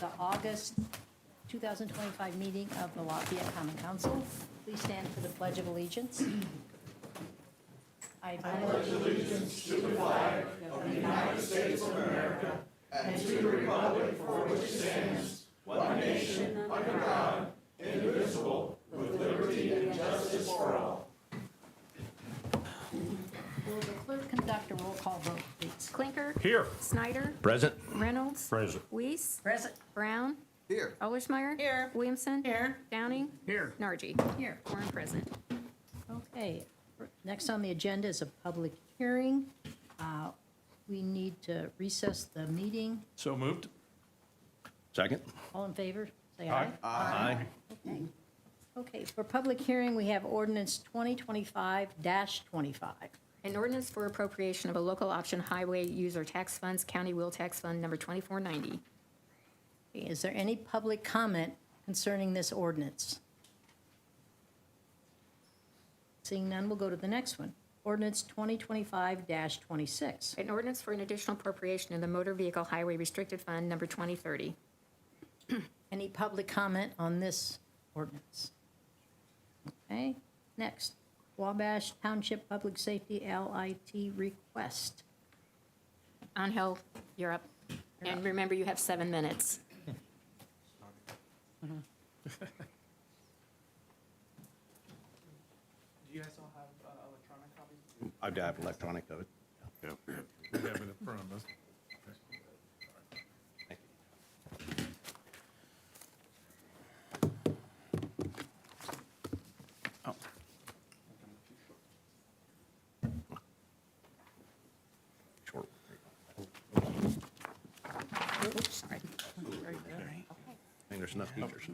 the August 2025 meeting of the Lafayette Common Council. Please stand for the Pledge of Allegiance. I pledge allegiance to the flag of the United States of America and to the republic for which it stands, one nation, under God, indivisible, with liberty and justice for all. Will the clerk conduct a roll call vote, please? Clinker. Here. Snyder. Present. Reynolds. Present. Weiss. Present. Brown. Here. Olishmeyer. Here. Williamson. Here. Downing. Here. Nargi. Here. Warren present. Okay, next on the agenda is a public hearing. We need to recess the meeting. So moved. Second. All in favor, say aye. Aye. Okay. Okay, for public hearing, we have ordinance 2025-25. An ordinance for appropriation of a local option highway user tax funds, county wheel tax fund number 2490. Is there any public comment concerning this ordinance? Seeing none, we'll go to the next one. Ordinance 2025-26. An ordinance for an additional appropriation of the motor vehicle highway restricted fund number 2030. Any public comment on this ordinance? Okay, next. Wabash Township Public Safety LIT request. Angel, you're up. And remember, you have 7 minutes. Do you guys all have electronic copies? I have electronic code. Yep, we have it in front of us. Short. Oops, sorry. I think there's enough features.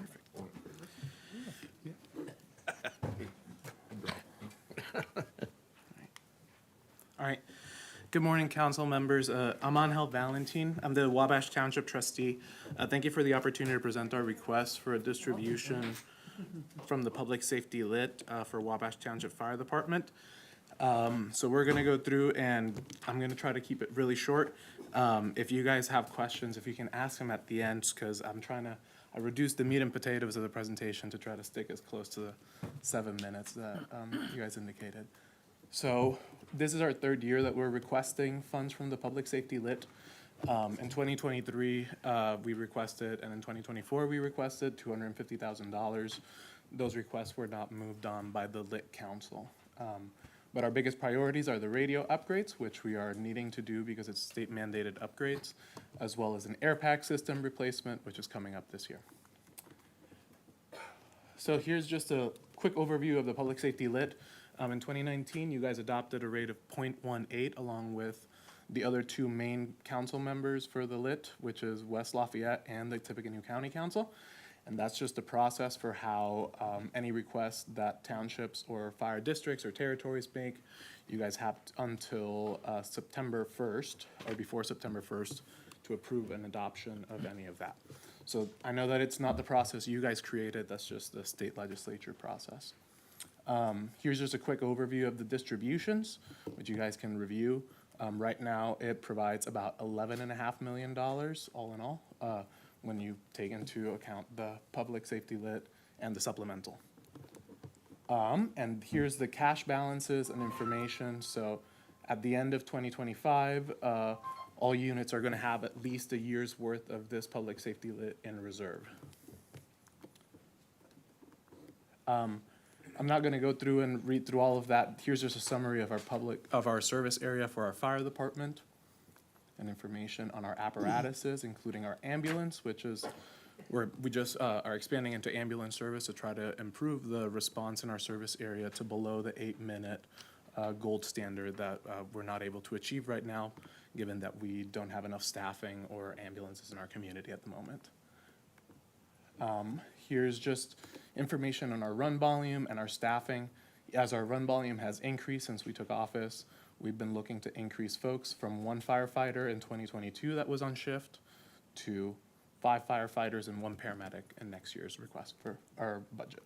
All right. Good morning, council members. I'm Angel Valentin. I'm the Wabash Township trustee. Thank you for the opportunity to present our request for a distribution from the Public Safety Lit for Wabash Township Fire Department. So we're gonna go through and I'm gonna try to keep it really short. If you guys have questions, if you can ask them at the end, because I reduced the meat and potatoes of the presentation to try to stick as close to the 7 minutes that you guys indicated. So this is our third year that we're requesting funds from the Public Safety Lit. In 2023, we requested, and in 2024, we requested $250,000. Those requests were not moved on by the Lit Council. But our biggest priorities are the radio upgrades, which we are needing to do because it's state mandated upgrades, as well as an air pack system replacement, which is coming up this year. So here's just a quick overview of the Public Safety Lit. In 2019, you guys adopted a rate of 0.18 along with the other two main council members for the Lit, which is West Lafayette and the Tippecanoe County Council. And that's just a process for how any requests that townships or fire districts or territories make, you guys have until September 1st or before September 1st to approve an adoption of any of that. So I know that it's not the process you guys created, that's just the state legislature process. Here's just a quick overview of the distributions, which you guys can review. Right now, it provides about $11.5 million all in all, when you take into account the Public Safety Lit and the supplemental. And here's the cash balances and information. So at the end of 2025, all units are gonna have at least a year's worth of this Public Safety Lit in reserve. I'm not gonna go through and read through all of that. Here's just a summary of our service area for our fire department and information on our apparatuses, including our ambulance, which is we just are expanding into ambulance service to try to improve the response in our service area to below the 8-minute gold standard that we're not able to achieve right now, given that we don't have enough staffing or ambulances in our community at the moment. Here's just information on our run volume and our staffing. As our run volume has increased since we took office, we've been looking to increase folks from 1 firefighter in 2022 that was on shift to 5 firefighters and 1 paramedic in next year's request for our budget.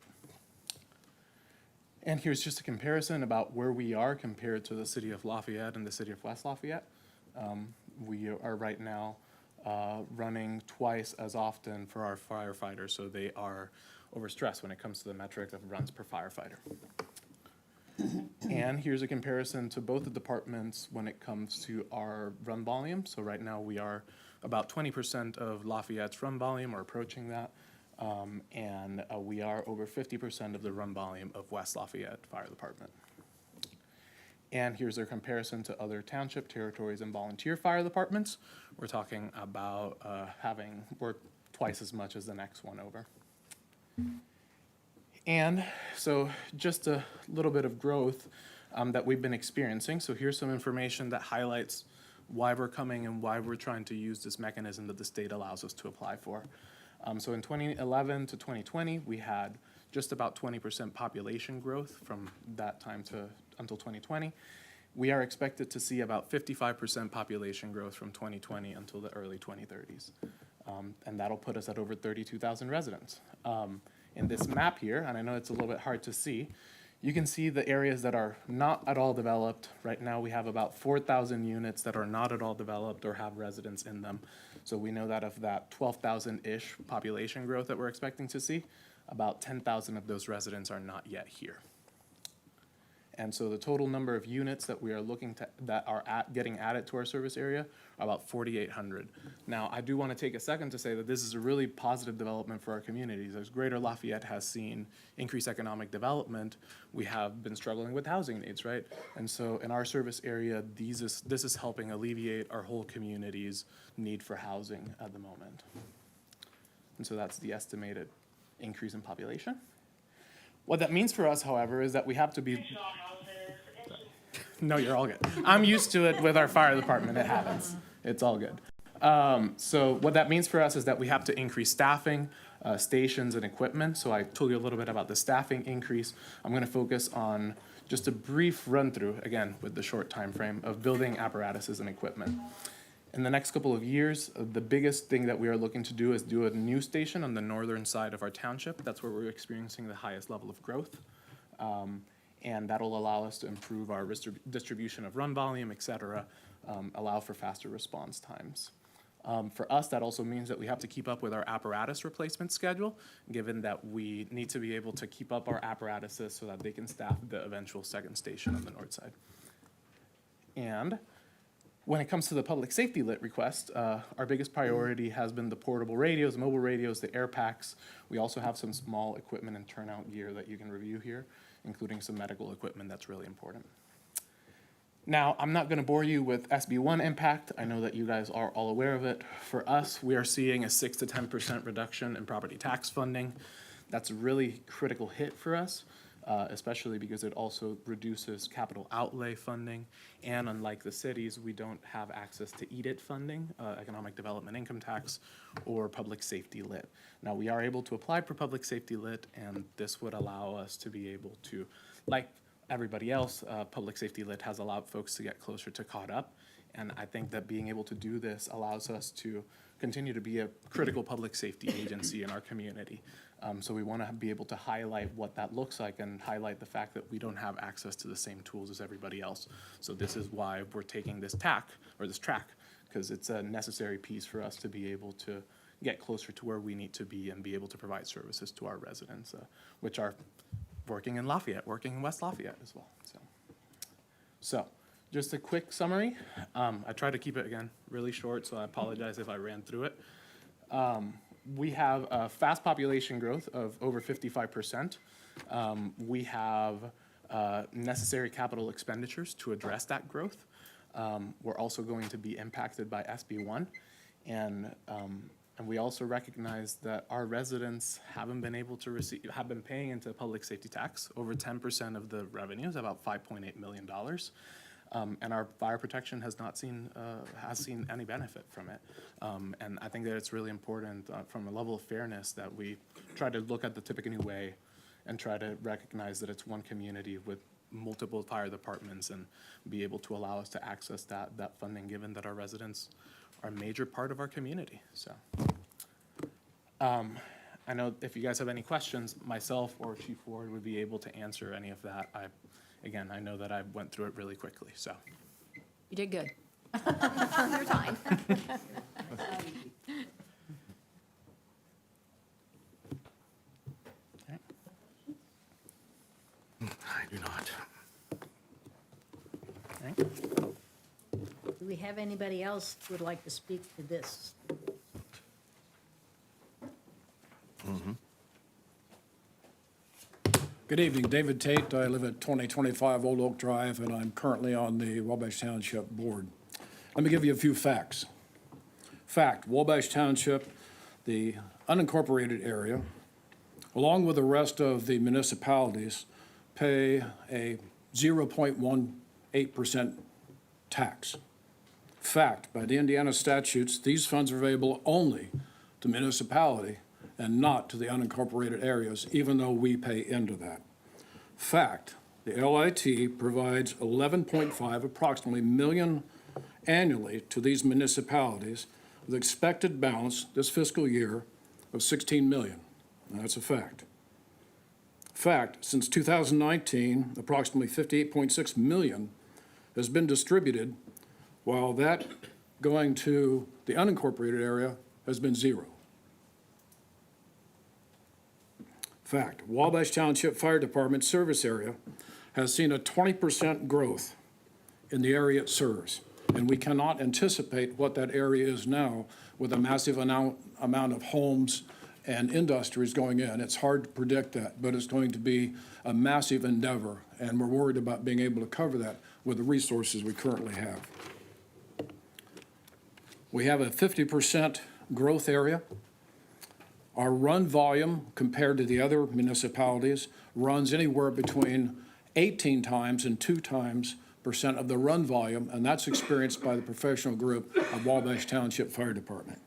And here's just a comparison about where we are compared to the city of Lafayette and the city of West Lafayette. We are right now running twice as often for our firefighters, so they are overstressed when it comes to the metric of runs per firefighter. And here's a comparison to both the departments when it comes to our run volume. So right now we are about 20% of Lafayette's run volume, or approaching that. And we are over 50% of the run volume of West Lafayette Fire Department. And here's their comparison to other township, territories, and volunteer fire departments. We're talking about we're twice as much as the next one over. And so just a little bit of growth that we've been experiencing. So here's some information that highlights why we're coming and why we're trying to use this mechanism that the state allows us to apply for. So in 2011 to 2020, we had just about 20% population growth from that time until 2020. We are expected to see about 55% population growth from 2020 until the early 2030s. And that'll put us at over 32,000 residents. In this map here, and I know it's a little bit hard to see, you can see the areas that are not at all developed. Right now we have about 4,000 units that are not at all developed or have residents in them. So we know that of that 12,000-ish population growth that we're expecting to see, about 10,000 of those residents are not yet here. And so the total number of units that we are looking to, that are getting added to our service area, are about 4,800. Now, I do want to take a second to say that this is a really positive development for our communities. As Greater Lafayette has seen increased economic development, we have been struggling with housing needs, right? And so in our service area, this is helping alleviate our whole community's need for housing at the moment. And so that's the estimated increase in population. What that means for us, however, is that we have to be... No, you're all good. I'm used to it with our fire department. It happens. It's all good. So what that means for us is that we have to increase staffing, stations, and equipment. So I told you a little bit about the staffing increase. I'm going to focus on just a brief run-through, again, with the short time frame, of building apparatuses and equipment. In the next couple of years, the biggest thing that we are looking to do is do a new station on the northern side of our township. That's where we're experiencing the highest level of growth. And that'll allow us to improve our distribution of run volume, et cetera, allow for faster response times. For us, that also means that we have to keep up with our apparatus replacement schedule, given that we need to be able to keep up our apparatuses so that they can staff the eventual second station on the north side. And when it comes to the public safety lit request, our biggest priority has been the portable radios, mobile radios, the air packs. We also have some small equipment and turnout gear that you can review here, including some medical equipment that's really important. Now, I'm not going to bore you with SB1 impact. I know that you guys are all aware of it. For us, we are seeing a 6 to 10% reduction in property tax funding. That's a really critical hit for us, especially because it also reduces capital outlay funding. And unlike the cities, we don't have access to EDIT funding, economic development income tax, or public safety lit. Now, we are able to apply for public safety lit, and this would allow us to be able to, like everybody else, public safety lit has allowed folks to get closer to caught up. And I think that being able to do this allows us to continue to be a critical public safety agency in our community. So we want to be able to highlight what that looks like and highlight the fact that we don't have access to the same tools as everybody else. So this is why we're taking this track, because it's a necessary piece for us to be able to get closer to where we need to be and be able to provide services to our residents, which are working in Lafayette, working in West Lafayette as well. So just a quick summary. I tried to keep it, again, really short, so I apologize if I ran through it. We have a fast population growth of over 55%. We have necessary capital expenditures to address that growth. We're also going to be impacted by SB1. And we also recognize that our residents haven't been able to have been paying into public safety tax, over 10% of the revenues, about $5.8 million. And our fire protection has not seen any benefit from it. And I think that it's really important from a level of fairness that we try to look at the Tippecanoe Way and try to recognize that it's one community with multiple fire departments and be able to allow us to access that funding, given that our residents are a major part of our community. So I know if you guys have any questions, myself or Chief Ward would be able to answer any of that. Again, I know that I went through it really quickly, so. You did good. You're fine. I do not. Do we have anybody else who would like to speak to this? Good evening, David Tate. I live at 2025 Old Oak Drive, and I'm currently on the Wabash Township Board. Let me give you a few facts. Fact, Wabash Township, the unincorporated area, along with the rest of the municipalities, pay a 0.18% tax. Fact, by the Indiana statutes, these funds are available only to municipality and not to the unincorporated areas, even though we pay into that. Fact, the LIT provides 11.5 approximately million annually to these municipalities with expected balance this fiscal year of 16 million. And that's a fact. Fact, since 2019, approximately 58.6 million has been distributed, while that going to the unincorporated area has been zero. Fact, Wabash Township Fire Department service area has seen a 20% growth in the area it serves. And we cannot anticipate what that area is now with a massive amount of homes and industries going in. It's hard to predict that, but it's going to be a massive endeavor, and we're worried about being able to cover that with the resources we currently have. We have a 50% growth area. Our run volume compared to the other municipalities runs anywhere between 18 times and 2% of the run volume, and that's experienced by the professional group of Wabash Township Fire Department.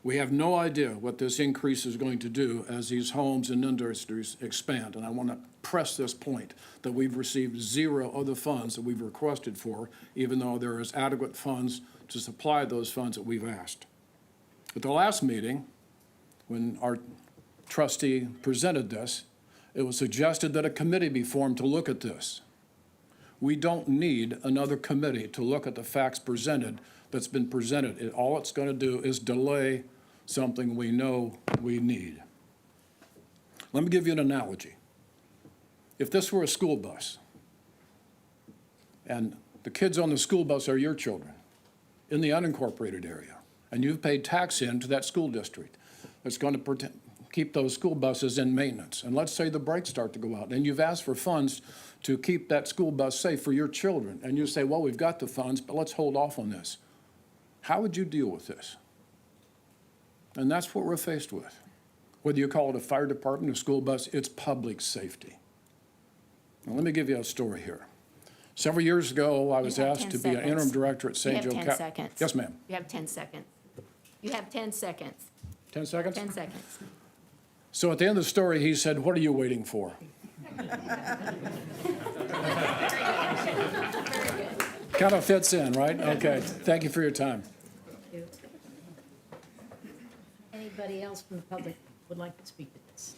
We have no idea what this increase is going to do as these homes and industries expand, and I want to press this point that we've received zero of the funds that we've requested for, even though there is adequate funds to supply those funds that we've asked. At the last meeting, when our trustee presented this, it was suggested that a committee be formed to look at this. We don't need another committee to look at the facts presented that's been presented. All it's going to do is delay something we know we need. Let me give you an analogy. If this were a school bus, and the kids on the school bus are your children in the unincorporated area, and you've paid tax into that school district, it's going to keep those school buses in maintenance. And let's say the brakes start to go out, and you've asked for funds to keep that school bus safe for your children. And you say, well, we've got the funds, but let's hold off on this. How would you deal with this? And that's what we're faced with. Whether you call it a fire department or school bus, it's public safety. Now, let me give you a story here. Several years ago, I was You have asked 10 to be an seconds. interim director at St. You Joe have 10 County. seconds. Yes, ma'am. You have 10 seconds. You have 10 seconds. 10 seconds? 10 seconds. So at the end of the story, he said, what are you waiting for? Kind of fits in, right? Okay, thank you for your time. Anybody else from the public would like to speak to this?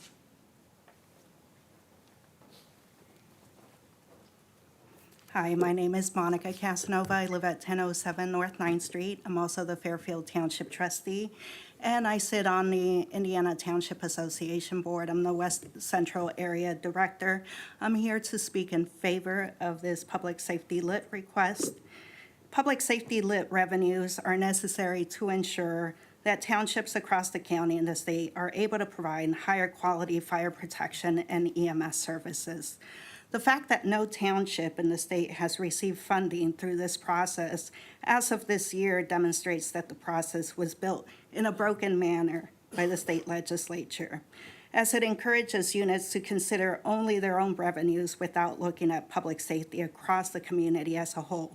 Hi, my name is Monica Casanova. I live at 1007 North 9th Street. I'm also the Fairfield Township trustee, and I sit on the Indiana Township Association Board. I'm the West Central Area Director. I'm here to speak in favor of this public safety lit request. Public safety lit revenues are necessary to ensure that townships across the county and the state are able to provide higher quality fire protection and EMS services. The fact that no township in the state has received funding through this process as of this year demonstrates that the process was built in a broken manner by the state legislature, as it encourages units to consider only their own revenues without looking at public safety across the community as a whole.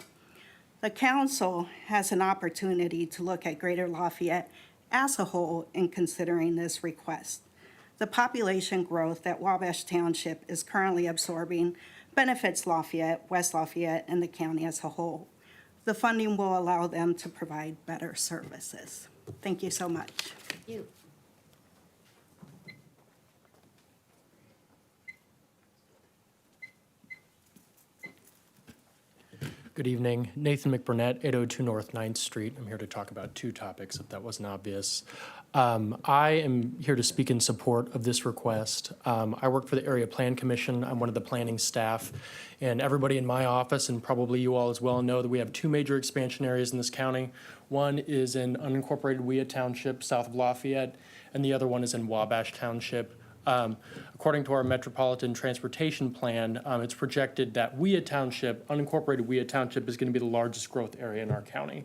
The council has an opportunity to look at Greater Lafayette as a whole in considering this request. The population growth that Wabash Township is currently absorbing benefits Lafayette, West Lafayette, and the county as a whole. The funding will allow them to provide better services. Thank you so much. Thank you. Good evening. Nathan McBurnett, 802 North 9th Street. I'm here to talk about two topics, if that wasn't obvious. I am here to speak in support of this request. I work for the Area Plan Commission. I'm one of the planning staff. And everybody in my office, and probably you all as well, know that we have two major expansion areas in this county. One is in unincorporated Wea Township, south of Lafayette, and the other one is in Wabash Township. According to our Metropolitan Transportation Plan, it's projected that Wea Township, unincorporated Wea Township, is going to be the largest growth area in our county.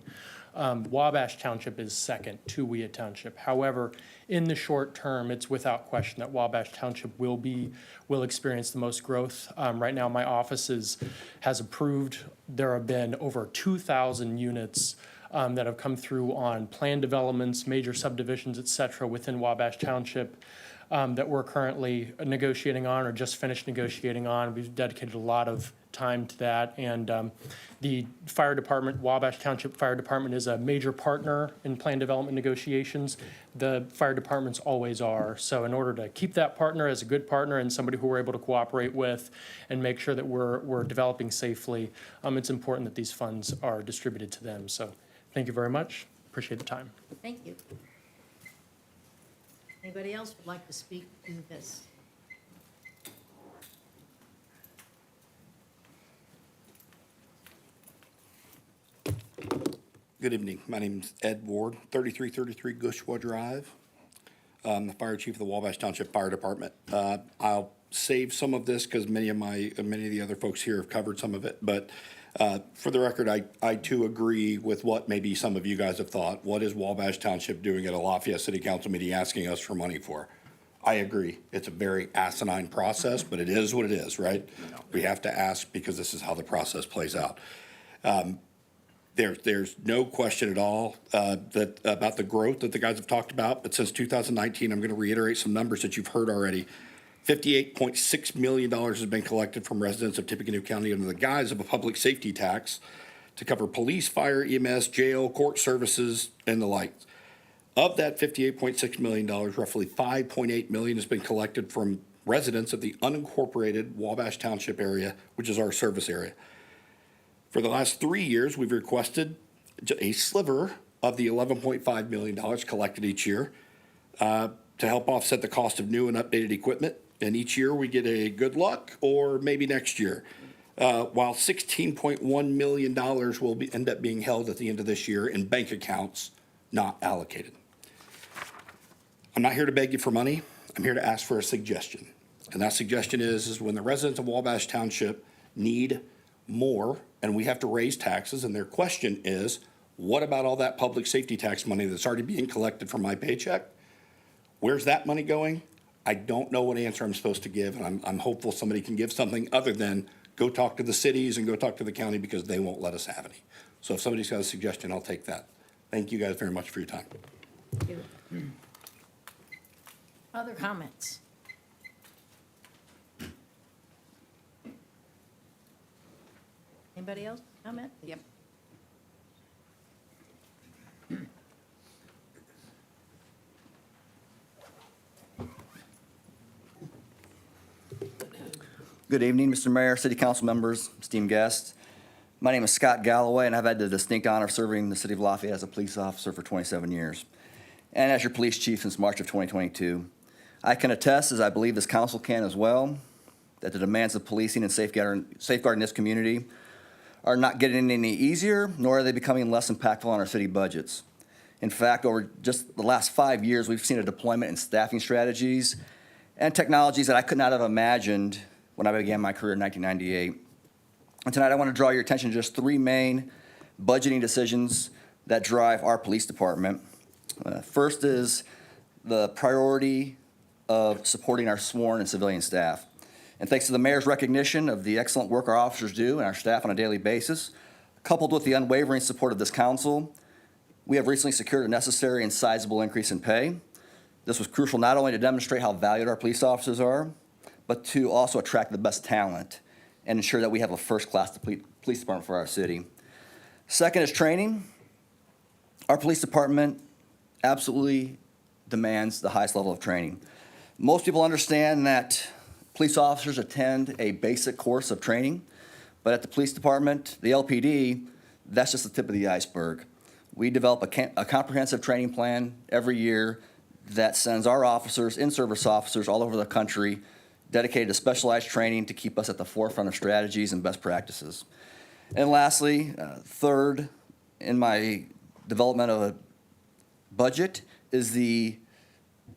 Wabash Township is second to Wea Township. However, in the short term, it's without question that Wabash Township will experience the most growth. Right now, my office has approved. There have been over 2,000 units that have come through on planned developments, major subdivisions, et cetera, within Wabash Township. That we're currently negotiating on or just finished negotiating on. We've dedicated a lot of time to that. And the fire department, Wabash Township Fire Department, is a major partner in plan development negotiations. The fire departments always are. So in order to keep that partner as a good partner and somebody who we're able to cooperate with and make sure that we're developing safely, it's important that these funds are distributed to them. So thank you very much. Appreciate the time. Thank you. Anybody else would like to speak to this? Good evening. My name's Ed Ward, 3333 Gushwa Drive. I'm the fire chief of the Wabash Township Fire Department. I'll save some of this because many of the other folks here have covered some of it. But for the record, I too agree with what maybe some of you guys have thought. What is Wabash Township doing at a Lafayette City Council meeting asking us for money for? I agree. It's a very asinine process, but it is what it is, right? We have to ask because this is how the process plays out. There's no question at all about the growth that the guys have talked about. But since 2019, I'm going to reiterate some numbers that you've heard already. $58.6 million has been collected from residents of Tippecanoe County under the guise of a public safety tax to cover police, fire, EMS, jail, court services, and the like. Of that $58.6 million, roughly $5.8 million has been collected from residents of the unincorporated Wabash Township area, which is our service area. For the last 3 years, we've requested a sliver of the $11.5 million collected each year to help offset the cost of new and updated equipment. And each year we get a good luck or maybe next year. While $16.1 million will end up being held at the end of this year in bank accounts not allocated. I'm not here to beg you for money. I'm here to ask for a suggestion. And that suggestion is when the residents of Wabash Township need more and we have to raise taxes, and their question is, what about all that public safety tax money that's already being collected from my paycheck? Where's that money going? I don't know what answer I'm supposed to give, and I'm hopeful somebody can give something other than go talk to the cities and go talk to the county because they won't let us have any. So if somebody's got a suggestion, I'll take that. Thank you guys very much for your time. Thank you. Other comments? Anybody else comment? Yep. Good evening, Mr. Mayor, City Council members, esteemed guests. My name is Scott Galloway, and I've had the distinct honor of serving the City of Lafayette as a police officer for 27 years, and as your police chief since March of 2022. I can attest, as I believe this council can as well, that the demands of policing and safeguarding this community are not getting any easier, nor are they becoming less impactful on our city budgets. In fact, over just the last 5 years, we've seen a deployment in staffing strategies and technologies that I could not have imagined when I began my career in 1998. And tonight I want to draw your attention to just three main budgeting decisions that drive our police department. First is the priority of supporting our sworn and civilian staff. And thanks to the mayor's recognition of the excellent work our officers do and our staff on a daily basis, coupled with the unwavering support of this council, we have recently secured a necessary and sizable increase in pay. This was crucial not only to demonstrate how valued our police officers are, but to also attract the best talent and ensure that we have a first-class police department for our city. Second is training. Our police department absolutely demands the highest level of training. Most people understand that police officers attend a basic course of training, But at the police department, the LPD, that's just the tip of the iceberg. We develop a comprehensive training plan every year that sends our officers, in-service officers all over the country, dedicated to specialized training to keep us at the forefront of strategies and best practices. And lastly, third, in my development of a budget is the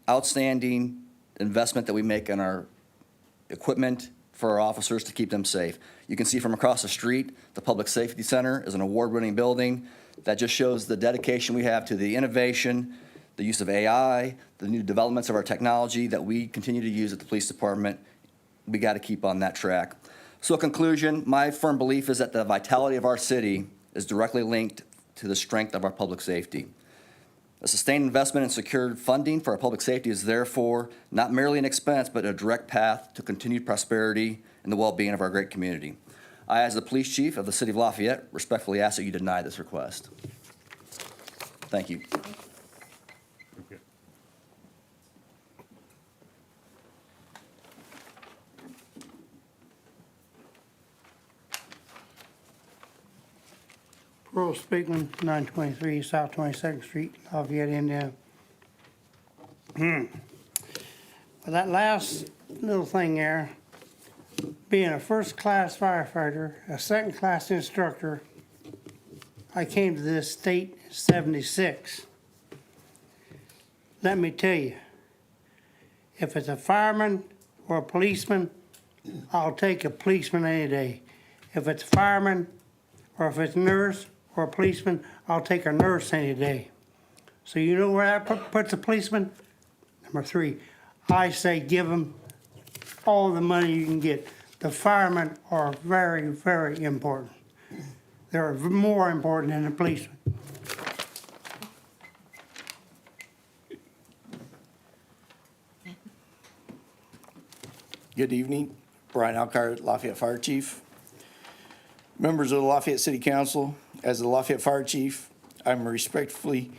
outstanding investment that we make in our equipment for our officers to keep them safe. You can see from across the street, the Public Safety Center is an award-winning building that just shows the dedication we have to the innovation, the use of AI, the new developments of our technology that we continue to use at the police department. We got to keep on that track. So, conclusion, my firm belief is that the vitality of our city is directly linked to the strength of our public safety. A sustained investment in secured funding for our public safety is therefore not merely an expense, but a direct path to continued prosperity and the well-being of our great community. I, as the police chief of the city of Lafayette, respectfully ask that you deny this request. Thank you. Okay. Rural Speakman, 923 South 22nd Street, Lafayette, Indiana. Well, that last little thing there, being a first-class firefighter, a second-class instructor, I came to this state in '76. Let me tell you, if it's a fireman or a policeman, I'll take a policeman any day. If it's a fireman, or if it's a nurse or a policeman, I'll take a nurse any day. So you know where that puts a policeman? Number 3, I say give them all the money you can get. The firemen are very, very important. They're more important than the policemen. Good evening. Brian Alcart, Lafayette Fire Chief. Members of the Lafayette City Council, as the Lafayette Fire Chief, I'm respectfully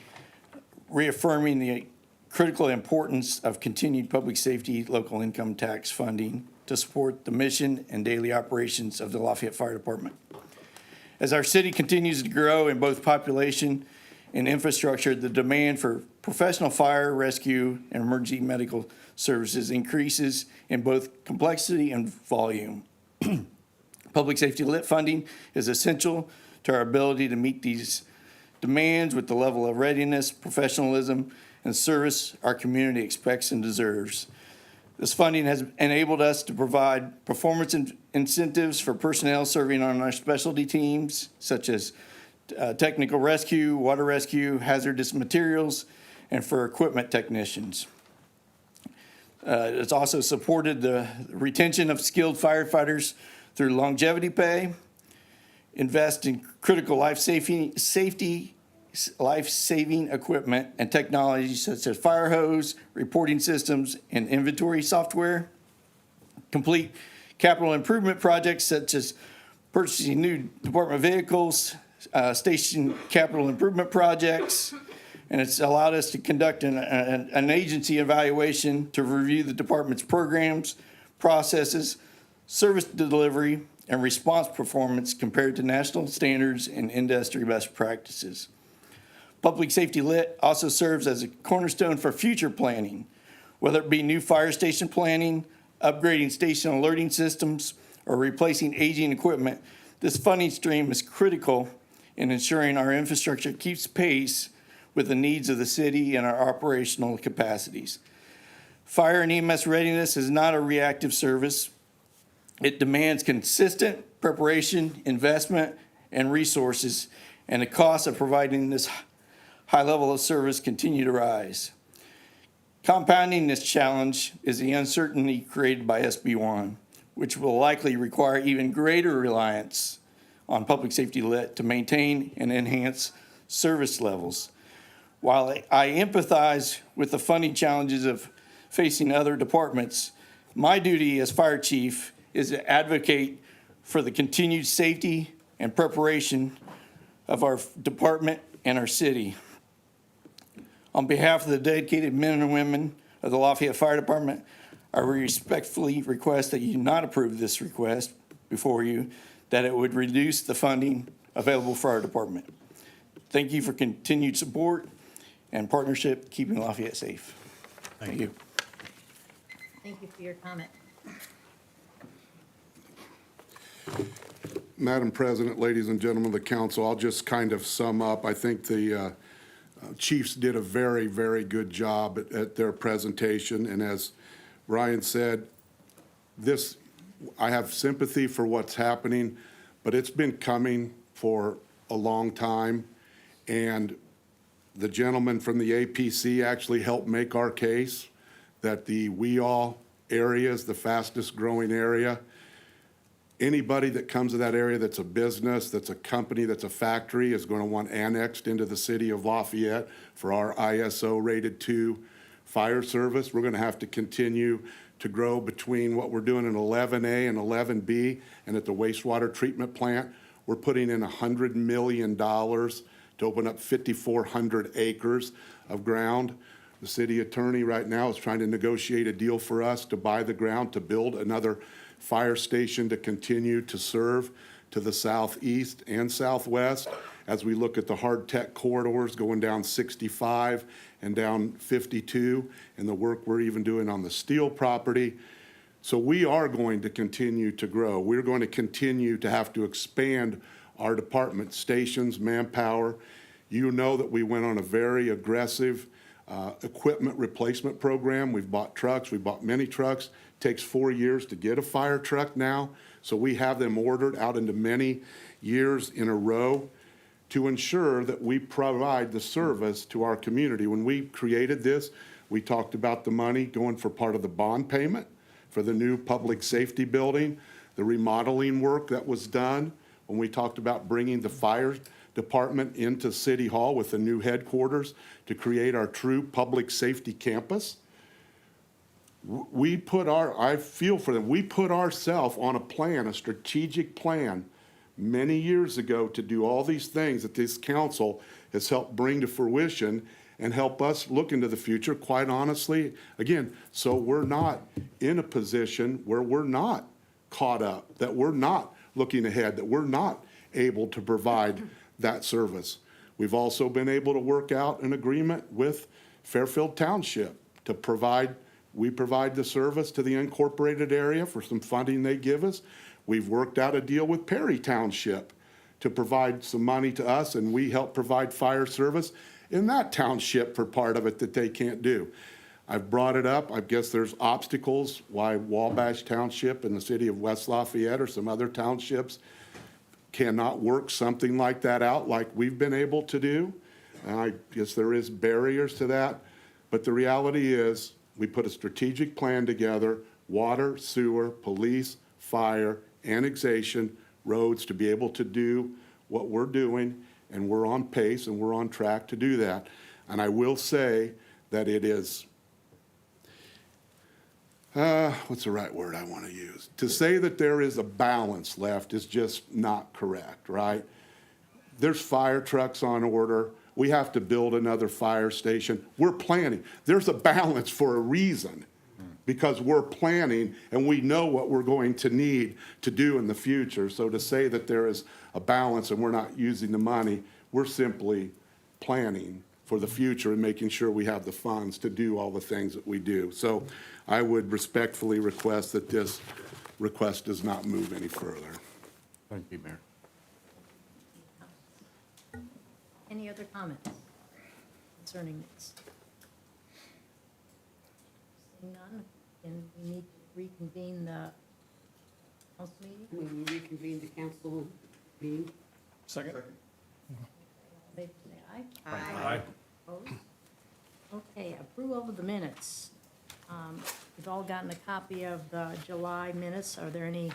reaffirming the critical importance of continued public safety local income tax funding to support the mission and daily operations of the Lafayette Fire Department. As our city continues to grow in both population and infrastructure, the demand for professional fire, rescue, and emergency medical services increases in both complexity and volume. Public safety lit funding is essential to our ability to meet these demands with the level of readiness, professionalism, and service our community expects and deserves. This funding has enabled us to provide performance incentives for personnel serving on our specialty teams, such as technical rescue, water rescue, hazardous materials, and for equipment technicians. It's also supported the retention of skilled firefighters through longevity pay, invest in critical life-saving equipment and technology such as fire hose, reporting systems, and inventory software, complete capital improvement projects such as purchasing new department vehicles, station capital improvement projects, and it's allowed us to conduct an agency evaluation to review the department's programs, processes, service delivery, and response performance compared to national standards and industry best practices. Public Safety Lit also serves as a cornerstone for future planning, whether it be new fire station planning, upgrading station alerting systems, or replacing aging equipment. This funding stream is critical in ensuring our infrastructure keeps pace with the needs of the city and our operational capacities. Fire and EMS readiness is not a reactive service. It demands consistent preparation, investment, and resources, and the costs of providing this high level of service continue to rise. Compounding this challenge is the uncertainty created by SB 1, which will likely require even greater reliance on Public Safety Lit to maintain and enhance service levels. While I empathize with the funding challenges of facing other departments, my duty as fire chief is to advocate for the continued safety and preparation of our department and our city. On behalf of the dedicated men and women of the Lafayette Fire Department, I respectfully request that you not approve this request before you, that it would reduce the funding available for our department. Thank you for continued support and partnership keeping Lafayette safe. Thank you. Thank you for your comment. Madam President, ladies and gentlemen of the council, I'll just kind of sum up. I think the chiefs did a very, very good job at their presentation. And as Ryan said, I have sympathy for what's happening, but it's been coming for a long time. And the gentleman from the APC actually helped make our case that the Weall area is the fastest growing area. Anybody that comes to that area that's a business, that's a company, that's a factory is going to want annexed into the city of Lafayette for our ISO rated 2 fire service. We're going to have to continue to grow between what we're doing in 11A and 11B, and at the wastewater treatment plant, we're putting in $100 million to open up 5,400 acres of ground. The city attorney right now is trying to negotiate a deal for us to buy the ground to build another fire station to continue to serve to the southeast and southwest as we look at the hard tech corridors going down 65 and down 52 and the work we're even doing on the steel property. So we are going to continue to grow. We're going to continue to have to expand our department, stations, manpower. You know that we went on a very aggressive equipment replacement program. We've bought trucks, we bought many trucks. Takes 4 years to get a fire truck now. So we have them ordered out into many years in a row to ensure that we provide the service to our community. When we created this, we talked about the money going for part of the bond payment for the new public safety building, the remodeling work that was done when we talked about bringing the fire department into City Hall with the new headquarters to create our true public safety campus. I feel for them, we put ourselves on a plan, a strategic plan many years ago to do all these things that this council has helped bring to fruition and help us look into the future, quite honestly, again, so we're not in a position where we're not caught up, that we're not looking ahead, that we're not able to provide that service. We've also been able to work out an agreement with Fairfield Township to provide the service to the unincorporated area for some funding they give us. We've worked out a deal with Perry Township to provide some money to us, and we help provide fire service in that township for part of it that they can't do. I've brought it up. I guess there's obstacles why Wabash Township and the city of West Lafayette or some other townships cannot work something like that out like we've been able to do. And I guess there is barriers to that. But the reality is we put a strategic plan together, water, sewer, police, fire, annexation, roads to be able to do what we're doing, and we're on pace and we're on track to do that. And I will say that it is, what's the right word I want to use? To say that there is a balance left is just not correct, right? There's fire trucks on order. We have to build another fire station. We're planning. There's a balance for a reason because we're planning and we know what we're going to need to do in the future. So to say that there is a balance and we're not using the money, we're simply planning for the future and making sure we have the funds to do all the things that we do. So I would respectfully request that this request does not move any further. Thank you, Mayor. Any other comments concerning this? Seeing none, and we need to reconvene the council meeting. We will reconvene the council meeting. Second. All in favor, say aye. Aye. Opposed? Okay, approval of the minutes. We've all gotten a copy of the July minutes. Are there any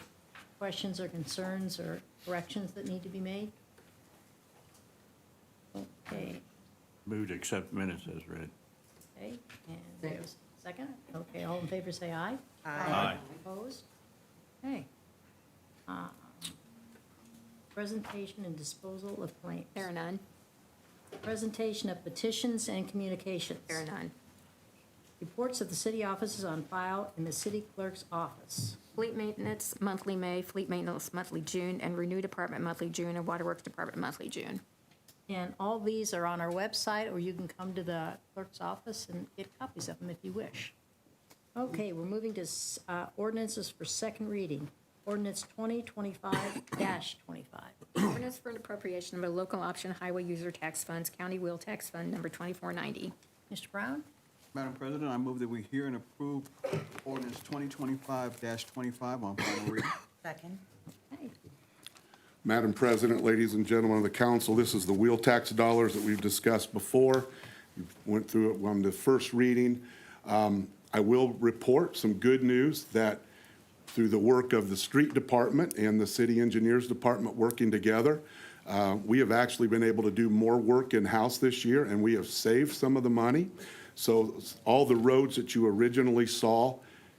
questions or concerns or corrections that need to be made? Okay, Move to accept minutes as read. okay, and there's a second? Okay, all in favor, say aye. Aye. Opposed? Okay. Presentation and disposal of claims. There are none. Presentation of petitions and communications. There are none. Reports of the city offices on file in the city clerk's office. Fleet maintenance, monthly May, fleet maintenance, monthly June, and renew department, monthly June, and waterworks department, monthly June. And all these are on our website, or you can come to the clerk's office and get copies of them if you wish. Okay, we're moving to ordinances for second reading. Ordinance 2025-25. Ordinance for an appropriation of a local option highway user tax funds, county wheel tax fund number 2490. Mr. Brown? Madam President, I move that we hear and approve ordinance 2025-25 on final reading. Second. Okay. Madam President, ladies and gentlemen of the council, this is the wheel tax dollars that we've discussed before. We went through it on the first reading. I will report some good news that through the work of the street department and the city engineers department working together, we have actually been able to do more work in-house this year, and we have saved some of the money. So all the roads that you originally saw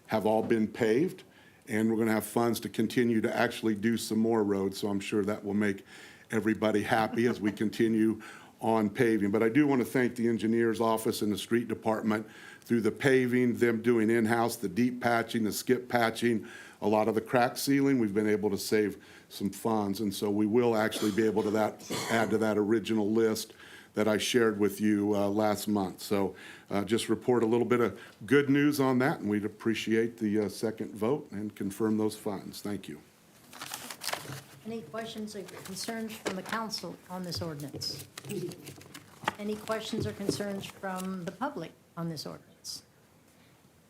have all been paved, and we're going to have funds to continue to actually do some more roads. So I'm sure that will make everybody happy as we continue on paving. But I do want to thank the engineer's office and the street department through the paving, them doing in-house, the deep patching, the skip patching, a lot of the crack sealing. We've been able to save some funds, and so we will actually be able to add to that original list that I shared with you last month. So just report a little bit of good news on that, and we'd appreciate the second vote and confirm those funds. Thank you. Any questions or concerns from the council on this ordinance? Any questions or concerns from the public on this ordinance?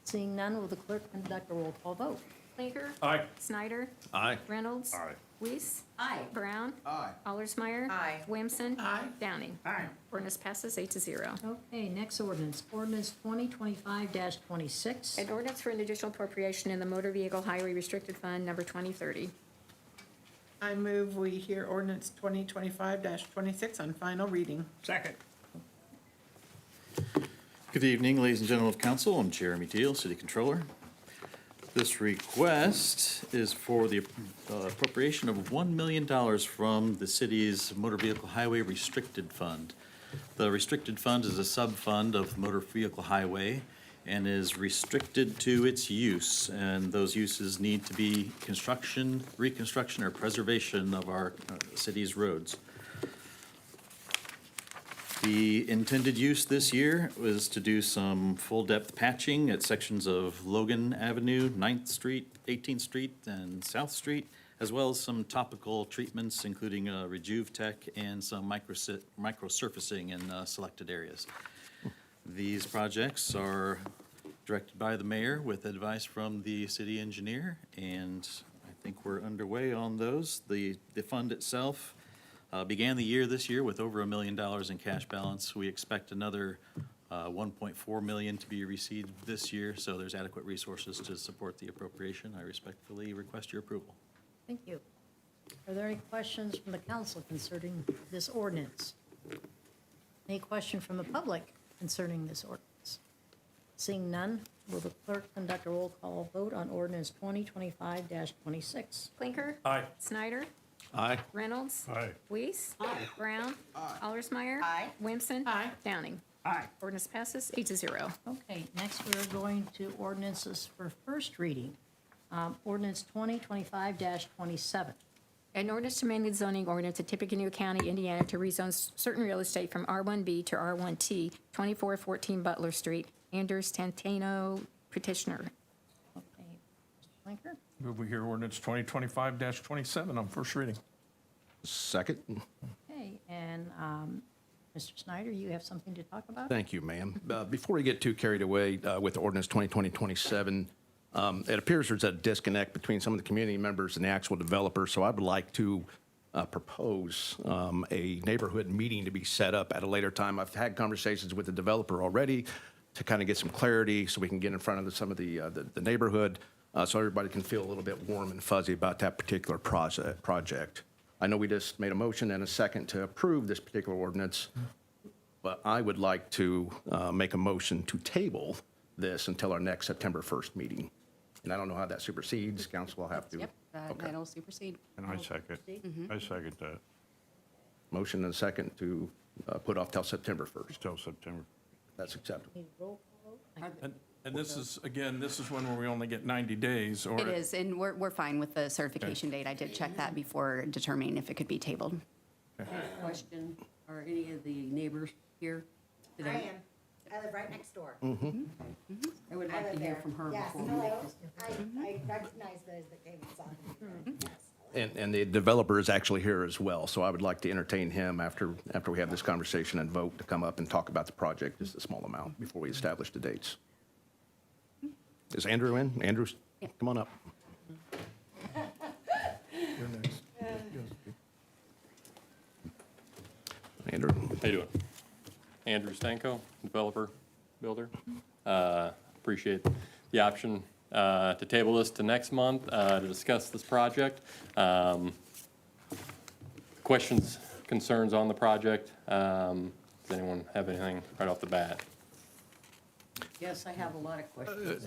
Seeing none, will the clerk conduct a roll call vote? Blinker. Aye. Snyder. Aye. Reynolds. Aye. Weiss. Aye. Brown. Aye. Allersmeyer. Aye. Williamson. Aye. Downing. Aye. Ordinance passes 8-0. Okay, next ordinance, ordinance 2025-26. An ordinance for an additional appropriation in the motor vehicle highway restricted fund number 2030. I move we hear ordinance 2025-26 on final reading. Second. Good evening, ladies and gentlemen of council. I'm Jeremy Deal, City Controller. This request is for the appropriation of $1 million from the city's Motor Vehicle Highway Restricted Fund. The restricted fund is a sub-fund of Motor Vehicle Highway and is restricted to its use, and those uses need to be construction, reconstruction, or preservation of our city's roads. The intended use this year was to do some full-depth patching at sections of Logan Avenue, 9th Street, 18th Street, and South Street, as well as some topical treatments, including Rejuve Tech and some microsurfacing in selected areas. These projects are directed by the mayor with advice from the city engineer, and I think we're underway on those. The fund itself began the year this year with over $1 million in cash balance. We expect another $1.4 million to be received this year, so there's adequate resources to support the appropriation. I respectfully request your approval. Thank you. Are there any questions from the council concerning this ordinance? Any question from the public concerning this ordinance? Seeing none, will the clerk conduct a roll call vote on ordinance 2025-26? Blinker. Aye. Snyder. Aye. Reynolds. Aye. Weiss. Brown. Allersmeyer. Aye. Williamson. Aye. Downing. Aye. Ordinance passes 8-0. Okay, next we're going to ordinances for first reading. Ordinance 2025-27. An ordinance to amend the zoning ordinance of Tippecanoe County, Indiana, to rezone certain real estate from R1B to R1T, 2414 Butler Street. Anders Tantano, petitioner. Okay, Mr. Blinker? Move we hear ordinance 2025-27 on first reading. Second. Okay, and Mr. Snyder, you have something to talk about? Thank you, ma'am. Before we get too carried away with ordinance 2020-27, it appears there's a disconnect between some of the community members and the actual developer, so I would like to propose a neighborhood meeting to be set up at a later time. I've had conversations with the developer already to kind of get some clarity so we can get in front of some of the neighborhood so everybody can feel a little bit warm and fuzzy about that particular project. I know we just made a motion and a second to approve this particular ordinance, but I would like to make a motion to table this until our next September 1st meeting. And I don't know how that supersedes. Council will have to. Yep, Okay. that'll supersede. And I second. I second that. Motion and second to put off till September 1st. Till September. That's acceptable. Need a roll call vote? And this is, again, this is one where we only get 90 days, or? It is, and we're fine with the certification date. I did check that before determining if it could be tabled. Question, are any of the neighbors here I today? am. I live right next door. I would like to hear from her Yes, before we make hello. this. I recognize those that came and saw me. And the developer is actually here as well, so I would like to entertain him after we have this conversation and vote to come up and talk about the project, just a small amount, before we establish the dates. Is Andrew in? Andrew, come on up. Andrew. How you doing? Andrew Stanko, developer, builder. Appreciate the option to table this to next month to discuss this project. Questions, concerns on the project? Does anyone have anything right off the bat? Yes, I have a lot of questions.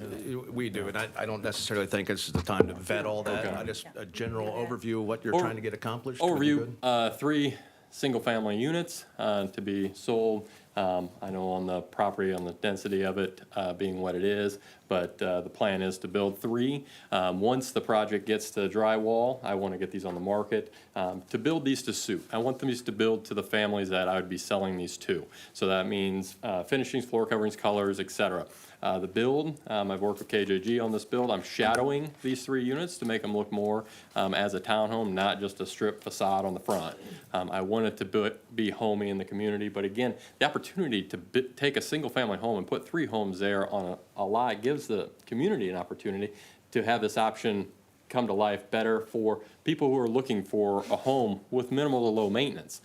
We do, and I don't necessarily think this is the time to vet all that. Okay. I just, a general overview of what you're trying to get accomplished. would be Overview, good. 3 single-family units to be sold. I know on the property, on the density of it being what it is, but the plan is to build 3. Once the project gets to drywall, I want to get these on the market. To build these to suit, I want these to build to the families that I would be selling these to. So that means finishings, floor coverings, colors, etc. The build, I've worked with KJG on this build. I'm shadowing these 3 units to make them look more as a townhome, not just a strip facade on the front. I want it to be homey in the community, but again, the opportunity to take a single-family home and put 3 homes there on a lot gives the community an opportunity to have this option come to life better for people who are looking for a home with minimal to low maintenance,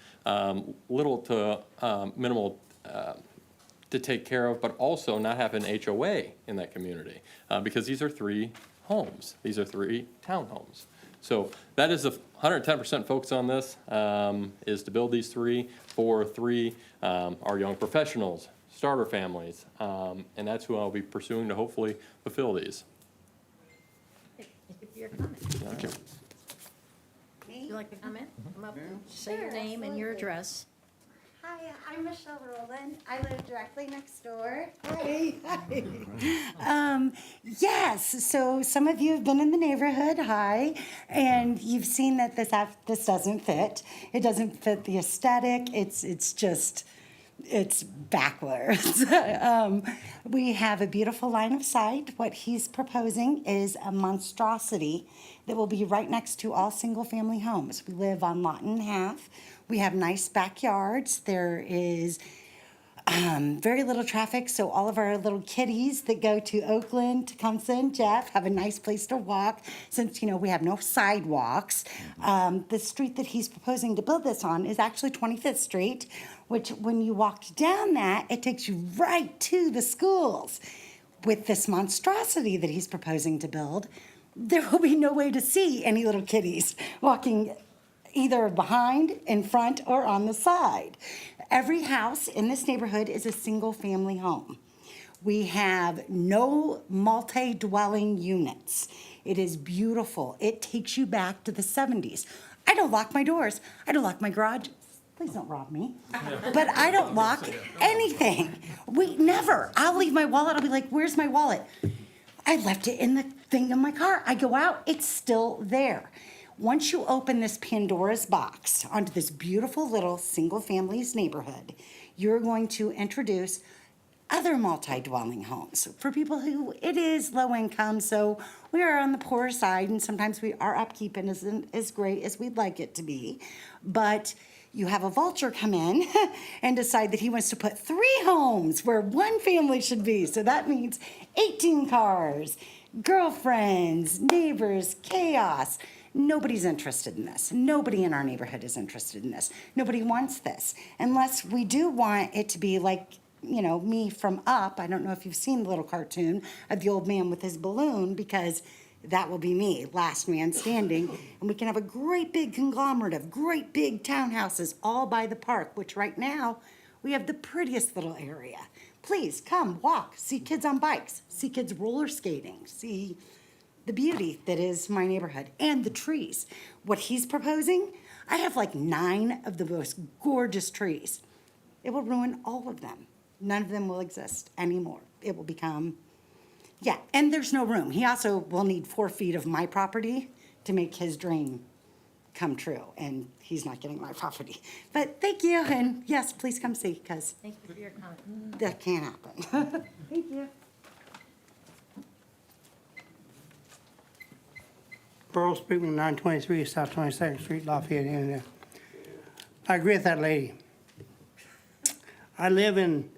little to minimal to take care of, but also not have an HOA in that community, because these are 3 homes. These are 3 townhomes. So that is 110% focus on this, is to build these 3 for 3 our young professionals, starter families, and that's who I'll be pursuing to hopefully fulfill these. Thank you for your comment. Thank you. Would you like to comment? Come up and say your name and your address. Hi, I'm Michelle Rowland. I live directly next door. Hi. Yes, so some of you have been in the neighborhood, hi, and you've seen that this doesn't fit. It doesn't fit the aesthetic. It's backwards. We have a beautiful line of sight. What he's proposing is a monstrosity that will be right next to all single-family homes. We live on lot and a half. We have nice backyards. There is very little traffic, so all of our little kiddies that go to Oakland, Tecumseh, and Jeff have a nice place to walk since, we have no sidewalks. The street that he's proposing to build this on is actually 25th Street, which when you walk down that, it takes you right to the schools. With this monstrosity that he's proposing to build, there will be no way to see any little kiddies walking either behind, in front, or on the side. Every house in this neighborhood is a single-family home. We have no multi-dwelling units. It is beautiful. It takes you back to the 70s. I don't lock my doors. I don't lock my garage. Please don't rob me. But I don't lock anything. Never. I'll leave my wallet. I'll be like, where's my wallet? I left it in the thing in my car. I go out, it's still there. Once you open this Pandora's box onto this beautiful little single families neighborhood, you're going to introduce other multi-dwelling homes for people who it is low income, so we are on the poor side, and sometimes our upkeep isn't as great as we'd like it to be. But you have a vulture come in and decide that he wants to put 3 homes where 1 family should be. So that means 18 cars, girlfriends, neighbors, chaos. Nobody's interested in this. Nobody in our neighborhood is interested in this. Nobody wants this. Unless we do want it to be like, me from Up. I don't know if you've seen the little cartoon of the old man with his balloon, because that will be me, last man standing. And we can have a great big conglomerate of great big townhouses all by the park, which right now we have the prettiest little area. Please come, walk, see kids on bikes, see kids roller skating, see the beauty that is my neighborhood and the trees. What he's proposing, I have like 9 of the most gorgeous trees. It will ruin all of them. None of them will exist anymore. it will become, yeah, and there's no room. He also will need 4 feet of my property to make his dream come true, and he's not getting my property. But thank you, and yes, please come see, because Thank you for your comment. that can't happen. Thank you. Burl Speakman, 923 South 22nd Street, Lafayette, Indiana. I agree with that lady. I live in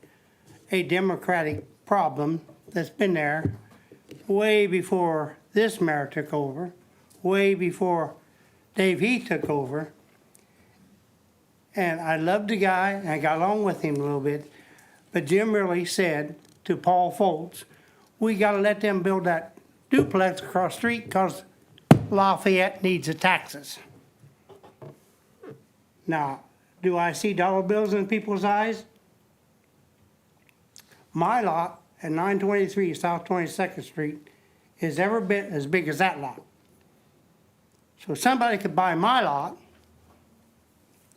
a democratic problem that's been there way before this mayor took over, way before Dave Heath took over. And I loved the guy, and I got along with him a little bit. But Jim really said to Paul Foltz, we gotta let them build that duplex across the street because Lafayette needs the taxes. Now, do I see dollar bills in people's eyes? My lot at 923 South 22nd Street is every bit as big as that lot. So somebody could buy my lot,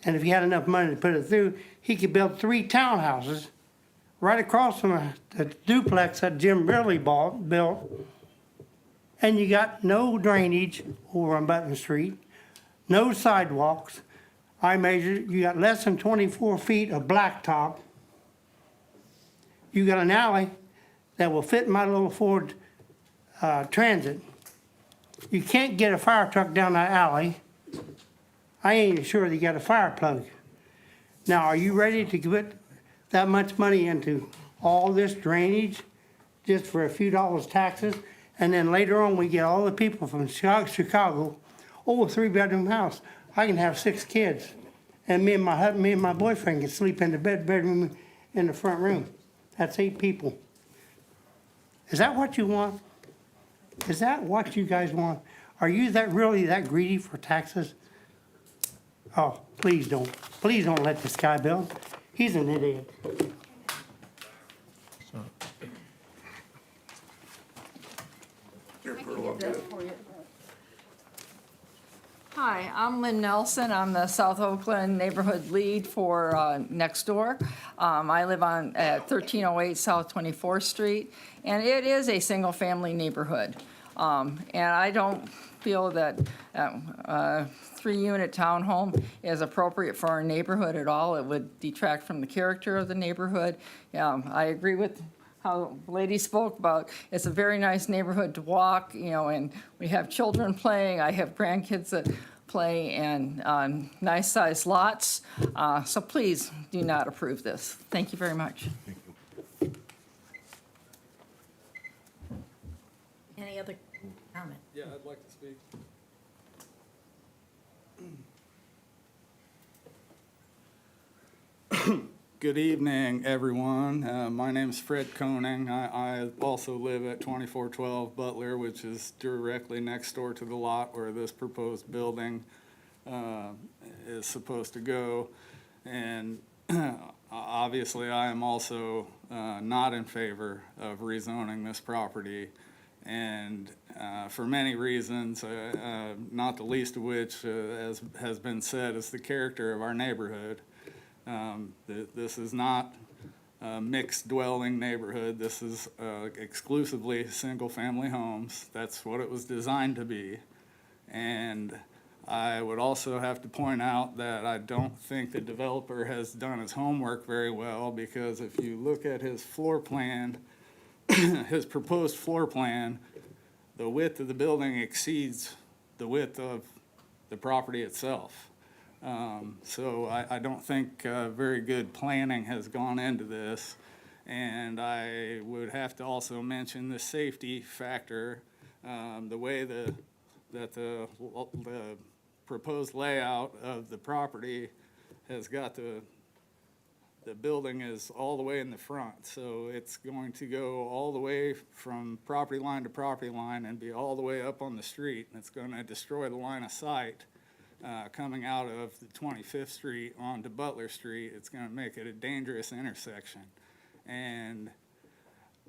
and if he had enough money to put it through, he could build 3 townhouses right across from the duplex that Jim really built. And you got no drainage over on Button Street, no sidewalks. I measured, you got less than 24 feet of blacktop. You got an alley that will fit my little Ford Transit. You can't get a fire truck down that alley. I ain't sure that you got a fire plug. Now, are you ready to put that much money into all this drainage just for a few dollars taxes? And then later on, we get all the people from Chicago, oh, a 3-bedroom house. I can have 6 kids. And me and my boyfriend can sleep in the bedroom in the front room. That's 8 people. Is that what you want? Is that what you guys want? Are you really that greedy for taxes? Oh, please don't. Please don't let this guy build. He's an idiot. Hi, I'm Lynn Nelson. I'm the South Oakland neighborhood lead for next door. I live at 1308 South 24th Street, and it is a single-family neighborhood. And I don't feel that a 3-unit townhome is appropriate for our neighborhood at all. It would detract from the character of the neighborhood. I agree with how the lady spoke about, it's a very nice neighborhood to walk, and we have children playing. I have grandkids that play in nice-sized lots. So please do not approve this. Thank you very much. Any other comment? Yeah, I'd like to speak. Good evening, everyone. My name is Fred Koning. I also live at 2412 Butler, which is directly next door to the lot where this proposed building is supposed to go. And obviously, I am also not in favor of rezoning this property. And for many reasons, not the least of which, as has been said, is the character of our neighborhood. This is not a mixed dwelling neighborhood. This is exclusively single-family homes. That's what it was designed to be. And I would also have to point out that I don't think the developer has done his homework very well, because if you look at his floor plan, his proposed floor plan, the width of the building exceeds the width of the property itself. So I don't think very good planning has gone into this. And I would have to also mention the safety factor, the way that the proposed layout of the property has got the building is all the way in the front. So it's going to go all the way from property line to property line and be all the way up on the street. And it's going to destroy the line of sight. Coming out of the 25th Street onto Butler Street. It's going to make it a dangerous intersection. And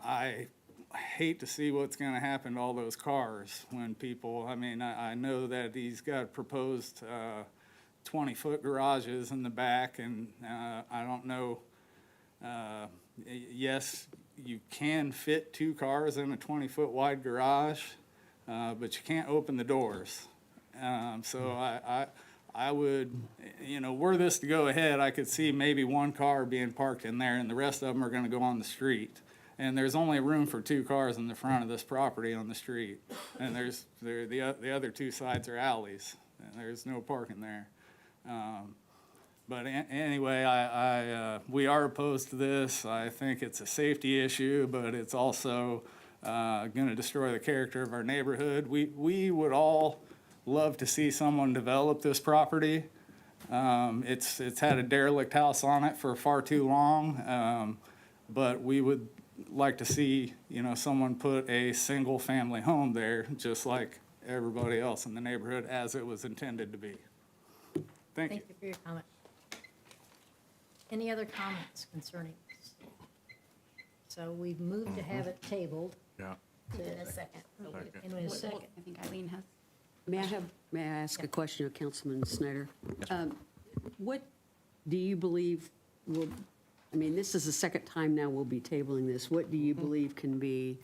I hate to see what's going to happen to all those cars when people, I know that he's got proposed 20-foot garages in the back, and I don't know, yes, you can fit 2 cars in a 20-foot wide garage, but you can't open the doors. So I would, were this to go ahead, I could see maybe 1 car being parked in there and the rest of them are gonna go on the street. And there's only room for 2 cars in the front of this property on the street. And the other 2 sides are alleys, and there's no parking there. But anyway, we are opposed to this. I think it's a safety issue, but it's also gonna destroy the character of our neighborhood. We would all love to see someone develop this property. It's had a derelict house on it for far too long, but we would like to see, someone put a single-family home there, just like everybody else in the neighborhood, as it was intended to be. Thank you. Thank you for your comment. Any other comments concerning this? So we've moved to have it tabled. Yeah. In a second. In a second. I think Eileen has. May I ask a question of Councilman Snyder? What do you believe will, this is the second time now we'll be tabling this. What do you believe can be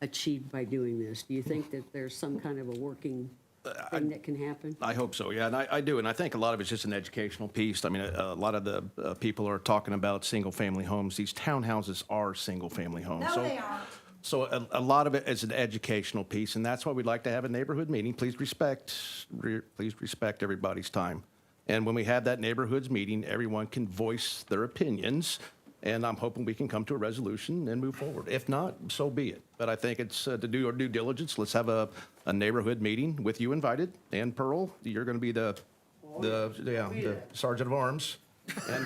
achieved by doing this? Do you think that there's some kind of a working thing that can happen? I hope so, yeah, and I do, and I think a lot of it's just an educational piece. I mean, a lot of the people are talking about single-family homes. These townhouses are single-family homes. No, they aren't. So a lot of it is an educational piece, and that's why we'd like to have a neighborhood meeting. Please respect everybody's time. And when we have that neighborhoods meeting, everyone can voice their opinions, and I'm hoping we can come to a resolution and move forward. If not, so be it. But I think it's to do our due diligence. Let's have a neighborhood meeting with you invited, and Pearl, you're going to be the sergeant of arms, and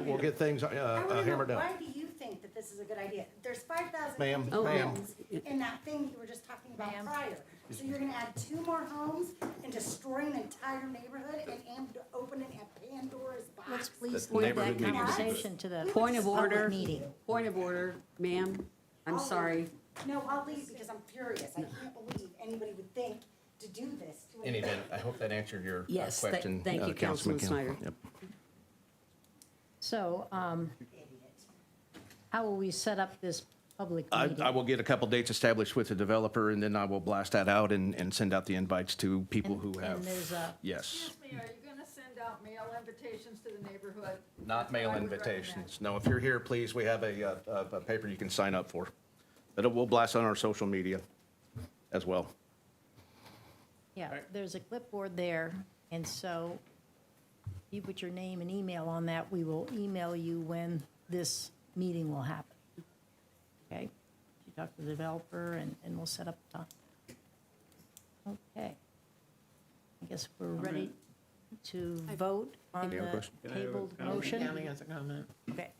we'll get things hammered out. Why do you think that this is a good idea? There's 5,000 Ma'am, empty ma'am. homes in that thing you were just talking about prior. So you're gonna add 2 more homes and destroy an entire neighborhood and opening a Pandora's box? Let's please The leave neighborhood that meeting. conversation to the Point of order. public meeting. Point of order, ma'am. I'm sorry. No, I'll leave because I'm furious. I can't believe anybody would think to do this to In any a event, I hope that answered your Yes, question. thank you, Councilman Snyder. Yep. So, how will we set up this public meeting? I will get a couple dates established with the developer, and then I will blast that out and send out the invites to people who have. And there's a, Yes, Excuse me, are you going to send out mail invitations to the neighborhood? not mail invitations. No, if you're here, please, we have a paper you can sign up for. But we'll blast on our social media as well. yeah, there's a clipboard there, and so you put your name and email on that, we will email you when this meeting will happen. Okay? You talk to the developer, and we'll set up a time. Okay. I guess we're ready to vote on You have a the question? tabled motion. County has a comment. Okay.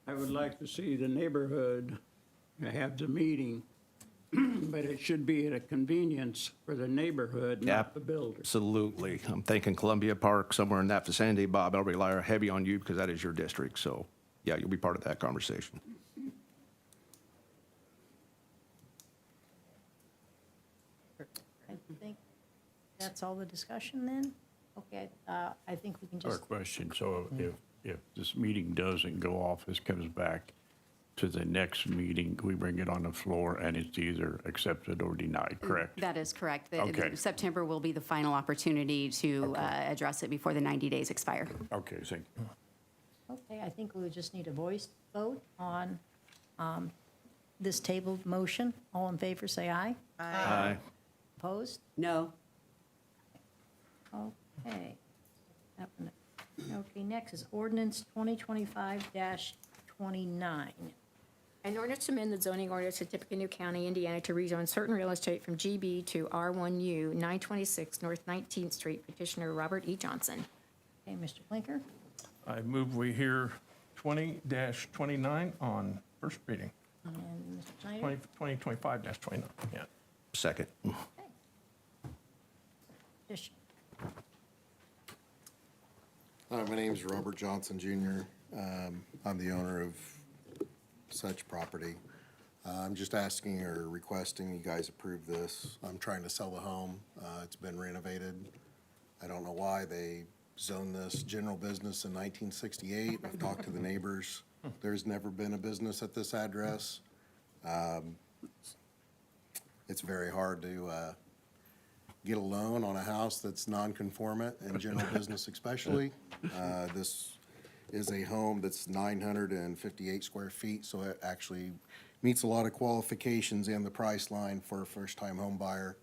I would like to see the neighborhood have the meeting, but it should be at a convenience for the neighborhood, not the builder. Absolutely. I'm thinking Columbia Park, somewhere in that vicinity. Bob, I'll rely heavy on you because that is your district. So, yeah, you'll be part of that conversation. I think that's all the discussion then? Okay, I think we can Our just, question, so if this meeting doesn't go off, this comes back to the next meeting, we bring it on the floor and it's either accepted or denied, correct? That is correct. Okay. September will be the final opportunity to address it before the 90 days expire. Okay, thank you. okay, I think we just need a voice vote on this tabled motion. All in favor, say aye. Aye. Opposed? No. Okay. That one- Okay, next is ordinance 2025-29. An ordinance to amend the zoning ordinance of Tippecanoe County, Indiana to rezone certain real estate from GB to R1U, 926 North 19th Street, petitioner Robert E. Johnson. Okay, Mr. Blinker? I move we hear 20-29 on first reading, And Mr. Snyder? 2025-29, yeah. Second. Petition. Hi, my name is Robert Johnson Jr. I'm the owner of such property. I'm just asking or requesting you guys approve this. I'm trying to sell the home. It's been renovated. I don't know why they zoned this general business in 1968. I've talked to the neighbors. There's never been a business at this address. It's very hard to get a loan on a house that's non-conformant in general business especially. This is a home that's 958 square feet, so it actually meets a lot of qualifications in the price line for a first-time home buyer.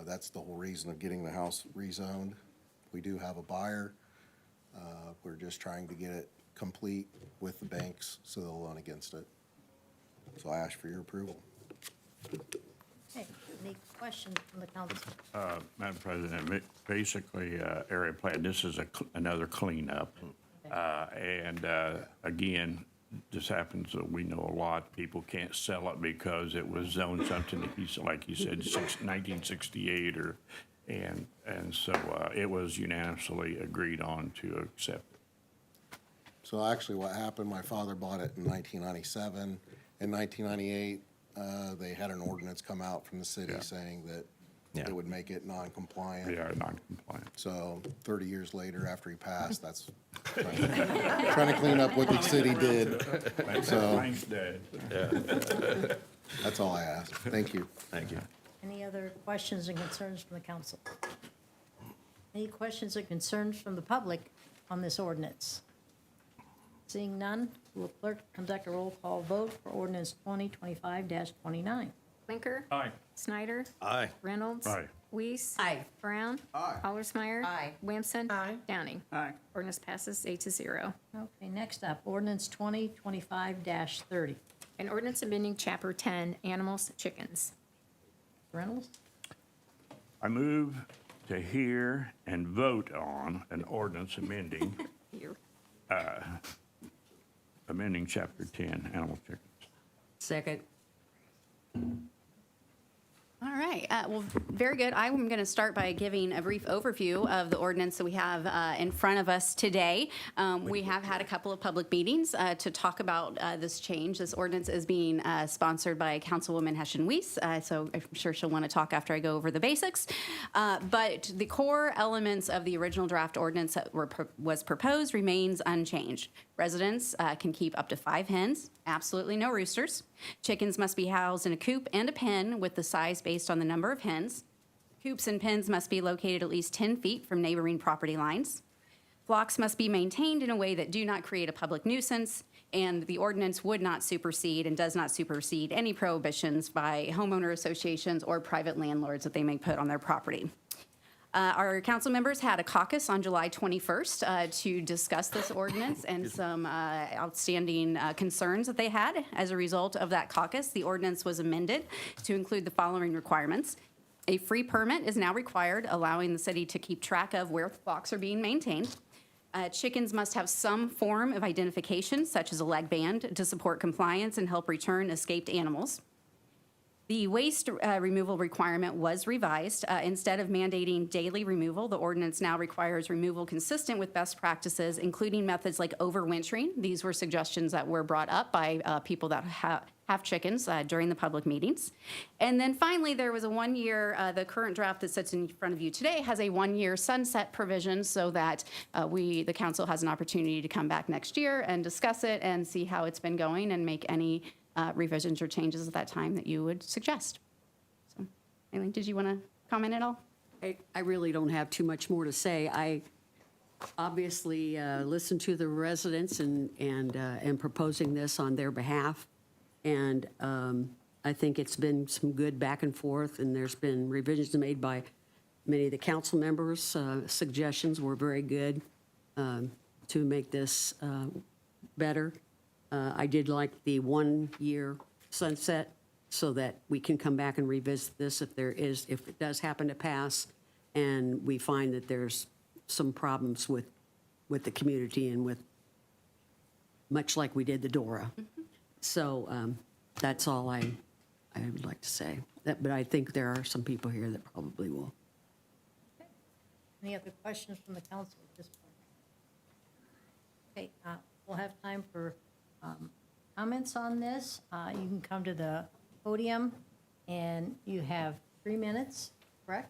That's the whole reason of getting the house rezoned. We do have a buyer. We're just trying to get it complete with the banks so they'll loan against it. So I ask for your approval. Okay, any questions from the council? Madam President, basically, area plan, this is another cleanup. And again, this happens, we know a lot, people can't sell it because it was zoned something, like you said, 1968 and so it was unanimously agreed on to accept. So actually what happened, my father bought it in 1997. In 1998, they had an ordinance come out from the city saying that it would make it non-compliant. Yeah, non-compliant. So 30 years later, after he passed, that's trying to clean up what the city did. So Mine's dead. that's all I ask. Thank you. Thank you. Any other questions and concerns from the council? Any questions or concerns from the public on this ordinance? Seeing none, will clerk conduct a roll call vote for ordinance 2025-29? Blinker. Aye. Snyder. Aye. Reynolds. Aye. Weiss. Aye. Brown. Aye. Allersmeyer. Aye. Williamson. Aye. Downing. Aye. Ordinance passes 8-0. Okay, next up, ordinance 2025-30. An ordinance amending Chapter 10, Animals, Chickens. Reynolds? I move to hear and vote on an ordinance amending, Here. amending Chapter 10, animal chickens. Second. All right, well, very good. I'm going to start by giving a brief overview of the ordinance that we have in front of us today. We have had a couple of public meetings to talk about this change. This ordinance is being sponsored by Councilwoman Hessian-Weiss, so I'm sure she'll want to talk after I go over the basics. But the core elements of the original draft ordinance that was proposed remains unchanged. Residents can keep up to 5 hens, absolutely no roosters. Chickens must be housed in a coop and a pen with the size based on the number of hens. Coops and pens must be located at least 10 feet from neighboring property lines. Flocks must be maintained in a way that do not create a public nuisance, and the ordinance would not supersede and does not supersede any prohibitions by homeowner associations or private landlords that they may put on their property. Our council members had a caucus on July 21st to discuss this ordinance and some outstanding concerns that they had. As a result of that caucus, the ordinance was amended to include the following requirements. A free permit is now required, allowing the city to keep track of where flocks are being maintained. Chickens must have some form of identification, such as a leg band, to support compliance and help return escaped animals. The waste removal requirement was revised. Instead of mandating daily removal, the ordinance now requires removal consistent with best practices, including methods like overwintering. These were suggestions that were brought up by people that have chickens during the public meetings. And then finally, there was a 1-year, the current draft that sits in front of you today has a 1-year sunset provision so that the council has an opportunity to come back next year and discuss it and see how it's been going and make any revisions or changes at that time that you would suggest. So, Aileen, did you want to comment at all? I really don't have too much more to say. I obviously listened to the residents and proposing this on their behalf. And I think it's been some good back and forth, and there's been revisions made by many of the council members. Suggestions were very good to make this better. I did like the 1-year sunset so that we can come back and revisit this if it does happen to pass and we find that there's some problems with the community and with, much like we did the Dora. Mm-hmm. So that's all I would like to say. But I think there are some people here that probably will. Any other questions from the council at this point? Okay, we'll have time for comments on this. You can come to the podium, and you have 3 minutes, correct?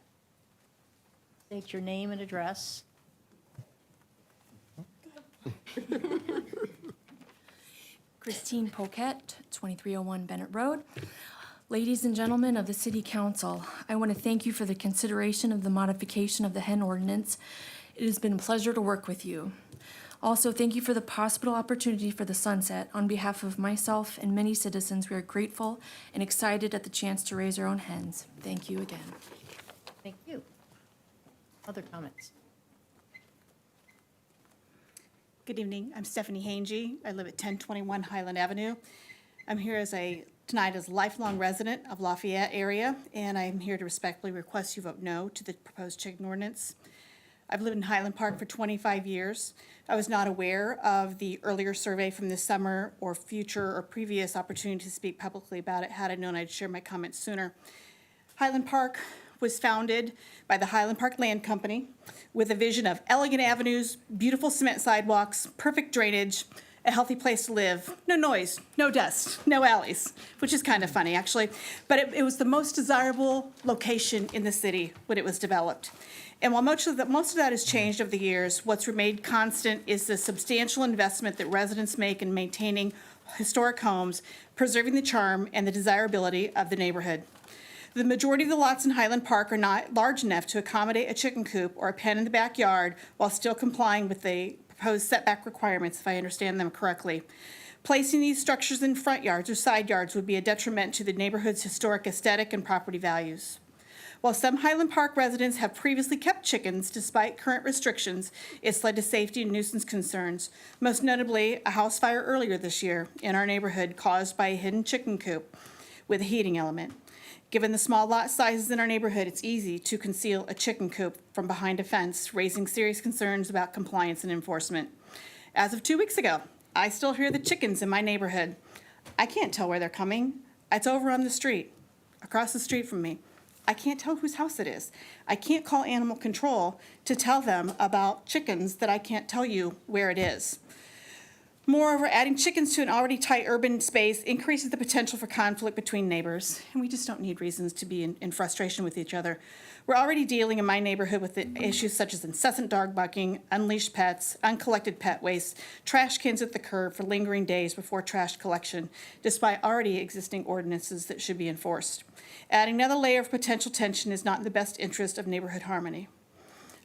State your name and address. Christine Poquette, 2301 Bennett Road. Ladies and gentlemen of the City Council, I want to thank you for the consideration of the modification of the hen ordinance. It has been a pleasure to work with you. Also, thank you for the possible opportunity for the sunset. On behalf of myself and many citizens, we are grateful and excited at the chance to raise our own hens. Thank you again. Thank you. Other comments? Good evening. I'm Stephanie Hangy. I live at 1021 Highland Avenue. I'm here tonight as a lifelong resident of Lafayette area, and I'm here to respectfully request you vote no to the proposed chicken ordinance. I've lived in Highland Park for 25 years. I was not aware of the earlier survey from this summer or future or previous opportunity to speak publicly about it. Had I known, I'd share my comments sooner. Highland Park was founded by the Highland Park Land Company with a vision of elegant avenues, beautiful cement sidewalks, perfect drainage, a healthy place to live, no noise, no dust, no alleys, which is kind of funny, actually. But it was the most desirable location in the city when it was developed. And while most of that has changed over the years, what's remained constant is the substantial investment that residents make in maintaining historic homes, preserving the charm and the desirability of the neighborhood. The majority of the lots in Highland Park are not large enough to accommodate a chicken coop or a pen in the backyard while still complying with the proposed setback requirements, if I understand them correctly. Placing these structures in front yards or side yards would be a detriment to the neighborhood's historic aesthetic and property values. While some Highland Park residents have previously kept chickens despite current restrictions, it's led to safety and nuisance concerns, most notably a house fire earlier this year in our neighborhood caused by a hidden chicken coop with a heating element. Given the small lot sizes in our neighborhood, it's easy to conceal a chicken coop from behind a fence, raising serious concerns about compliance and enforcement. As of 2 weeks ago, I still hear the chickens in my neighborhood. I can't tell where they're coming. It's over on the street, across the street from me. I can't tell whose house it is. I can't call animal control to tell them about chickens that I can't tell you where it is. Moreover, adding chickens to an already tight urban space increases the potential for conflict between neighbors, and we just don't need reasons to be in frustration with each other. We're already dealing in my neighborhood with issues such as incessant dog barking, unleashed pets, uncollected pet waste, trash cans at the curb for lingering days before trash collection, despite already existing ordinances that should be enforced. Adding another layer of potential tension is not in the best interest of neighborhood harmony.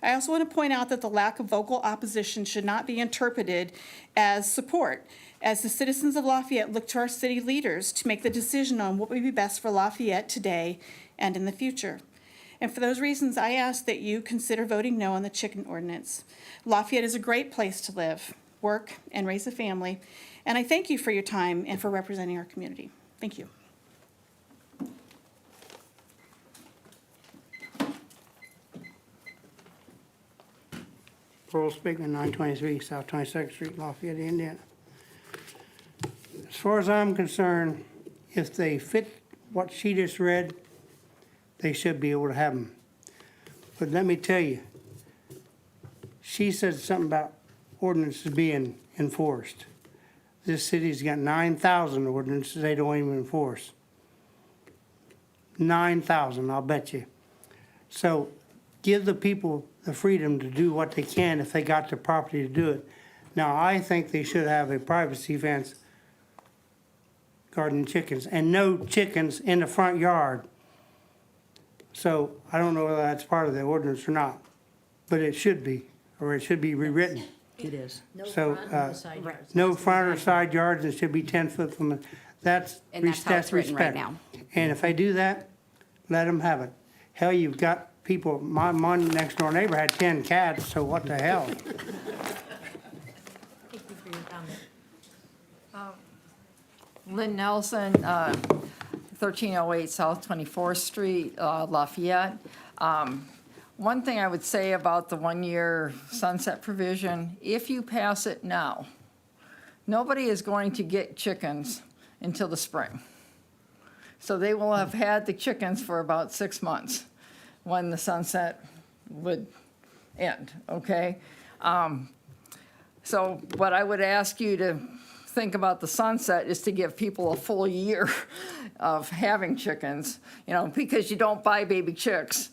I also want to point out that the lack of vocal opposition should not be interpreted as support, as the citizens of Lafayette look to our city leaders to make the decision on what would be best for Lafayette today and in the future. And for those reasons, I ask that you consider voting no on the chicken ordinance. Lafayette is a great place to live, work, and raise a family, and I thank you for your time and for representing our community. Thank you. Pearl Speakman, 923 South 22nd Street, Lafayette, Indiana. As far as I'm concerned, if they fit what she just read, they should be able to have them. But let me tell you, she said something about ordinances being enforced. This city's got 9,000 ordinances they don't even enforce. 9,000, I'll bet you. So give the people the freedom to do what they can if they got the property to do it. Now, I think they should have a privacy fence guarding chickens, and no chickens in the front yard. So I don't know whether that's part of the ordinance or not, but it should be, or it should be rewritten. It is. So, no front or side yards, it should be 10 foot from it. That's And that's how it's written right respect. now. And if they do that, let them have it. Hell, you've got people, my next door neighbor had 10 cats, so what the hell? Thank you for your comment. Lynn Nelson, 1308 South 24th Street, Lafayette. One thing I would say about the one-year sunset provision, if you pass it now, nobody is going to get chickens until the spring. So they will have had the chickens for about 6 months when the sunset would end, okay? So what I would ask you to think about the sunset is to give people a full year of having chickens, you know, because you don't buy baby chicks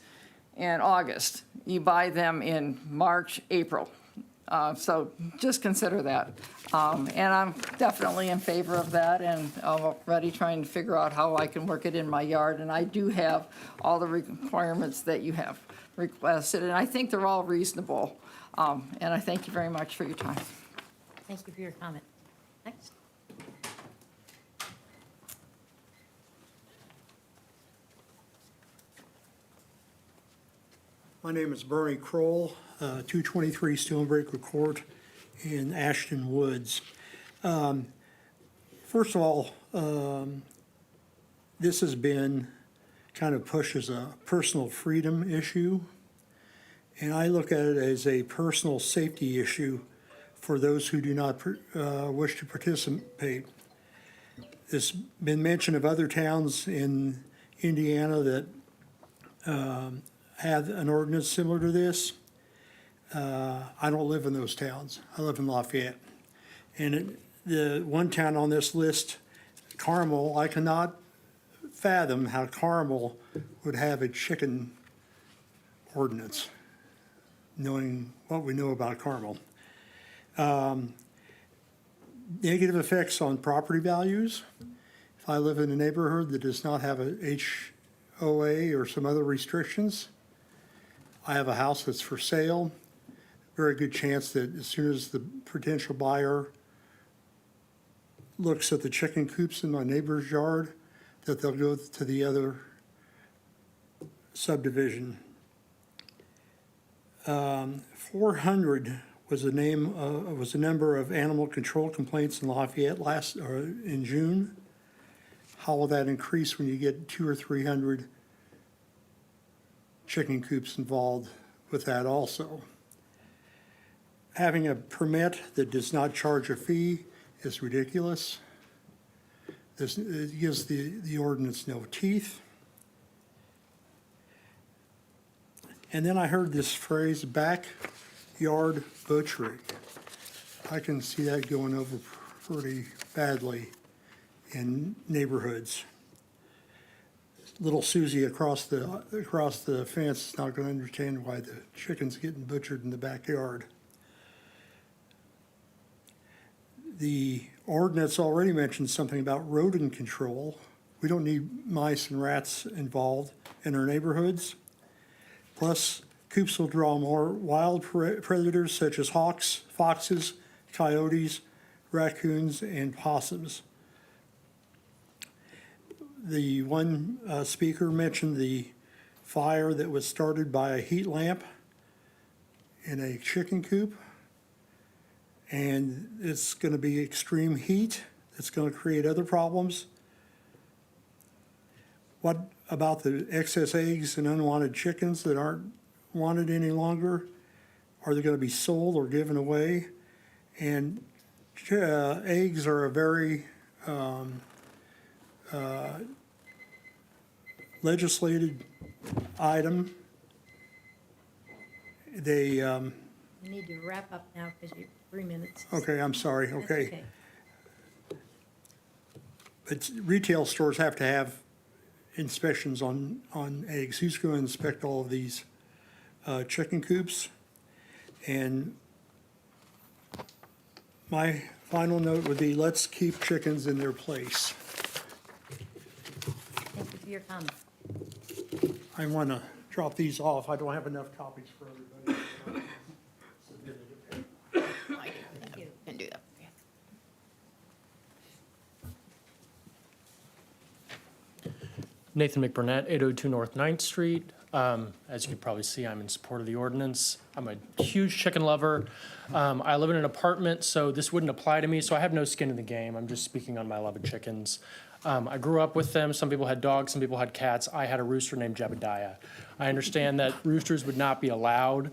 in August. You buy them in March, April. So just consider that. And I'm definitely in favor of that, and I'm already trying to figure out how I can work it in my yard. And I do have all the requirements that you have requested, and I think they're all reasonable. And I thank you very much for your time. Thank you for your comment. Next. My name is Bernie Kroll, 223 Stonebreaker Court in Ashton Woods. First of all, this has been kind of pushed as a personal freedom issue, and I look at it as a personal safety issue for those who do not wish to participate. There's been mention of other towns in Indiana that have an ordinance similar to this. I don't live in those towns. I live in Lafayette. And the one town on this list, Carmel, I cannot fathom how Carmel would have a chicken ordinance, knowing what we know about Carmel. Negative effects on property values. If I live in a neighborhood that does not have a HOA or some other restrictions, I have a house that's for sale, very good chance that as soon as the potential buyer looks at the chicken coops in my neighbor's yard, that they'll go to the other subdivision. 400 was the number of animal control complaints in Lafayette in June. How will that increase when you get 200 or 300 chicken coops involved with that also? Having a permit that does not charge a fee is ridiculous. It gives the ordinance no teeth. And then I heard this phrase, backyard butchery. I can see that going over pretty badly in neighborhoods. Little Susie across the fence is not going to understand why the chicken's getting butchered in the backyard. The ordinance already mentioned something about rodent control. We don't need mice and rats involved in our neighborhoods. Plus, coops will draw more wild predators such as hawks, foxes, coyotes, raccoons, and possums. The one speaker mentioned the fire that was started by a heat lamp in a chicken coop. And it's going to be extreme heat. It's going to create other problems. What about the excess eggs and unwanted chickens that aren't wanted any longer? Are they going to be sold or given away? And eggs are a very legislated item. They You need to wrap up now because you're 3 minutes. Okay, I'm sorry, That's okay. But retail stores have to have inspections on eggs. Who's going to inspect all of these chicken coops? And my final note would be, let's keep chickens in their place. Thank you for your comment. I want to drop these off. I don't have enough copies for everybody. Thank you. Can do that. Nathan McBurnett, 802 North 9th Street. As you can probably see, I'm in support of the ordinance. I'm a huge chicken lover. I live in an apartment, so this wouldn't apply to me, so I have no skin in the game. I'm just speaking on my love of chickens. I grew up with them. Some people had dogs, some people had cats. I had a rooster named Jebediah. I understand that roosters would not be allowed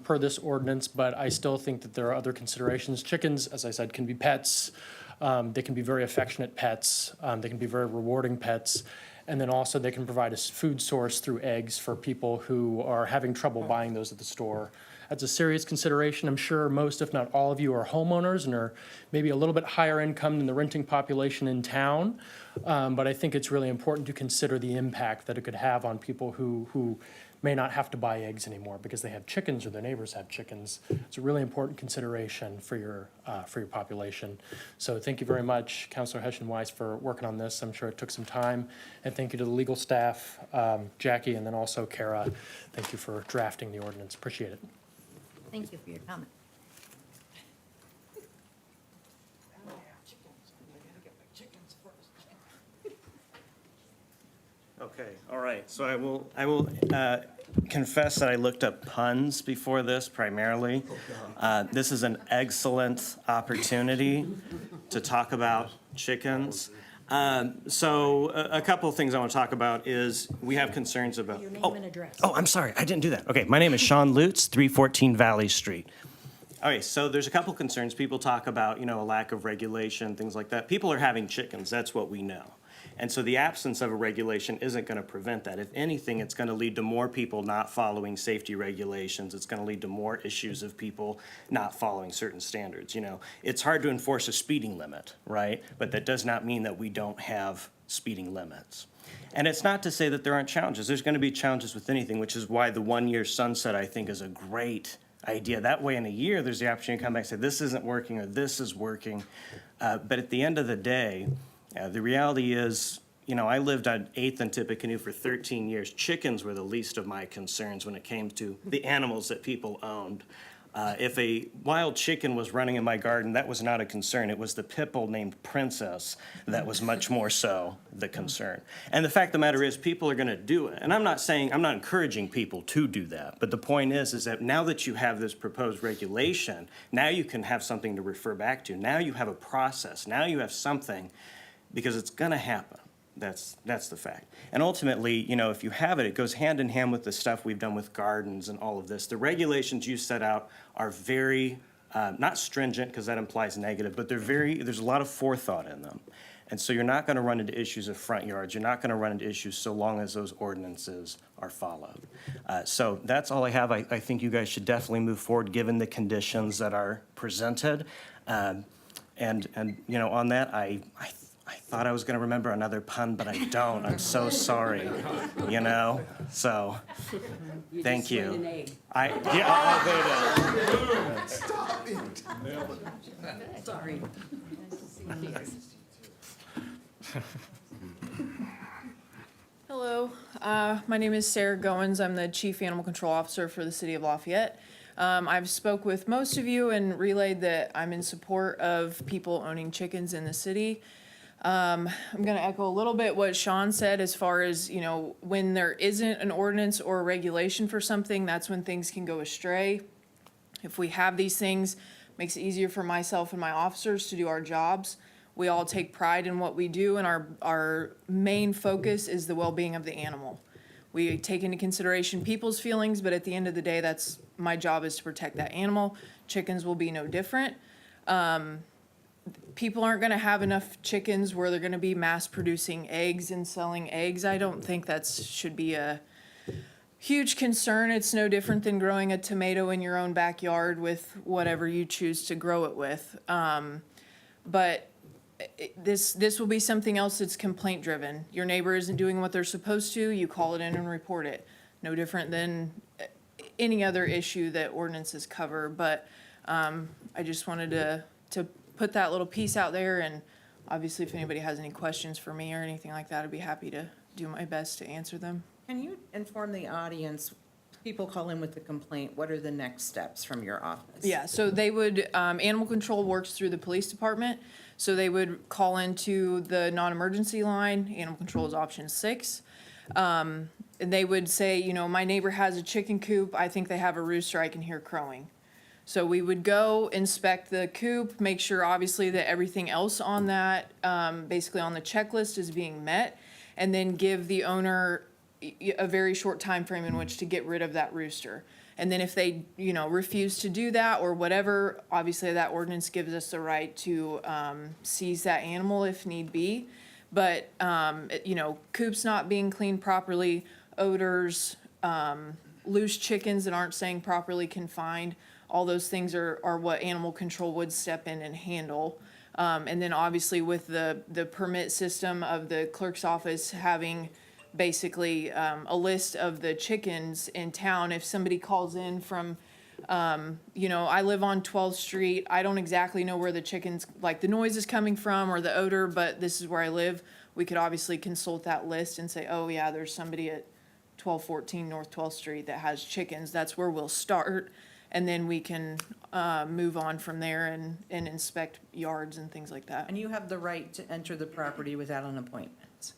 per this ordinance, but I still think that there are other considerations. Chickens, as I said, can be pets. They can be very affectionate pets. They can be very rewarding pets. And then also they can provide a food source through eggs for people who are having trouble buying those at the store. That's a serious consideration. I'm sure most, if not all of you, are homeowners and are maybe a little bit higher income than the renting population in town. But I think it's really important to consider the impact that it could have on people who may not have to buy eggs anymore because they have chickens or their neighbors have chickens. It's a really important consideration for your population. So thank you very much, Councilor Hession-Weiss, for working on this. I'm sure it took some time. And thank you to the legal staff, Jackie, and then also Kara. Thank you for drafting the ordinance. Appreciate it. Thank you for your comment. Okay, all right, so I will confess that I looked up puns before this primarily. This is an excellent opportunity to talk about chickens. So a couple of things I want to talk about is we have concerns about. Your name and address. Oh, I'm sorry, I didn't do that. Okay, my name is Sean Lutz, 314 Valley Street. Okay, so there's a couple concerns. People talk about, a lack of regulation, things like that. People are having chickens, that's what we know. And so the absence of a regulation isn't going to prevent that. If anything, it's going to lead to more people not following safety regulations. It's going to lead to more issues of people not following certain standards. It's hard to enforce a speeding limit, right? But that does not mean that we don't have speeding limits. And it's not to say that there aren't challenges. There's going to be challenges with anything, which is why the 1-year sunset, I think, is a great idea. That way, in a year, there's the opportunity to come back and say, this isn't working or this is working. But at the end of the day, the reality is, I lived on 8th and Tippecanoe for 13 years. Chickens were the least of my concerns when it came to the animals that people owned. If a wild chicken was running in my garden, that was not a concern. It was the pit bull named Princess that was much more so the concern. And the fact of the matter is, people are going to do it. And I'm not encouraging people to do that. But the point is that now that you have this proposed regulation, now you can have something to refer back to. Now you have a process. Now you have something, because it's going to happen. That's the fact. And ultimately, if you have it, it goes hand in hand with the stuff we've done with gardens and all of this. The regulations you set out are very, not stringent, because that implies negative, but there's a lot of forethought in them. And so you're not going to run into issues of front yards. You're not going to run into issues so long as those ordinances are followed. So that's all I have. I think you guys should definitely move forward, given the conditions that are presented. And on that, I thought I was going to remember another pun, but I don't. I'm so sorry, So, thank you. An egg. Stop it. Sorry. Hello, my name is Sarah Goins. I'm the Chief Animal Control Officer for the City of Lafayette. I've spoke with most of you and relayed that I'm in support of people owning chickens in the city. I'm going to echo a little bit what Sean said as far as, when there isn't an ordinance or a regulation for something, that's when things can go astray. If we have these things, it makes it easier for myself and my officers to do our jobs. We all take pride in what we do, and our main focus is the well-being of the animal. We take into consideration people's feelings, but at the end of the day, that's my job, is to protect that animal. Chickens will be no different. People aren't going to have enough chickens where they're going to be mass producing eggs and selling eggs. I don't think that should be a huge concern. It's no different than growing a tomato in your own backyard with whatever you choose to grow it with. But this will be something else that's complaint driven. Your neighbor isn't doing what they're supposed to, you call it in and report it. No different than any other issue that ordinances cover. But I just wanted to put that little piece out there, and obviously if anybody has any questions for me or anything like that, I'd be happy to do my best to answer them. Can you inform the audience, people call in with a complaint, what are the next steps from your office? Yeah, so they would, animal control works through the police department, so they would call into the non-emergency line. Animal control is option 6. And they would say, my neighbor has a chicken coop, I think they have a rooster, I can hear crowing. So we would go inspect the coop, make sure obviously that everything else on that, basically on the checklist, is being met, and then give the owner a very short time frame in which to get rid of that rooster. And then if they, refuse to do that or whatever, obviously that ordinance gives us the right to seize that animal if need be. But, coops not being cleaned properly, odors, loose chickens that aren't staying properly confined, all those things are what animal control would step in and handle. And then obviously with the permit system of the clerk's office having basically a list of the chickens in town. If somebody calls in from, I live on 12th Street, I don't exactly know where the chickens, like the noise is coming from or the odor, but this is where I live. We could obviously consult that list and say, oh yeah, there's somebody at 1214 North 12th Street that has chickens. That's where we'll start. And then we can move on from there and inspect yards and things like that. And you have the right to enter the property without an appointment.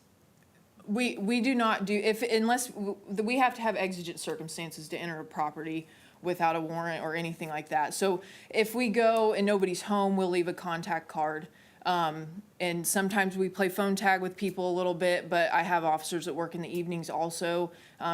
We do not do, unless, we have to have exigent circumstances to enter a property without a warrant or anything like that. So if we go and nobody's home, we'll leave a contact card. And sometimes we play phone tag with people a little bit, but I have officers that work in the evenings also,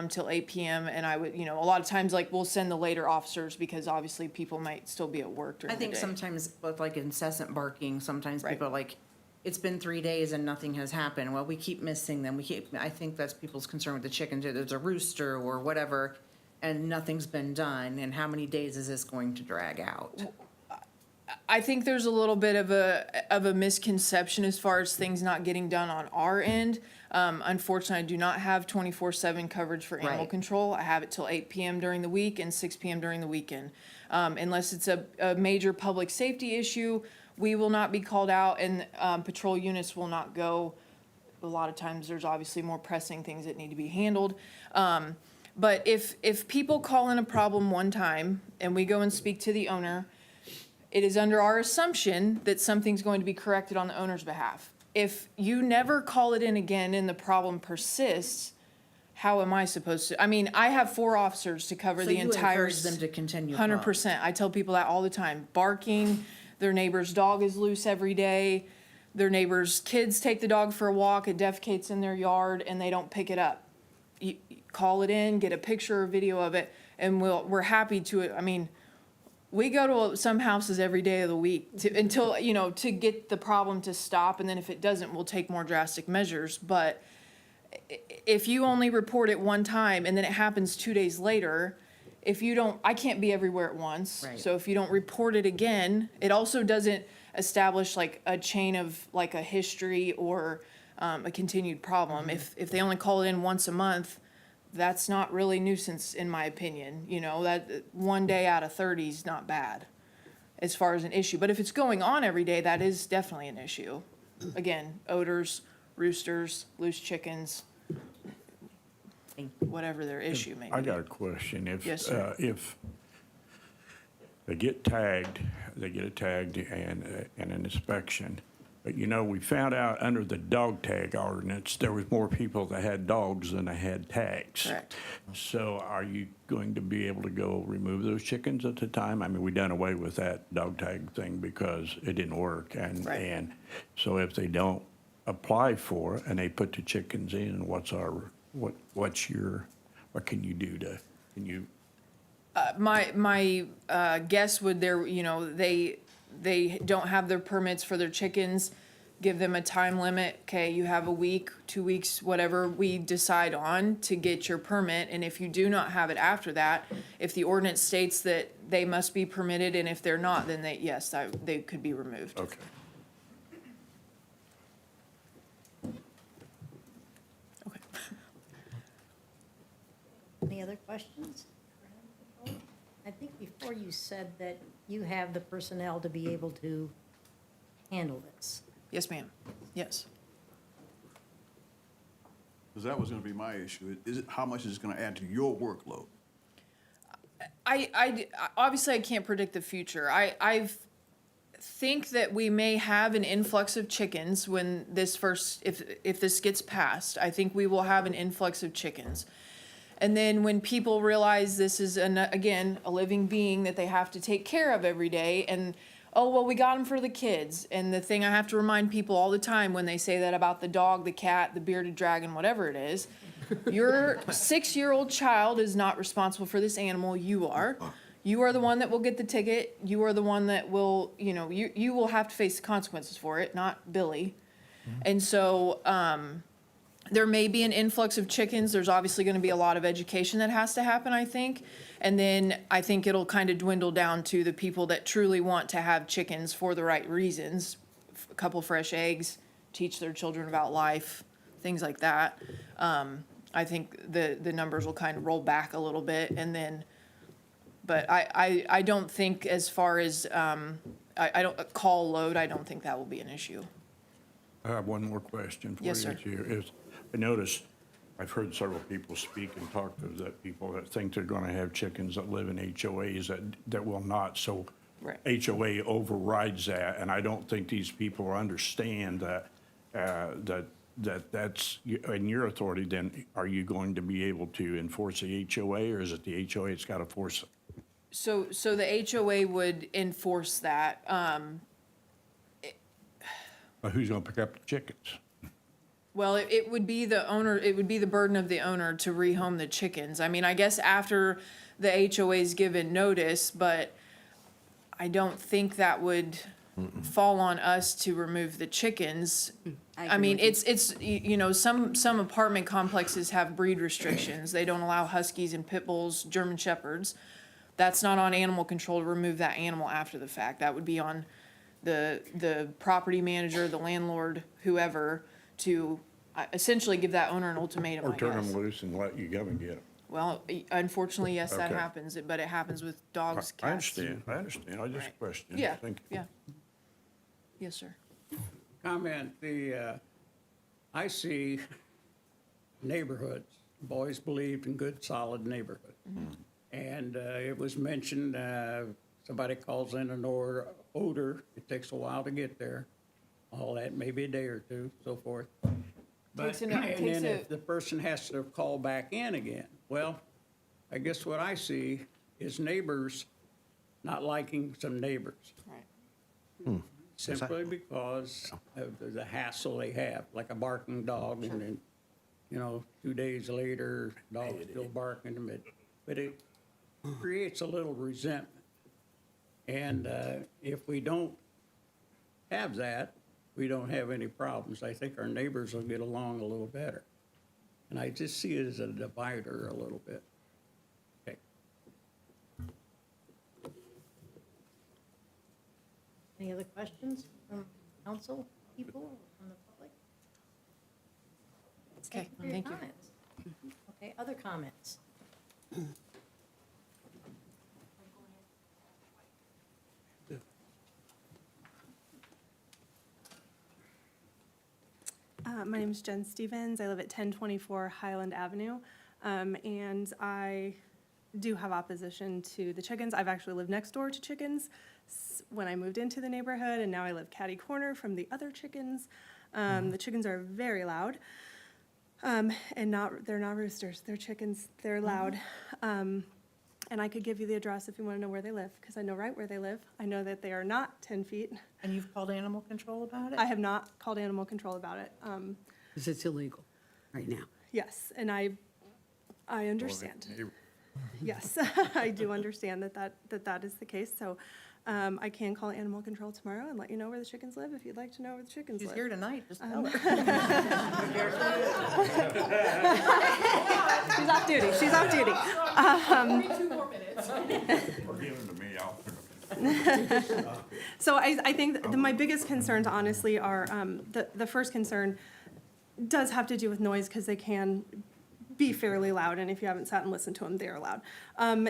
till 8 PM. And I would, a lot of times, like, we'll send the later officers because obviously people might still be at work during I the think day. sometimes with like incessant barking, sometimes people are like, it's been 3 days and nothing has happened. Well, we keep missing them. I think that's people's concern with the chickens. There's a rooster or whatever, and nothing's been done. And how many days is this going to drag out? I think there's a little bit of a misconception as far as things not getting done on our end. Unfortunately, I do not have 24/7 coverage for animal Right. control. I have it till 8 PM during the week and 6 PM during the weekend. Unless it's a major public safety issue, we will not be called out, and patrol units will not go. A lot of times, there's obviously more pressing things that need to be handled. But if people call in a problem one time and we go and speak to the owner, it is under our assumption that something's going to be corrected on the owner's behalf. If you never call it in again and the problem persists, how am I supposed to? I mean, I have 4 officers to cover So the you entire. encourage them to continue. 100%. I tell people that all the time. Barking, their neighbor's dog is loose every day. Their neighbor's kids take the dog for a walk, it defecates in their yard, and they don't pick it up. You call it in, get a picture or video of it, and we're happy to, I mean, we go to some houses every day of the week until, to get the problem to stop. And then if it doesn't, we'll take more drastic measures. But if you only report it one time and then it happens 2 days later, I can't be everywhere at once. Right. So if you don't report it again, it also doesn't establish like a chain of like a history or a continued problem. If they only call it in once a month, that's not really nuisance in my opinion. That 1 day out of 30 is not bad as far as an issue. But if it's going on every day, that is definitely an issue. Again, odors, roosters, loose chickens, whatever their issue may be. I got a question. Yes, sir. If they get tagged, and an inspection. But we found out under the dog tag ordinance, there was more people that had dogs than they had tags. Correct. So are you going to be able to go remove those chickens at the time? I mean, we done away with that dog tag thing because it didn't work. And so if they don't apply for it and they put the chickens in, what can you do can you? My guess would they don't have their permits for their chickens, give them a time limit. Okay, you have a week, 2 weeks, whatever we decide on to get your permit. And if you do not have it after that, if the ordinance states that they must be permitted, and if they're not, then they could be removed. Okay. Any other questions? I think before you said that you have the personnel to be able to handle this. Yes, ma'am. Yes. Because that was gonna be my issue. How much is it gonna add to your workload? Obviously I can't predict the future. I think that we may have an influx of chickens when if this gets passed. I think we will have an influx of chickens. And then when people realize this is, again, a living being that they have to take care of every day, and, oh, well, we got them for the kids. And the thing I have to remind people all the time when they say that about the dog, the cat, the bearded dragon, whatever it is, your 6-year-old child is not responsible for this animal. You are. You are the one that will get the ticket. You are the one that will, you will have to face the consequences for it, not Billy. And so, there may be an influx of chickens. There's obviously going to be a lot of education that has to happen, I think. And then I think it'll kind of dwindle down to the people that truly want to have chickens for the right reasons. A couple fresh eggs, teach their children about life, things like that, I think the numbers will kind of roll back a little bit, and then, but I don't think as far as, I don't, call load, I don't think that will be an issue. I have one more question for you. Yes, sir. Too, is I noticed, I've heard several people speak and talk to that people that think they're gonna have chickens that live in HOAs that will not, so Right. HOA overrides that, and I don't think these people understand that, that's in your authority. Then are you going to be able to enforce the HOA, or is it the HOA that's gotta force it? So the HOA would enforce that. But who's gonna pick up the chickens? Well, it would be the owner, it would be the burden of the owner to rehome the chickens. I mean, I guess after the HOA's given notice, but I don't think that would fall on us to remove the chickens. I mean, it's, you know, some apartment complexes have breed restrictions. They don't allow huskies and pit bulls, German shepherds. That's not on animal control to remove that animal after the fact. That would be on the property manager, the landlord, whoever, to essentially give that owner an ultimatum, Or I turn them guess. loose and let you go and get them? Well, unfortunately, yes, that Okay. happens, but it happens with dogs, I cats. understand, I just question. Yeah, Thank you. yeah. Yes, sir. Comment, I see neighborhoods, I've always believed in good, solid neighborhoods. And it was mentioned, somebody calls in an odor, it takes a while to get there, all that, maybe a day or two, so forth. But, and then if the person has to call back in again, well, I guess what I see is neighbors not liking some neighbors. Right. Simply because of the hassle they have, like a barking dog, and then, you know, 2 days later, dog's still barking, but it creates a little resentment. And if we don't have that, we don't have any problems. I think our neighbors will get along a little better. And I just see it as a divider a little bit. Okay. Any other questions from council people, or from the public? Okay, for your thank you. comments. Okay, other comments? My name is Jen Stevens. I live at 1024 Highland Avenue, and I do have opposition to the chickens. I've actually lived next door to chickens when I moved into the neighborhood, and now I live catty corner from the other chickens. The chickens are very loud, and they're not roosters. They're chickens. They're loud. And I could give you the address if you want to know where they live, because I know right where they live. I know that they are not 10 feet. And you've called animal control about it? I have not called animal control about it. Because it's illegal right now. Yes, and I understand. Yes, I do understand that is the case. So I can call animal control tomorrow and let you know where the chickens live if you'd like to know where the chickens live. She's here tonight, just tell her. She's off duty. She's off duty. 2 more minutes. Or give them to me, I'll pick them. So I think my biggest concerns, honestly, are the first concern does have to do with noise, because they can be fairly loud, and if you haven't sat and listened to them, they are loud.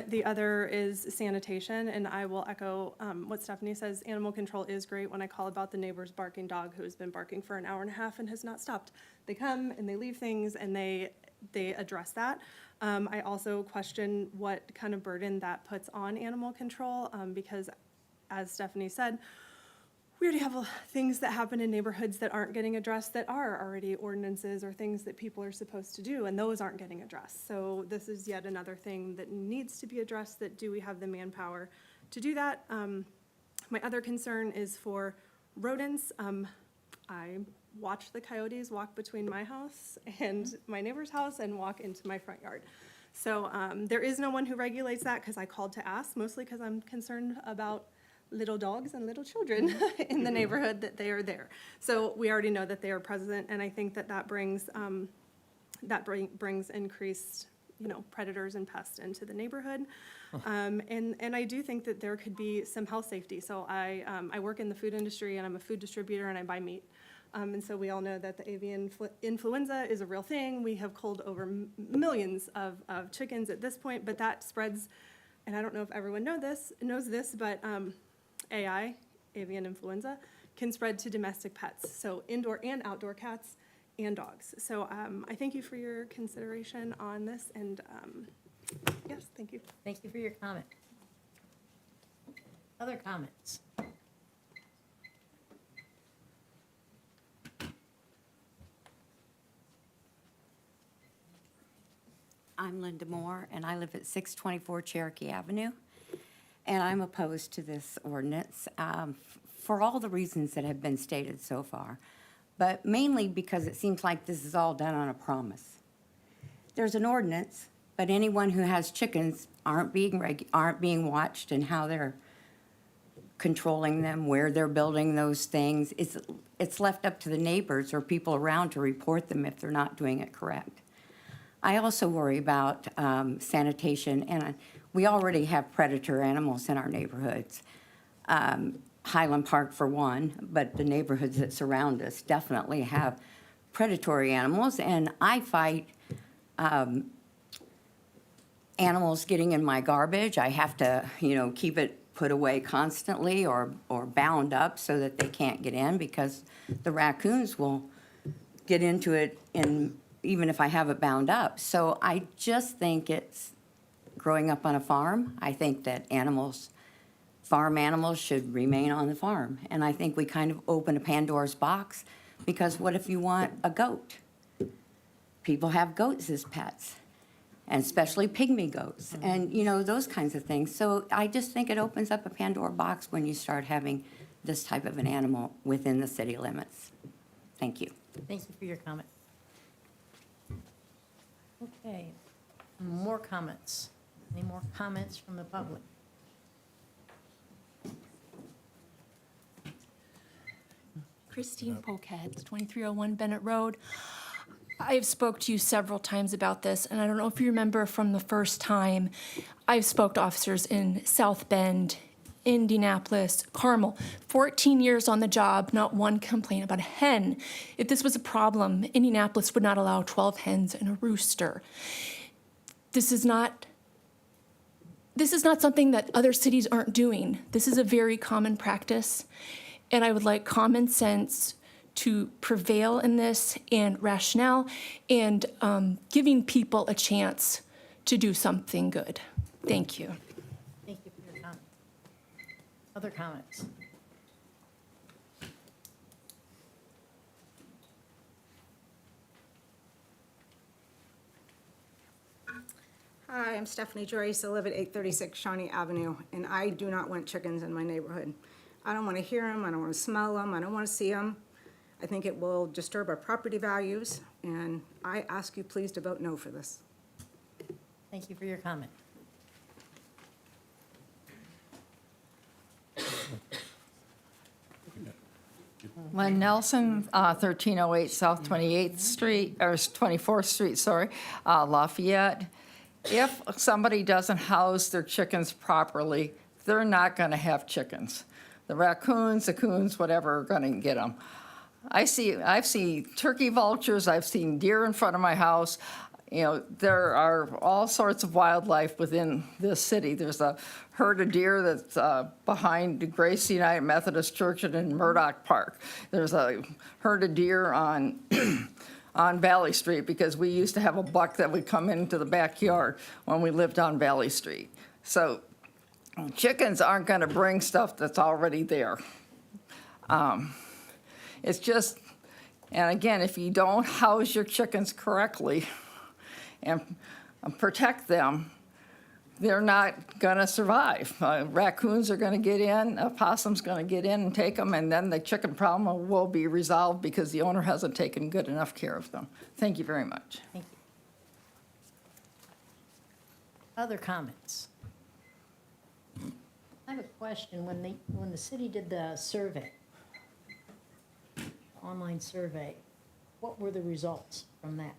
The other is sanitation, and I will echo what Stephanie says. Animal control is great. When I call about the neighbor's barking dog who has been barking for an hour and a half and has not stopped, they come and they leave things, and they address that. I also question what kind of burden that puts on animal control, because as Stephanie said, we already have things that happen in neighborhoods that aren't getting addressed, that are already ordinances or things that people are supposed to do, and those aren't getting addressed. So this is yet another thing that needs to be addressed, that do we have the manpower to do that? My other concern is for rodents. I watch the coyotes walk between my house and my neighbor's house and walk into my front yard. So there is no one who regulates that, because I called to ask, mostly because I'm concerned about little dogs and little children in the neighborhood, that they are there. So we already know that they are present, and I think that brings increased, predators and pests into the neighborhood. And I do think that there could be some health safety. So I work in the food industry, and I'm a food distributor, and I buy meat. And so we all know that the avian influenza is a real thing. We have culled over millions of chickens at this point, but that spreads, and I don't know if everyone knows this, but AI, avian influenza, can spread to domestic pets, so indoor and outdoor cats and dogs. So I thank you for your consideration on this, and yes, thank you. Thank you for your comment. Other comments? I'm Linda Moore, and I live at 624 Cherokee Avenue, and I'm opposed to this ordinance for all the reasons that have been stated so far, but mainly because it seems like this is all done on a promise. There's an ordinance, but anyone who has chickens aren't being watched and how they're controlling them, where they're building those things. It's left up to the neighbors or people around to report them if they're not doing it correct. I also worry about sanitation, and we already have predator animals in our neighborhoods. Highland Park for one, but the neighborhoods that surround us definitely have predatory animals, and I fight animals getting in my garbage. I have to, keep it put away constantly or bound up so that they can't get in, because the raccoons will get into it even if I have it bound up. So I just think it's growing up on a farm. I think that farm animals should remain on the farm. And I think we kind of open a Pandora's box, because what if you want a goat? People have goats as pets, and especially pygmy goats, and those kinds of things. So I just think it opens up a Pandora box when you start having this type of an animal within the city limits. Thank you. Thank you for your comment. Okay, more comments. Any more comments from the public? Christine Poquet, 2301 Bennett Road. I've spoke to you several times about this, and I don't know if you remember from the first time, I've spoke to officers in South Bend, Indianapolis, Carmel. 14 years on the job, not one complaint about a hen. If this was a problem, Indianapolis would not allow 12 hens and a rooster. This is not something that other cities aren't doing. This is a very common practice, and I would like common sense to prevail in this, and rationale, and giving people a chance to do something good. Thank you. Thank you for your comment. Other comments? Hi, I'm Stephanie Joyce. I live at 836 Shawnee Avenue, and I do not want chickens in my neighborhood. I don't want to hear them, I don't want to smell them, I don't want to see them. I think it will disturb our property values, and I ask you please to vote no for this. Thank you for your comment. Lynn Nelson, 1308 South 28th Street, or 24th Street, sorry, Lafayette. If somebody doesn't house their chickens properly, they're not going to have chickens. The raccoons, the coons, whatever, are going to get them. I've seen turkey vultures, I've seen deer in front of my house. There are all sorts of wildlife within this city. There's a herd of deer that's behind the Grace United Methodist Church and in Murdoch Park. There's a herd of deer on on Valley Street, because we used to have a buck that would come into the backyard when we lived on Valley Street. So chickens aren't going to bring stuff that's already there. It's just, and again, if you don't house your chickens correctly and protect them, they're not going to survive. Raccoons are going to get in, a possum's going to get in and take them, and then the chicken problem will be resolved because the owner hasn't taken good enough care of them. Thank you very much. Thank you. Other comments? I have a question. When the city did the survey, online survey, what were the results from that?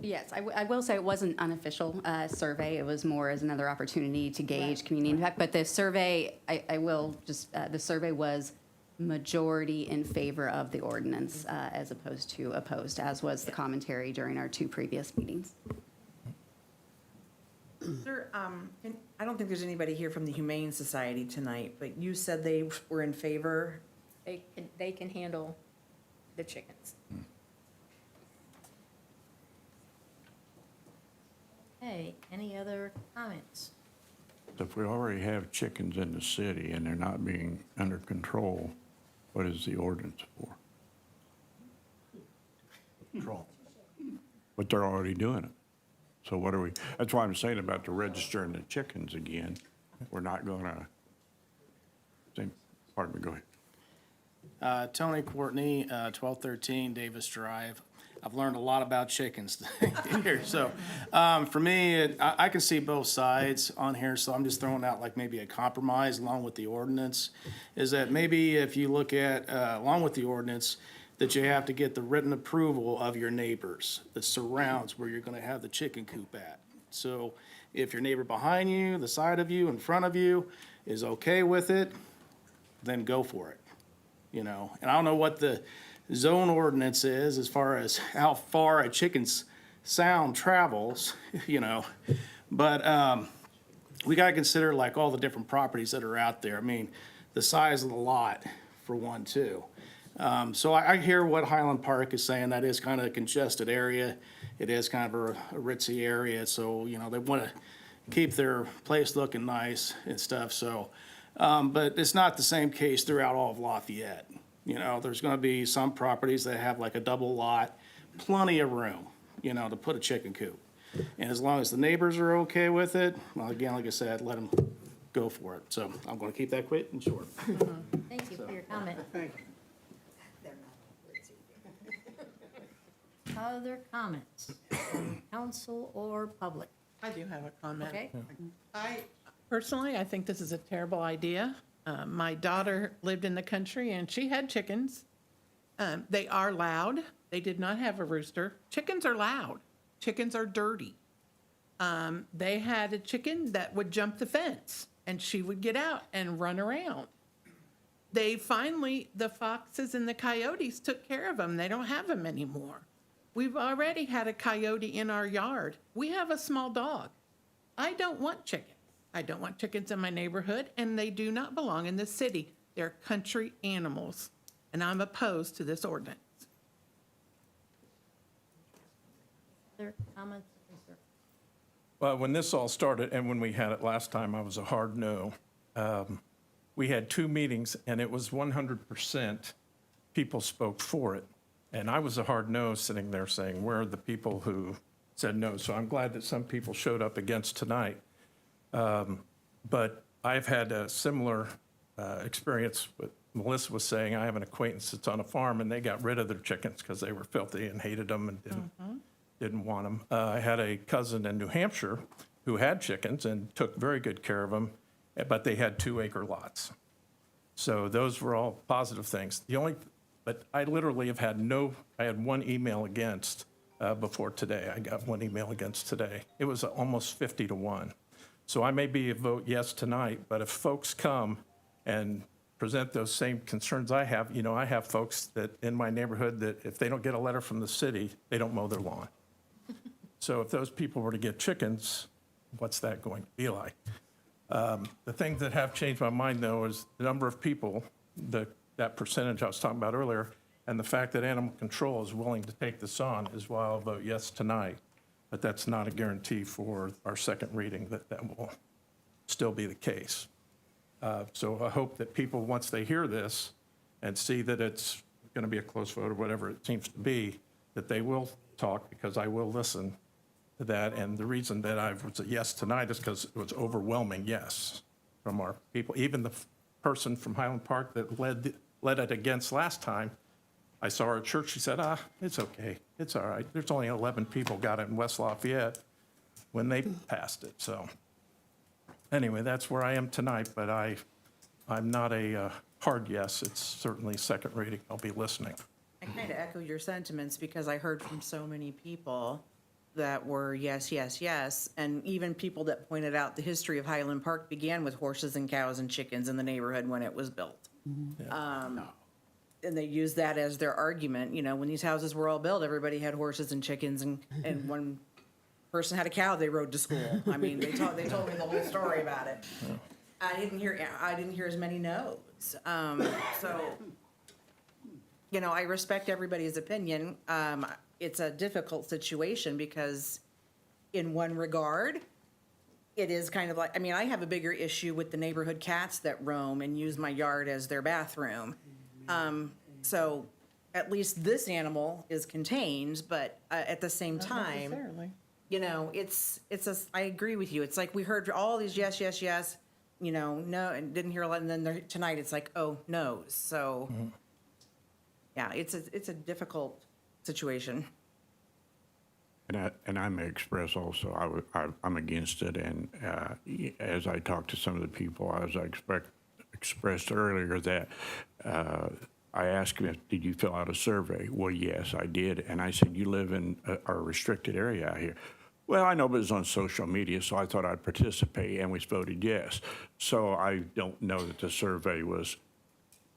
Yes, I will say it was an unofficial survey. It was more as another opportunity to gauge community impact. But the survey, I will just, the survey was majority in favor of the ordinance as opposed to opposed, as was the commentary during our 2 previous meetings. Sir, I don't think there's anybody here from the Humane Society tonight, but you said they were in favor. They can handle the chickens. Okay, any other comments? If we already have chickens in the city and they're not being under control, what is the ordinance for? Control. But they're already doing it. So what are we, that's why I'm saying about the registering the chickens again. We're not gonna, pardon me, go ahead. Tony Courtney, 1213 Davis Drive. I've learned a lot about chickens here. So for me, I can see both sides on here, so I'm just throwing out like maybe a compromise along with the ordinance. Is that maybe if you look at, along with the ordinance, that you have to get the written approval of your neighbors that surrounds where you're gonna have the chicken coop at. So if your neighbor behind you, the side of you, in front of you is okay with it, then go for it. You know, and I don't know what the zone ordinance is as far as how far a chicken's sound travels, you know. But we gotta consider like all the different properties that are out there. I mean, the size of the lot for one too. So I hear what Highland Park is saying. That is kind of a congested area. It is kind of a ritzy area. So, you know, they want to keep their place looking nice and stuff. So, but it's not the same case throughout all of Lafayette. You know, there's going to be some properties that have like a double lot, plenty of room, you know, to put a chicken coop. And as long as the neighbors are okay with it, well, again, like I said, let them go for it. So I'm going to keep that quick and short. Thank you for your comment. Thank you. Other comments, from council or public? I do have a comment. Okay. Personally, I think this is a terrible idea. My daughter lived in the country and she had chickens. They are loud. They did not have a rooster. Chickens are loud. Chickens are dirty. They had a chicken that would jump the fence and she would get out and run around. The foxes and the coyotes took care of them. They don't have them anymore. We've already had a coyote in our yard. We have a small dog. I don't want chickens. I don't want chickens in my neighborhood, and they do not belong in the city. They're country animals, and I'm opposed to this ordinance. Other comments or concerns? Well, when this all started, and when we had it last time, I was a hard no. We had 2 meetings, and it was 100% people spoke for it. And I was a hard no, sitting there saying, where are the people who said no? So I'm glad that some people showed up against tonight. But I've had a similar experience with Melissa was saying. I have an acquaintance that's on a farm, and they got rid of their chickens because they were filthy and hated them and didn't want them. I had a cousin in New Hampshire who had chickens and took very good care of them, but they had 2-acre lots. So those were all positive things. But I literally have had I had 1 email against before today. I got 1 email against today. It was almost 50-1. So I may be a vote yes tonight, but if folks come and present those same concerns I have, you know, I have folks that in my neighborhood that if they don't get a letter from the city, they don't mow their lawn. So if those people were to get chickens, what's that going to be like? The things that have changed my mind, though, is the number of people, that percentage I was talking about earlier, and the fact that animal control is willing to take this on is why I'll vote yes tonight. But that's not a guarantee for our second reading that will still be the case. So I hope that people, once they hear this and see that it's going to be a close vote or whatever it seems to be, that they will talk, because I will listen to that. And the reason that I was a yes tonight is because it was overwhelming yes from our people. Even the person from Highland Park that led it against last time, I saw her at church. She said, it's okay. It's all right. There's only 11 people got it in West Lafayette when they passed it. So anyway, that's where I am tonight, but I'm not a hard yes. It's certainly second reading. I'll be listening. I kind of echo your sentiments because I heard from so many people that were yes, yes, yes. And even people that pointed out the history of Highland Park began with horses and cows and chickens in the neighborhood when it was built. And they used that as their argument, you know, when these houses were all built, everybody had horses and chickens, and one person had a cow they rode to school. I mean, they told me the whole story about it. I didn't hear as many no's. So, you know, I respect everybody's opinion. It's a difficult situation because in one regard, it is kind of like, I mean, I have a bigger issue with the neighborhood cats that roam and use my yard as their bathroom. So at least this animal is contained, but at the same time, Necessarily. you know, I agree with you. It's like we heard all these yes, yes, yes, you know, no, and didn't hear a lot. And then tonight it's like, oh, no's. So yeah, it's a difficult situation. And I may express also, I'm against it, and as I talked to some of the people, as I expressed earlier, that I asked him, did you fill out a survey? Well, yes, I did, and I said, you live in a restricted area out here. Well, I know, but it's on social media, so I thought I'd participate, and we voted yes. So I don't know that the survey was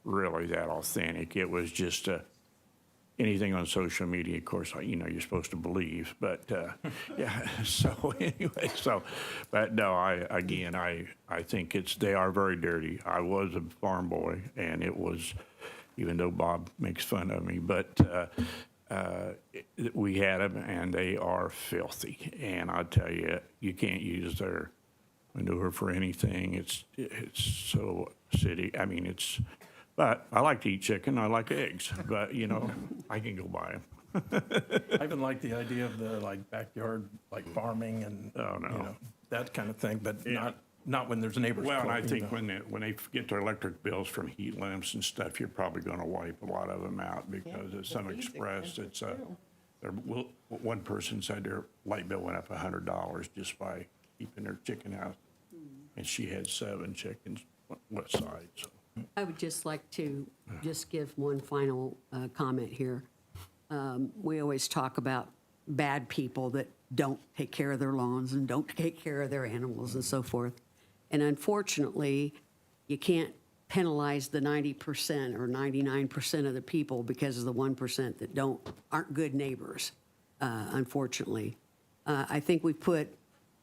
really that authentic. It was just anything on social media, of course, you know, you're supposed to believe, but yeah, so anyway, but no, I think they are very dirty. I was a farm boy, and it was, even though Bob makes fun of me, but we had them, and they are filthy. And I tell you, you can't use their manure for anything. It's so city. I mean, but I like to eat chicken. I like eggs, but you know, I can go buy them. I even like the idea of the backyard farming and you know, that kind of thing, but not when there's neighbors. Well, and I think when they get their electric bills from heat lamps and stuff, you're probably going to wipe a lot of them out because at Some Express, one person said their light bill went up $100 just by keeping their chicken out, and she had 7 chickens. What side? So. I would just like to just give one final comment here. We always talk about bad people that don't take care of their lawns and don't take care of their animals and so forth. And unfortunately, you can't penalize the 90% or 99% of the people because of the 1% that aren't good neighbors, unfortunately. I think we've put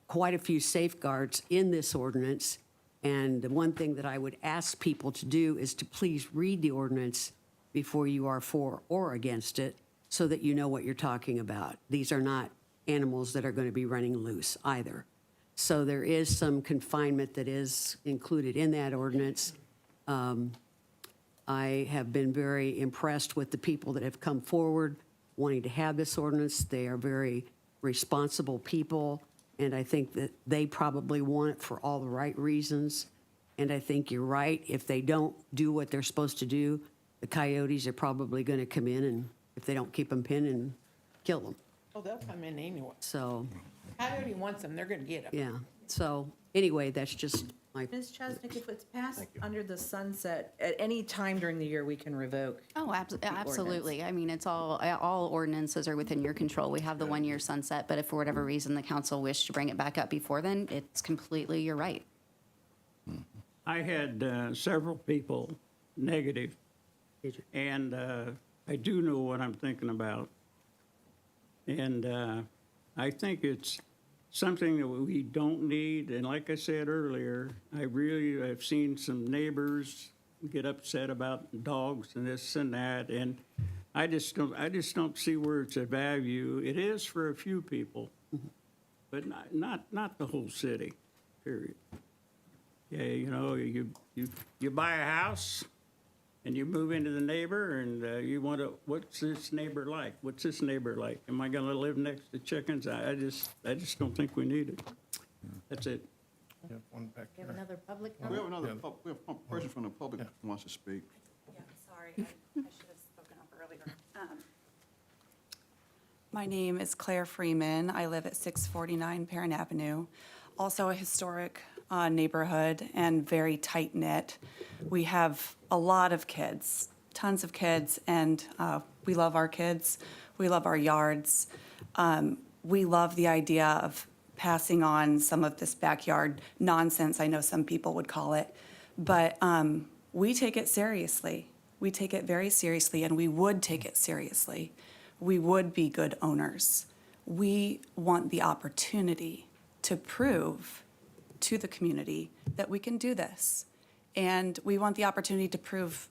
quite a few safeguards in this ordinance. And the one thing that I would ask people to do is to please read the ordinance before you are for or against it so that you know what you're talking about. These are not animals that are going to be running loose either. So there is some confinement that is included in that ordinance. I have been very impressed with the people that have come forward wanting to have this ordinance. They are very responsible people. And I think that they probably want it for all the right reasons. And I think you're right. If they don't do what they're supposed to do, the coyotes are probably going to come in, and if they don't keep them pinned, and kill them. Oh, they'll come in anyway. So, Coyote wants them, they're gonna get them. yeah. So anyway, that's just my. Ms. Chesnick, if it's passed under the sunset, at any time during the year, we can revoke. Oh, absolutely. I mean, it's all ordinances are within your control. We have the 1-year sunset, but if for whatever reason the council wished to bring it back up before then, it's completely your right. I had several people negative, and I do know what I'm thinking about. And I think it's something that we don't need. And like I said earlier, I've seen some neighbors get upset about dogs and this and that, and I just don't see where it's a value. It is for a few people, but not the whole city, period. Yeah, you know, you buy a house and you move into the neighbor, and you want to, what's this neighbor like? What's this neighbor like? Am I going to live next to chickens? I just don't think we need it. That's it. Yeah, one back We have there. another public We have comment? we have a person from the public who wants to speak. Yeah, sorry, I should have spoken up earlier. My name is Claire Freeman. I live at 649 Perrin Avenue, also a historic neighborhood and very tight-knit. We have a lot of kids, tons of kids, and we love our kids. We love our yards. we love the idea of passing on some of this backyard nonsense, I know some people would call it, but we take it seriously. We take it very seriously, and we would take it seriously. We would be good owners. We want the opportunity to prove to the community that we can do this. And we want the opportunity to prove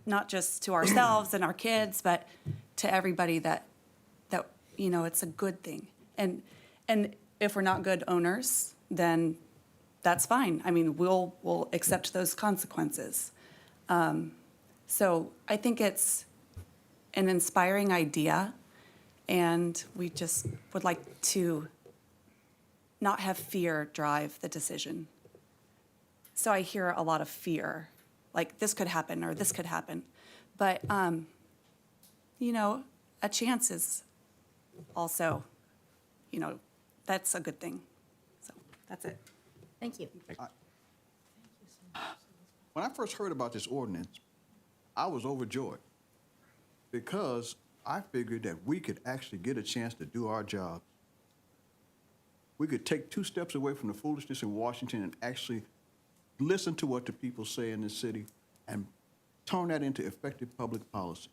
not just to ourselves and our kids, but to everybody that you know, it's a good thing. And if we're not good owners, then that's fine. I mean, we'll accept those consequences. So I think it's an inspiring idea, and we just would like to not have fear drive the decision. So I hear a lot of fear, like this could happen or this could happen. But, you know, a chance is also, you know, that's a good thing. So that's it. Thank you. When I first heard about this ordinance, I was overjoyed because I figured that we could actually get a chance to do our job. We could take 2 steps away from the foolishness in Washington and actually listen to what the people say in this city and turn that into effective public policy.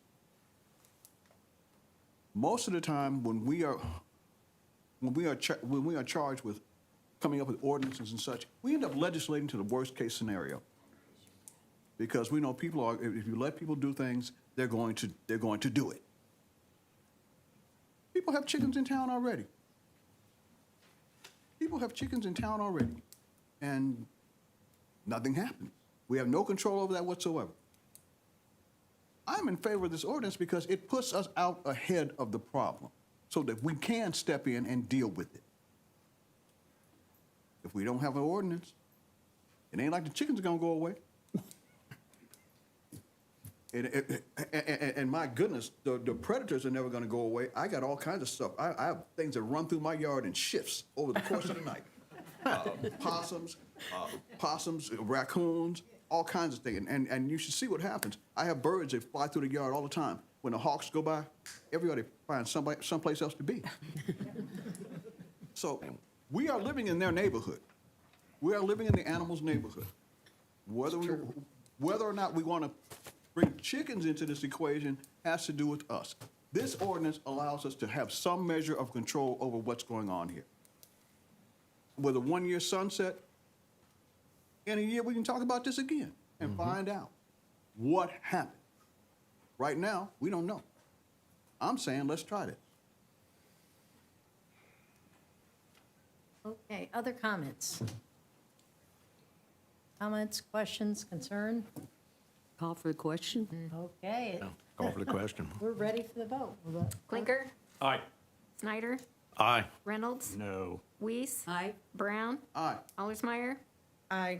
Most of the time, when we are charged with coming up with ordinances and such, we end up legislating to the worst case scenario. Because we know people are, if you let people do things, they're going to do it. People have chickens in town already. People have chickens in town already, and nothing happens. We have no control over that whatsoever. I'm in favor of this ordinance because it puts us out ahead of the problem so that we can step in and deal with it. If we don't have an ordinance, it ain't like the chickens are gonna go away. And my goodness, the predators are never gonna go away. I got all kinds of stuff. I have things that run through my yard in shifts over the course of the night. Possums, raccoons, all kinds of things. And you should see what happens. I have birds that fly through the yard all the time. When the hawks go by, everybody finds someplace else to be. So we are living in their neighborhood. We are living in the animals' neighborhood. Whether or not we want to bring chickens into this equation has to do with us. This ordinance allows us to have some measure of control over what's going on here. With a 1-year sunset, in a year we can talk about this again and find out what happened. Right now, we don't know. I'm saying let's try this. Okay, other comments? Comments, questions, concern? Call for the question. Okay. Call for the question. We're ready for the vote. Clinker? Aye. Snyder? Aye. Reynolds? No. Weiss? Aye. Brown? Aye. Allersmeyer? Aye.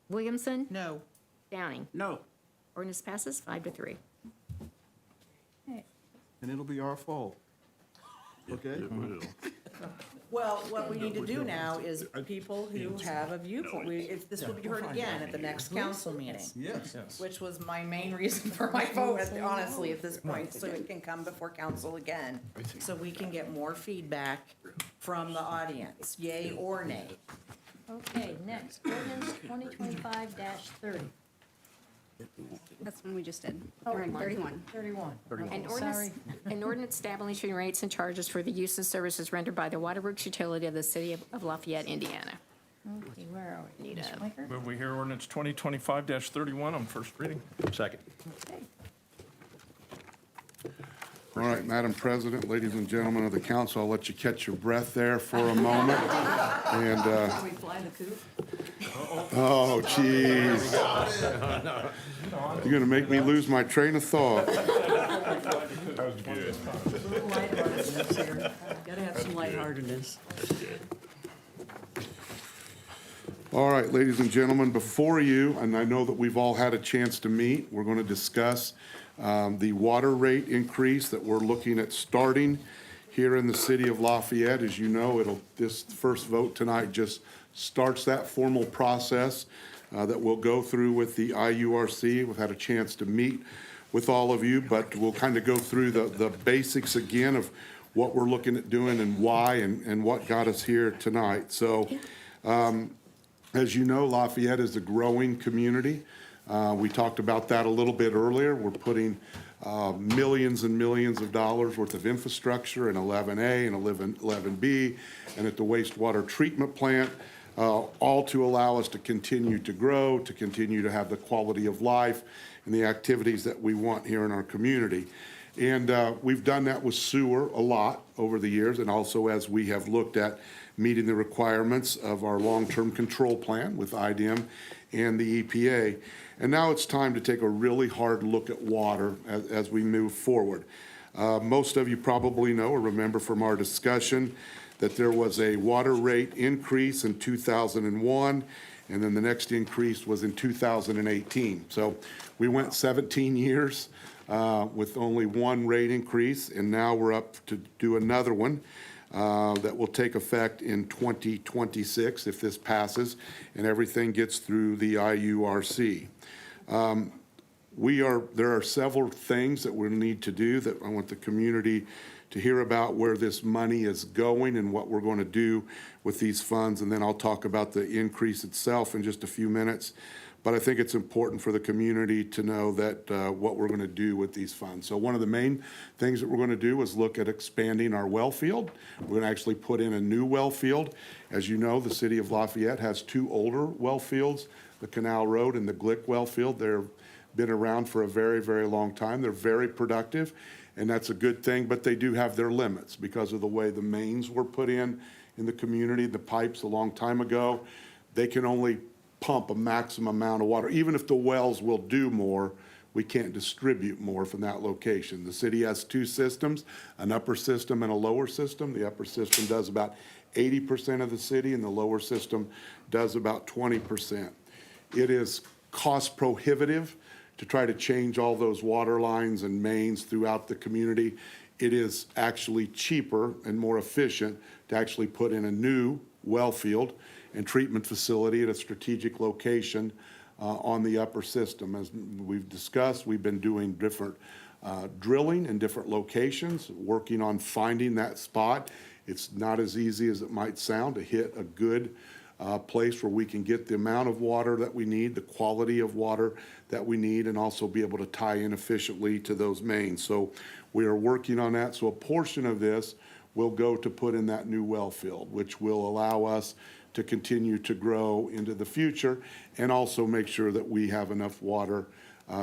Williamson? No. Downing? No. Ordinance passes 5-3. And it'll be our fault. Okay? It will. Well, what we need to do now is people who have a viewpoint, if this will be heard again at the next council meeting. Yes. Which was my main reason for my vote, honestly, at this point, so it can come before council again. So we can get more feedback from the audience, yay or nay. Okay, next, ordinance 2025-30. That's one we just did. Oh, We're on 31. 31. An Okay, sorry. ordinance establishing rates and charges for the use and services rendered by the waterworks utility of the city of Lafayette, Indiana. Okay, where are we? Need Ms. a- Schwenker? Move we hear ordinance 2025-31 on first reading. Second. Okay. All right, Madam President, ladies and gentlemen of the council, I'll let you catch your breath there for a moment. And, Can we fly the coop? oh, geez. You're gonna make me lose my train of thought. That was good. Gotta have some lightheartedness. All right, ladies and gentlemen, before you, and I know that we've all had a chance to meet, we're going to discuss the water rate increase that we're looking at starting here in the city of Lafayette. As you know, this first vote tonight just starts that formal process that we'll go through with the IURC. We've had a chance to meet with all of you, but we'll kind of go through the basics again of what we're looking at doing and why and what got us here tonight. So, as you know, Lafayette is a growing community. We talked about that a little bit earlier. We're putting millions and millions of dollars worth of infrastructure in 11A and 11B and at the wastewater treatment plant, all to allow us to continue to grow, to continue to have the quality of life and the activities that we want here in our community. And we've done that with sewer a lot over the years, and also as we have looked at meeting the requirements of our long-term control plan with IDM and the EPA. And now it's time to take a really hard look at water as we move forward. Most of you probably know or remember from our discussion that there was a water rate increase in 2001, and then the next increase was in 2018. So we went 17 years with only one rate increase, and now we're up to do another one that will take effect in 2026 if this passes and everything gets through the IURC. There are several things that we need to do that I want the community to hear about where this money is going and what we're going to do with these funds, and then I'll talk about the increase itself in just a few minutes. But I think it's important for the community to know that what we're going to do with these funds. So one of the main things that we're going to do is look at expanding our well field. We're going to actually put in a new well field. As you know, the city of Lafayette has two older well fields, the Canal Road and the Glick well field. They've been around for a very, very long time. They're very productive, and that's a good thing, but they do have their limits because of the way the mains were put in the community, the pipes a long time ago. They can only pump a maximum amount of water. Even if the wells will do more, we can't distribute more from that location. The city has two systems, an upper system and a lower system. The upper system does about 80% of the city, and the lower system does about 20%. It is cost prohibitive to try to change all those water lines and mains throughout the community. It is actually cheaper and more efficient to actually put in a new well field and treatment facility at a strategic location on the upper system. As we've discussed, we've been doing different drilling in different locations, working on finding that spot. It's not as easy as it might sound to hit a good place where we can get the amount of water that we need, the quality of water that we need, and also be able to tie in efficiently to those mains. So we are working on that. So a portion of this will go to put in that new well field, which will allow us to continue to grow into the future and also make sure that we have enough water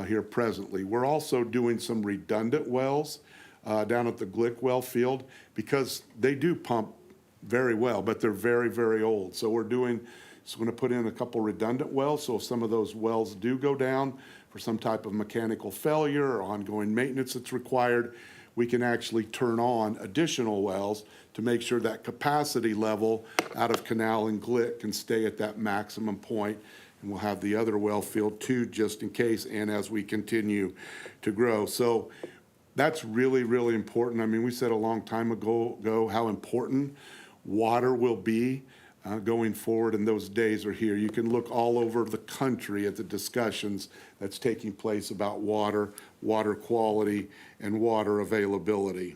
here presently. We're also doing some redundant wells down at the Glick well field because they do pump very well, but they're very, very old. So we're going to put in a couple redundant wells, so if some of those wells do go down for some type of mechanical failure or ongoing maintenance that's required, we can actually turn on additional wells to make sure that capacity level out of Canal and Glick can stay at that maximum point. And we'll have the other well field too, just in case, and as we continue to grow. So that's really, really important. I mean, we said a long time ago how important water will be going forward, and those days are here. You can look all over the country at the discussions that's taking place about water, water quality, and water availability.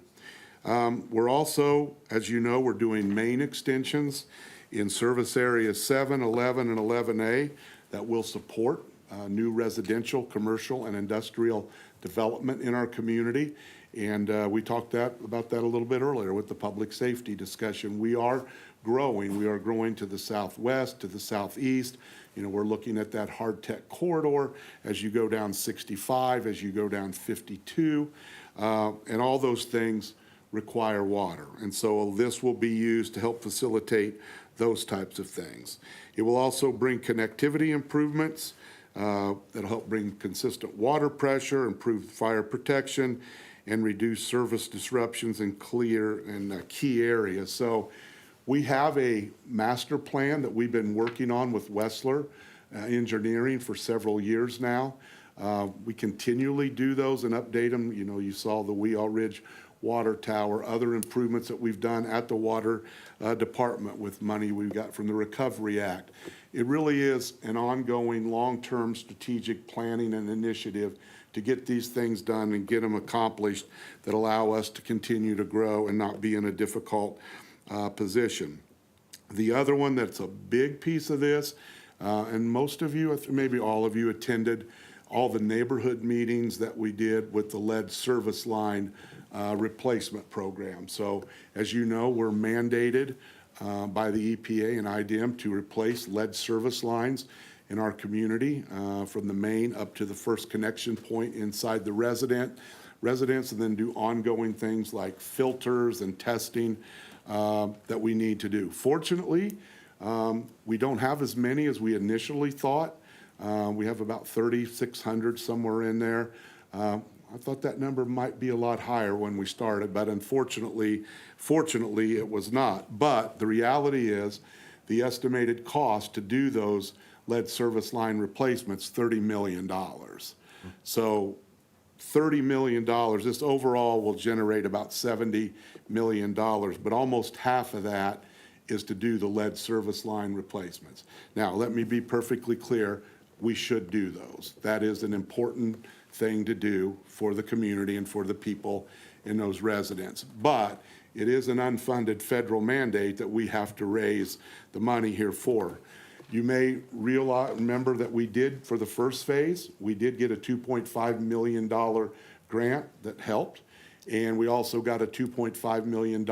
We're also, as you know, we're doing main extensions in service areas 7, 11, and 11A that will support new residential, commercial, and industrial development in our community. And we talked about that a little bit earlier with the public safety discussion. We are growing. We are growing to the southwest, to the southeast. You know, we're looking at that hard tech corridor as you go down 65, as you go down 52, and all those things require water. And so this will be used to help facilitate those types of things. It will also bring connectivity improvements that'll help bring consistent water pressure, improve fire protection, and reduce service disruptions in clear and key areas. So we have a master plan that we've been working on with Wessler Engineering for several years now. We continually do those and update them. You know, you saw the Weall Ridge Water Tower, other improvements that we've done at the Water Department with money we've got from the Recovery Act. it really is an ongoing, long-term strategic planning and initiative to get these things done and get them accomplished that allow us to continue to grow and not be in a difficult position. The other one that's a big piece of this, and most of you, maybe all of you, attended all the neighborhood meetings that we did with the lead service line replacement program. So as you know, we're mandated by the EPA and IDM to replace lead service lines in our community from the main up to the first connection point inside the residence, and then do ongoing things like filters and testing that we need to do. Fortunately, we don't have as many as we initially thought. We have about 3,600, somewhere in there. I thought that number might be a lot higher when we started, but fortunately, it was not. But the reality is, the estimated cost to do those lead service line replacements, $30 million. So $30 million, this overall will generate about $70 million, but almost half of that is to do the lead service line replacements. Now, let me be perfectly clear, we should do those. That is an important thing to do for the community and for the people in those residents. But it is an unfunded federal mandate that we have to raise the money here for. You may remember that we did, for the first phase, we did get a $2.5 million grant that helped, and we also got a $2.5 million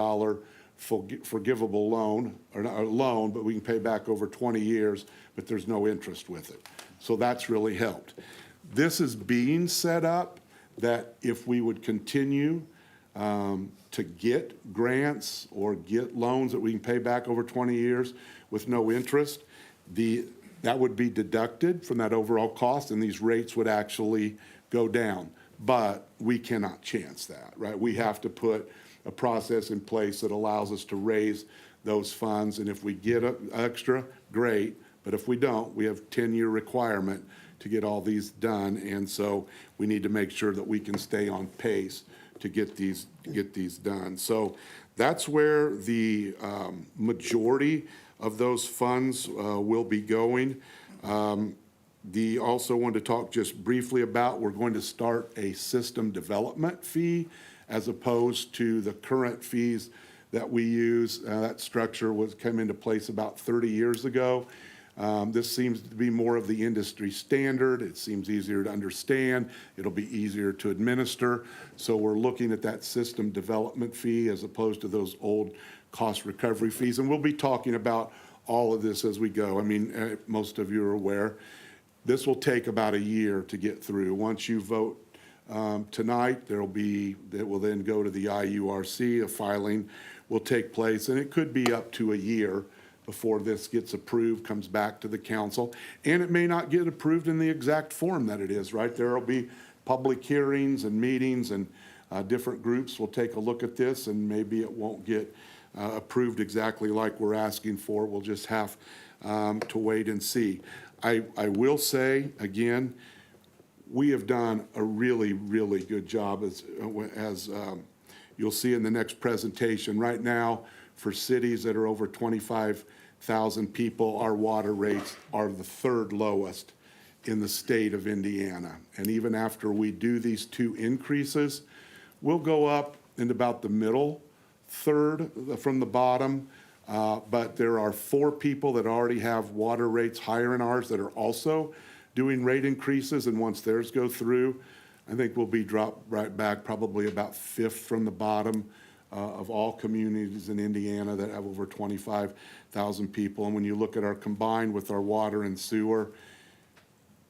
forgivable loan, or not a loan, but we can pay back over 20 years, but there's no interest with it. So that's really helped. This is being set up that if we would continue to get grants or get loans that we can pay back over 20 years with no interest, that would be deducted from that overall cost, and these rates would actually go down. But we cannot chance that, right? We have to put a process in place that allows us to raise those funds, and if we get extra, great, but if we don't, we have a 10-year requirement to get all these done, and so we need to make sure that we can stay on pace to get these done. So that's where the majority of those funds will be going. Also wanted to talk just briefly about, we're going to start a system development fee as opposed to the current fees that we use. That structure came into place about 30 years ago. This seems to be more of the industry standard. It seems easier to understand. It'll be easier to administer. So we're looking at that system development fee as opposed to those old cost recovery fees. And we'll be talking about all of this as we go. I mean, most of you are aware. This will take about a year to get through. Once you vote tonight, it will then go to the IURC. A filing will take place, and it could be up to a year before this gets approved, comes back to the council. And it may not get approved in the exact form that it is, right? There will be public hearings and meetings, and different groups will take a look at this, and maybe it won't get approved exactly like we're asking for. We'll just have to wait and see. I will say, again, we have done a really, really good job, as you'll see in the next presentation. Right now, for cities that are over 25,000 people, our water rates are the third lowest in the state of Indiana. And even after we do these two increases, we'll go up in about the middle third from the bottom. But there are 4 people that already have water rates higher than ours that are also doing rate increases, and once theirs go through, I think we'll be dropped right back probably about 5th from the bottom of all communities in Indiana that have over 25,000 people. And when you look at our combined with our water and sewer,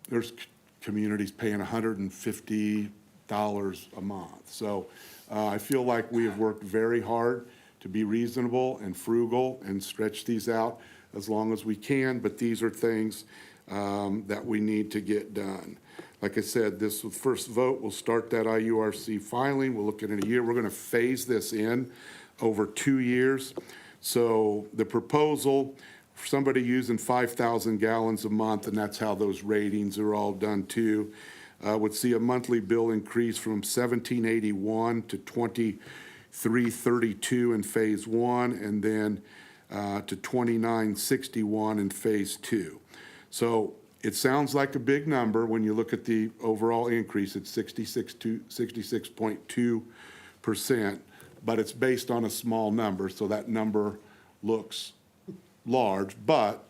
there's communities paying $150 a month. So I feel like we have worked very hard to be reasonable and frugal and stretch these out as long as we can, but these are things that we need to get done. Like I said, this first vote will start that IURC filing. We'll look at it in a year. We're going to phase this in over 2 years. So the proposal, for somebody using 5,000 gallons a month, and that's how those ratings are all done too, would see a monthly bill increase from $1,781 to $2,332 in phase 1, and then to $2,961 in phase 2. So it sounds like a big number when you look at the overall increase, it's 66.2%, but it's based on a small number, so that number looks large, but,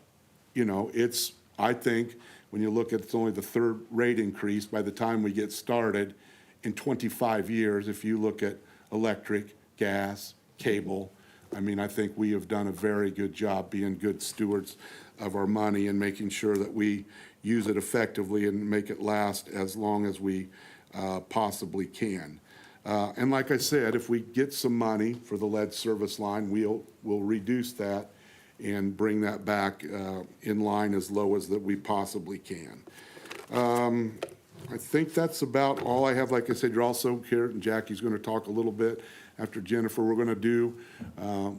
you know, it's, I think, when you look at, it's only the third rate increase by the time we get started in 25 years, if you look at electric, gas, cable, I mean, I think we have done a very good job being good stewards of our money and making sure that we use it effectively and make it last as long as we possibly can. And like I said, if we get some money for the lead service line, we'll reduce that and bring that back in line as low as that we possibly can. I think that's about all I have. Like I said, you're also here, and Jackie's going to talk a little bit after Jennifer. We're going to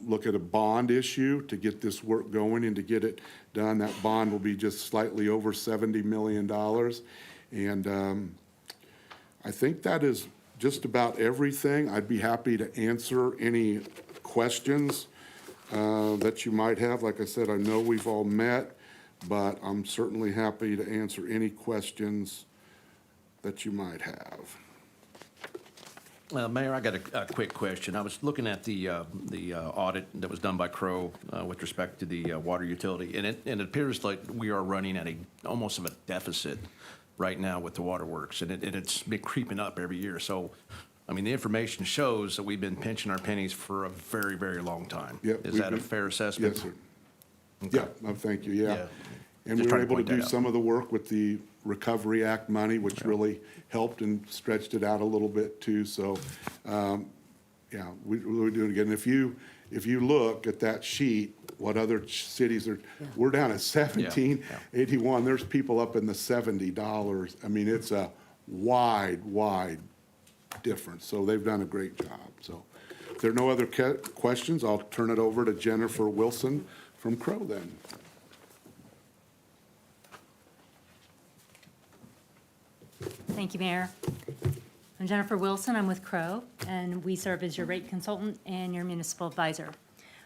look at a bond issue to get this work going and to get it done. That bond will be just slightly over $70 million. And I think that is just about everything. I'd be happy to answer any questions that you might have. Like I said, I know we've all met, but I'm certainly happy to answer any questions that you might have. Mayor, I got a quick question. I was looking at the audit that was done by Crow with respect to the water utility, and it appears like we are running at almost of a deficit right now with the waterworks, and it's been creeping up every year. So, I mean, the information shows that we've been pinching our pennies for a very, very long time. Yep, Is that a fair assessment? Yes, sir. Okay. Yeah, no, thank you, yeah. Yeah. And Just we were trying to able to point that do out. some of the work with the Recovery Act money, which really helped and stretched it out a little bit too. So, yeah, we're doing it again. If you look at that sheet, what other cities are, we're down at 1781. There's people up in the $70. I mean, it's a wide difference. So they've done a great job. So if there are no other questions, I'll turn it over to Jennifer Wilson from Crow then. Thank you, Mayor. I'm Jennifer Wilson. I'm with Crow, and we serve as your rate consultant and your municipal advisor.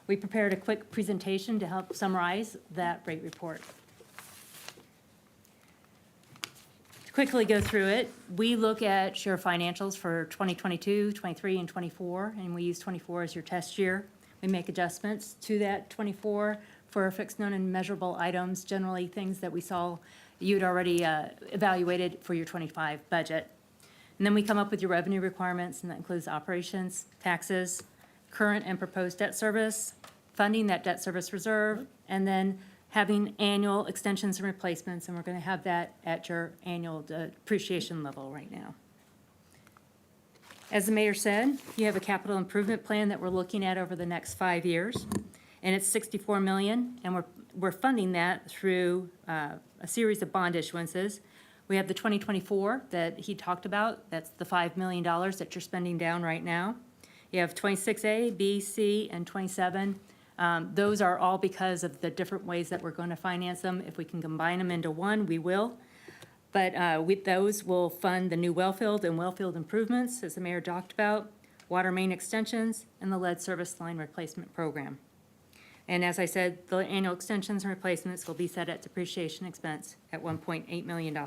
We prepared a quick presentation to help summarize that rate report. To quickly go through it, we look at your financials for 2022, 23, and 24, and we use 24 as your test year. We make adjustments to that 24 for fixed, known, and measurable items, generally things that we saw you'd already evaluated for your 25 budget. And then we come up with your revenue requirements, and that includes operations, taxes, current and proposed debt service, funding that debt service reserve, and then having annual extensions and replacements, and we're going to have that at your annual depreciation level right now. As the mayor said, you have a capital improvement plan that we're looking at over the next 5 years, and it's $64 million, and we're funding that through a series of bond issuances. We have the 2024 that he talked about. That's the $5 million that you're spending down right now. You have 26A, B, C, and 27. Those are all because of the different ways that we're going to finance them. If we can combine them into one, we will. But with those, we'll fund the new wellfield and wellfield improvements, as the mayor talked about, water main extensions, and the lead service line replacement program. And as I said, the annual extensions and replacements will be set at depreciation expense at $1.8 million.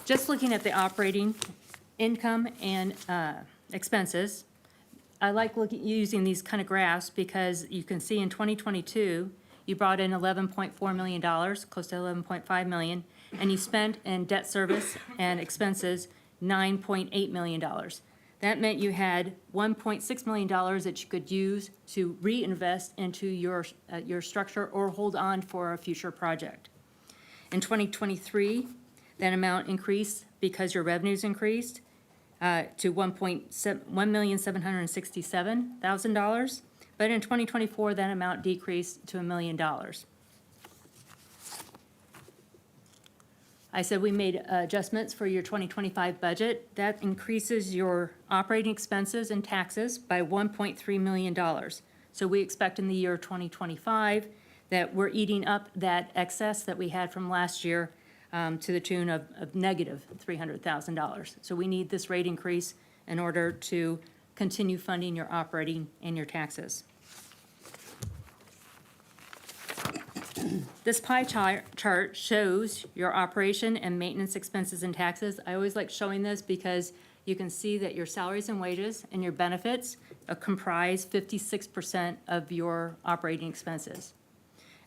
Just looking at the operating income and expenses, I like using these kind of graphs because you can see in 2022, you brought in $11.4 million, close to $11.5 million, and you spent in debt service and expenses $9.8 million. That meant you had $1.6 million that you could use to reinvest into your structure or hold on for a future project. In 2023, that amount increased because your revenues increased to $1,767,000. But in 2024, that amount decreased to $1 million. I said we made adjustments for your 2025 budget. That increases your operating expenses and taxes by $1.3 million. So we expect in the year 2025 that we're eating up that excess that we had from last year to the tune of negative $300,000. So we need this rate increase in order to continue funding your operating and your taxes. This pie chart shows your operation and maintenance expenses and taxes. I always like showing this because you can see that your salaries and wages and your benefits comprise 56% of your operating expenses.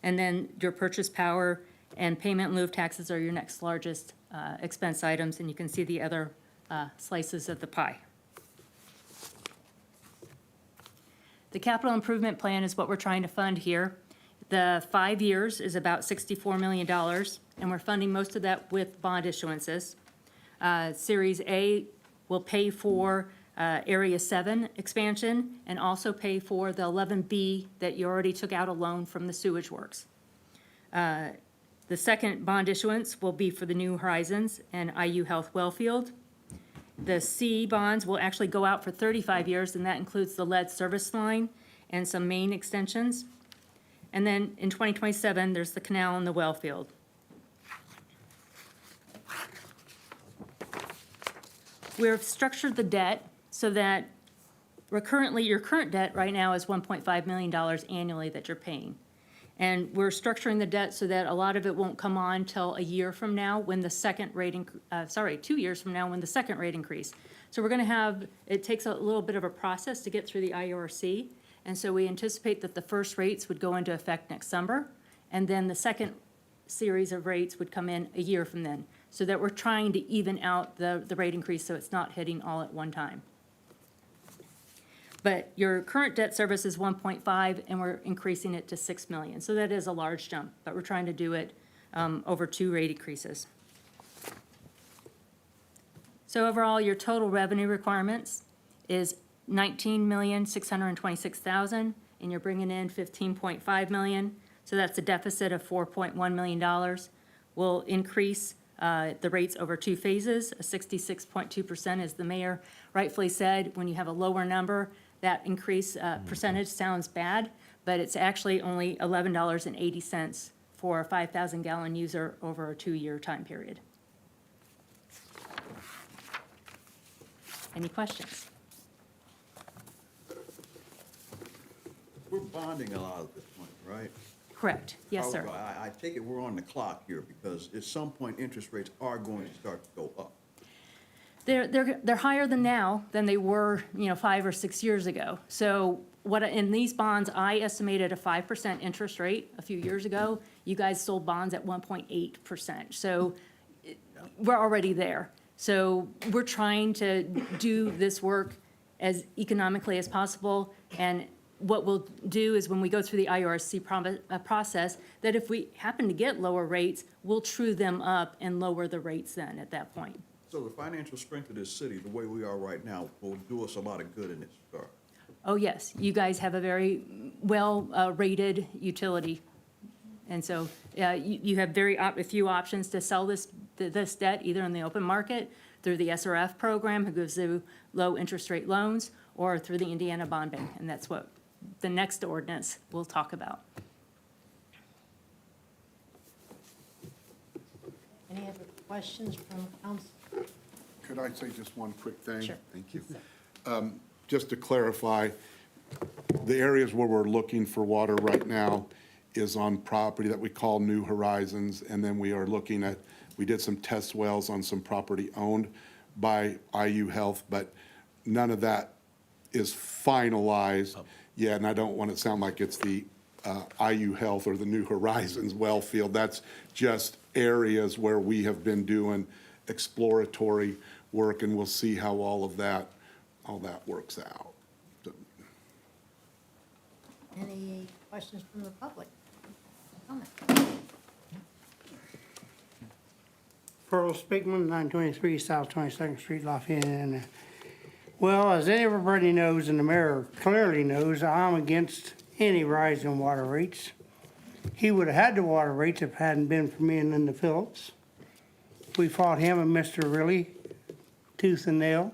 And then your purchase power and payment in lieu of taxes are your next largest expense items, and you can see the other slices of the pie. The capital improvement plan is what we're trying to fund here. The 5 years is about $64 million, and we're funding most of that with bond issuances. Series A will pay for Area 7 expansion and also pay for the 11B that you already took out a loan from the sewage works. The second bond issuance will be for the New Horizons and IU Health Wellfield. The C bonds will actually go out for 35 years, and that includes the lead service line and some main extensions. And then in 2027, there's the canal and the well field. We've structured the debt so that your current debt right now is $1.5 million annually that you're paying. And we're structuring the debt so that a lot of it won't come on till a year from now when the second rate, 2 years from now when the second rate increase. So we're gonna have, it takes a little bit of a process to get through the IORC. And so we anticipate that the first rates would go into effect next summer. And then the second series of rates would come in a year from then. So that we're trying to even out the rate increase so it's not hitting all at one time. But your current debt service is 1.5, and we're increasing it to 6 million. So that is a large jump, but we're trying to do it over 2 rate increases. So overall, your total revenue requirements is $19,626,000, and you're bringing in $15.5 million. So that's a deficit of $4.1 million. We'll increase the rates over 2 phases. A 66.2%, as the mayor rightfully said. When you have a lower number, that increase percentage sounds bad, but it's actually only $11.80 for a 5,000 gallon user over a 2-year time period. Any questions? We're bonding a lot of this money, right? Correct. Yes, sir. I take it we're on the clock here because at some point, interest rates are going to start to go up. They're higher than now than they were, 5 or 6 years ago. So in these bonds, I estimated a 5% interest rate a few years ago. You guys sold bonds at 1.8%. So we're already there. So we're trying to do this work as economically as possible. And what we'll do is when we go through the IORC process, that if we happen to get lower rates, we'll true them up and lower the rates then at that point. So the financial strength of this city, the way we are right now, will do us a lot of good in this regard. Oh, yes. You guys have a very well-rated utility. And so you have very few options to sell this debt, either in the open market, through the SRF program, who gives you low interest rate loans, or through the Indiana Bond Bank. And that's what the next ordinance will talk about. Any other questions from council? Could I say just one quick thing? Sure. Thank you. Just to clarify, the areas where we're looking for water right now is on property that we call New Horizons, and then we are looking at, we did some test wells on some property owned by IU Health, but none of that is finalized yet, and I don't want it to sound like it's the IU Health or the New Horizons well field. That's just areas where we have been doing exploratory work, and we'll see how all that works out. Any questions from the public? Comment? Pearl Speakman, 923 South 22nd Street, Lafayette, Indiana. Well, as everybody knows, and the mayor clearly knows, I'm against any rise in water rates. He would have had the water rates if it hadn't been for me and Linda Phillips. We fought him and Mr. Riley tooth and nail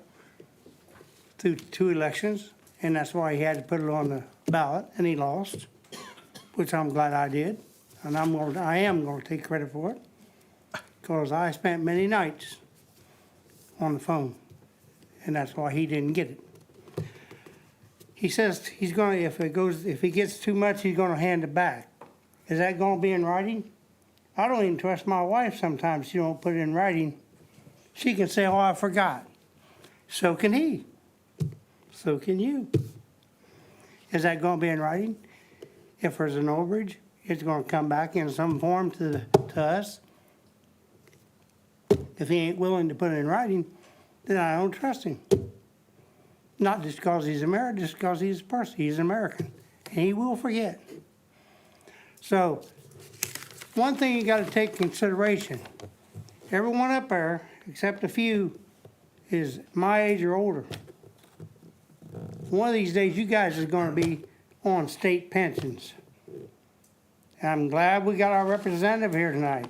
through 2 elections, and that's why he had to put it on the ballot, and he lost, which I'm glad I did. And I am going to take credit for it, because I spent many nights on the phone, and that's why he didn't get it. He says he's going to, if he gets too much, he's going to hand it back. Is that going to be in writing? I don't even trust my wife sometimes. She don't put it in writing. She can say, oh, I forgot. So can he. So can you. Is that gonna be in writing? If there's an overage, it's gonna come back in some form to us. If he ain't willing to put it in writing, then I don't trust him. Not just because he's American, just because he's a person. He's American, and he will forget. So, one thing you gotta take consideration, everyone up there, except a few, is my age or older. One of these days, you guys are gonna be on state pensions. And I'm glad we got our representative here tonight.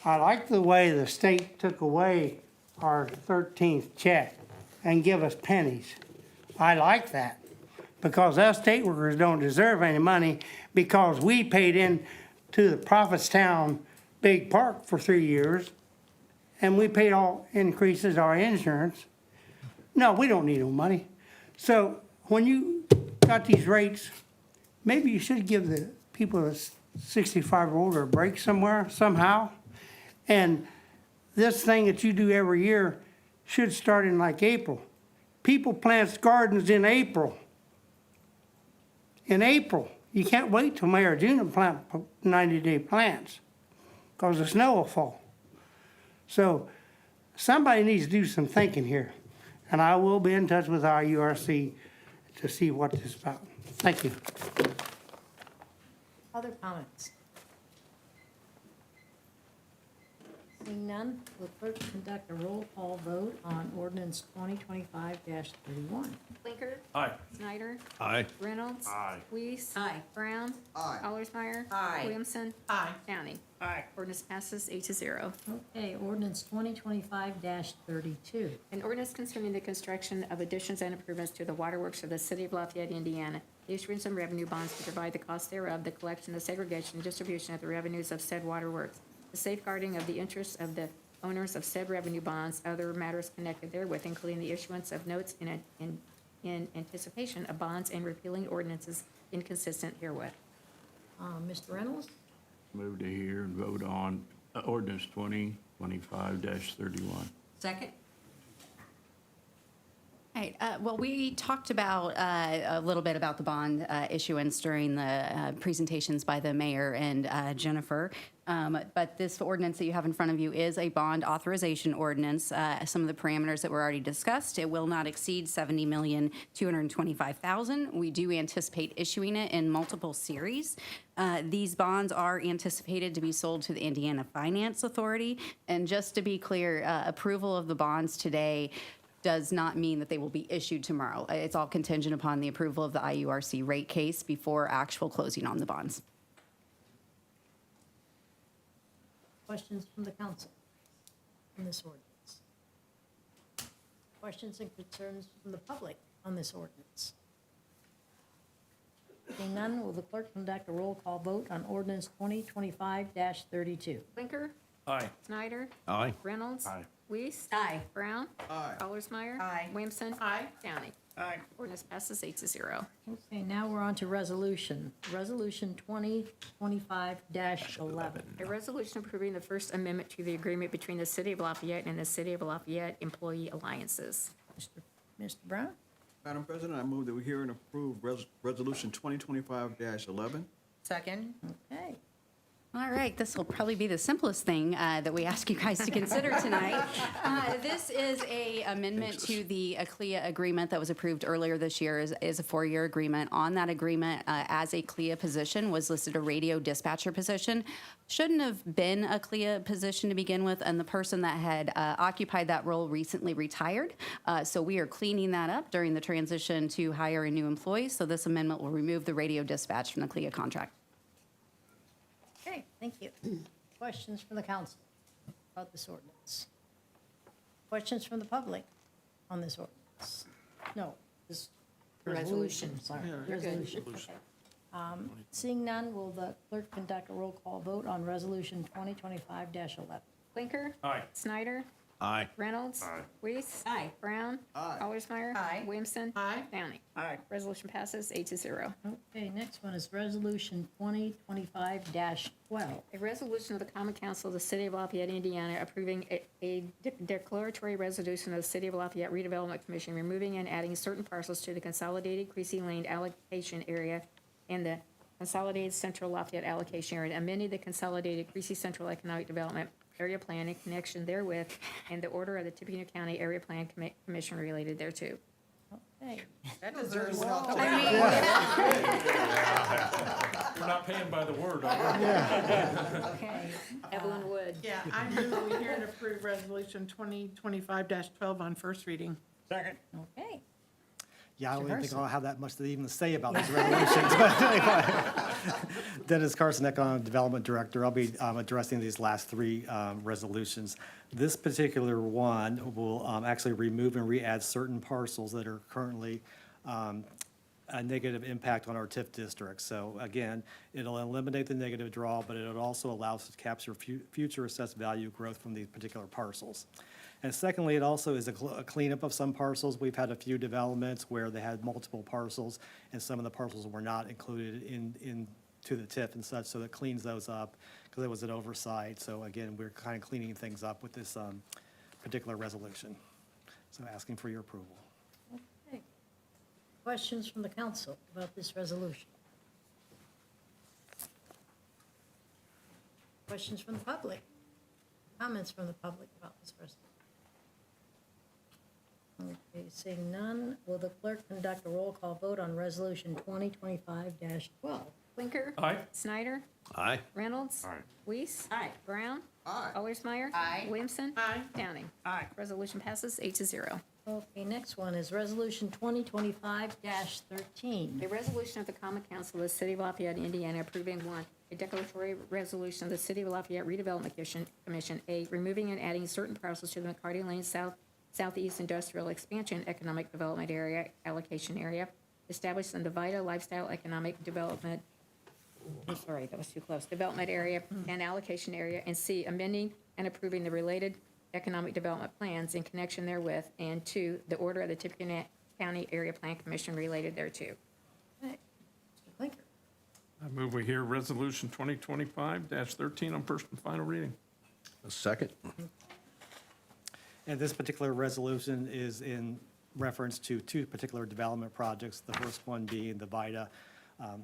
I like the way the state took away our 13th check and give us pennies. I like that, because us state workers don't deserve any money because we paid in to the Prophetstown Big Park for 3 years, and we paid all increases our insurance. No, we don't need no money. So when you got these rates, maybe you should give the people that's 65 or older a break somewhere, somehow. And this thing that you do every year should start in like April. People plant gardens in April. In April. You can't wait till May or June to plant 90-day plants because the snow will fall. So somebody needs to do some thinking here. And I will be in touch with our URC to see what this is about. Thank you. Other comments? Seeing none, will clerk conduct a roll call vote on ordinance 2025-31? Blinker. Aye. Snyder. Aye. Reynolds. Aye. Weiss. Aye. Brown. Aye. Allersmeyer. Aye. Williamson. Aye. Downey. Aye. Ordinance passes 8-0. Okay, ordinance 2025-32. An ordinance concerning the construction of additions and improvements to the waterworks of the city of Lafayette, Indiana, the issuance of revenue bonds to provide the cost thereof, the collection, the segregation, and distribution of the revenues of said waterworks, the safeguarding of the interests of the owners of said revenue bonds, other matters connected therewith, including the issuance of notes in anticipation of bonds and repealing ordinances inconsistent herewith. Mr. Reynolds? Move to hear and vote on ordinance 2025-31. Second? Right, well, we talked about a little bit about the bond issuance during the presentations by the mayor and Jennifer. But this ordinance that you have in front of you is a bond authorization ordinance. Some of the parameters that were already discussed, it will not exceed $70,225,000. We do anticipate issuing it in multiple series. These bonds are anticipated to be sold to the Indiana Finance Authority. And just to be clear, approval of the bonds today does not mean that they will be issued tomorrow. It's all contingent upon the approval of the IURC rate case before actual closing on the bonds. Questions from the council on this ordinance? Questions and concerns from the public on this ordinance? Seeing none, will the clerk conduct a roll call vote on ordinance 2025-32? Blinker. Aye. Snyder. Aye. Reynolds. Aye. Weiss. Aye. Brown. Aye. Allersmeyer. Aye. Williamson. Aye. Downey. Aye. Ordinance passes 8-0. Okay, now we're on to resolution. Resolution 2025-11. A resolution approving the First Amendment to the agreement between the City of Lafayette and the City of Lafayette Employee Alliances. Mr. Brown? Madam President, I move that we hear and approve Resolution 2025-11. Second. Okay. All right, this will probably be the simplest thing that we ask you guys to consider tonight. This is a amendment to the CLIA agreement that was approved earlier this year. Is a 4-year agreement. On that agreement, as a CLIA position, was listed a radio dispatcher position. Shouldn't have been a CLIA position to begin with, and the person that had occupied that role recently retired. So we are cleaning that up during the transition to hire a new employee. So this amendment will remove the radio dispatch from the CLIA contract. Okay, thank you. Questions from the council about this ordinance? Questions from the public on this ordinance? No, this resolution, sorry, resolution. Okay. Seeing none, will the clerk conduct a roll call vote on resolution 2025-11? Blinker. Aye. Snyder. Aye. Reynolds. Aye. Weiss. Aye. Brown. Aye. Allersmeyer. Aye. Williamson. Aye. Downing. Aye. Resolution passes 8-0. Okay, next one is Resolution 2025-12. A resolution of the Common Council of the City of Lafayette, Indiana, approving a declaratory resolution of the City of Lafayette Redevelopment Commission, removing and adding certain parcels to the Consolidated Creasy Lane allocation area and the Consolidated Central Lafayette allocation area, amending the Consolidated Creasy Central Economic Development Area Plan in connection therewith, and the order of the Tippecanoe County Area Plan Commission related thereoto. Okay, That deserves Oh, well. We're not paying by the word, are we? okay. Evelyn Wood. Yeah, I move that we hear and approve Resolution 2025-12 on first reading. Second. Okay. Yeah, I don't even think Carson. I'll have that much to even say about these resolutions. But anyway, Dennis Carson, Economic Development Director. I'll be addressing these last three resolutions. This particular one will actually remove and re-add certain parcels that are currently a negative impact on our TIF district. So again, it'll eliminate the negative draw, but it'll also allow us to capture future assessed value growth from these particular parcels. And secondly, it also is a cleanup of some parcels. We've had a few developments where they had multiple parcels, and some of the parcels were not included to the TIF and such, so it cleans those up because it was an oversight. So again, we're kind of cleaning things up with this particular resolution. So asking for your approval. Okay. Questions from the council about this resolution? Questions from the public? Comments from the public about this resolution? Okay, seeing none, will the clerk conduct a roll call vote on Resolution 2025-12? Blinker. Aye. Snyder. Aye. Reynolds. Aye. Weiss. Aye. Brown. Aye. Allersmeyer. Aye. Williamson. Aye. Downing. Aye. Resolution passes 8-0. Okay, next one is Resolution 2025-13. A resolution of the Common Council of the City of Lafayette, Indiana, approving one, a declaratory resolution of the City of Lafayette Redevelopment Commission, A, removing and adding certain parcels to the McCarty Lane Southeast Industrial Expansion Economic Development Area allocation area, established in the Vita Lifestyle Economic Development, I'm sorry, that was too close, development area and allocation area, and C, amending and approving the related economic development plans in connection therewith, and 2, the order of the Tippecanoe County Area Plan Commission related thereto. Okay, Mr. Blinker. I move we hear Resolution 2025-13 on first and final reading. A second. And this particular resolution is in reference to two particular development projects, the first one being the Vita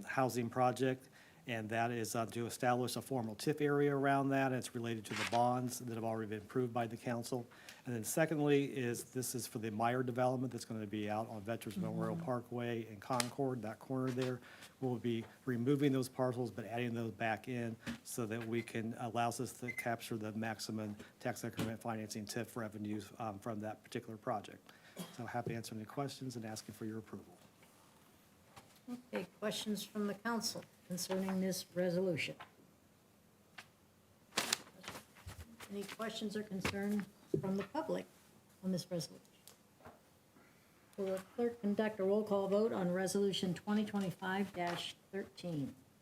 housing project, and that is to establish a formal TIF area around that, and it's related to the bonds that have already been approved by the council. And then secondly this is for the Meyer development that's going to be out on Veterans Memorial Parkway and Concord, that corner there. We'll be removing those parcels but adding those back in so that we can, allows us to capture the maximum tax increment financing TIF revenues from that particular project. So happy to answer any questions and asking for your approval. Okay, questions from the council concerning this resolution? Any questions or concerns from the public on this resolution? Will the clerk conduct a roll call vote on Resolution 2025-13?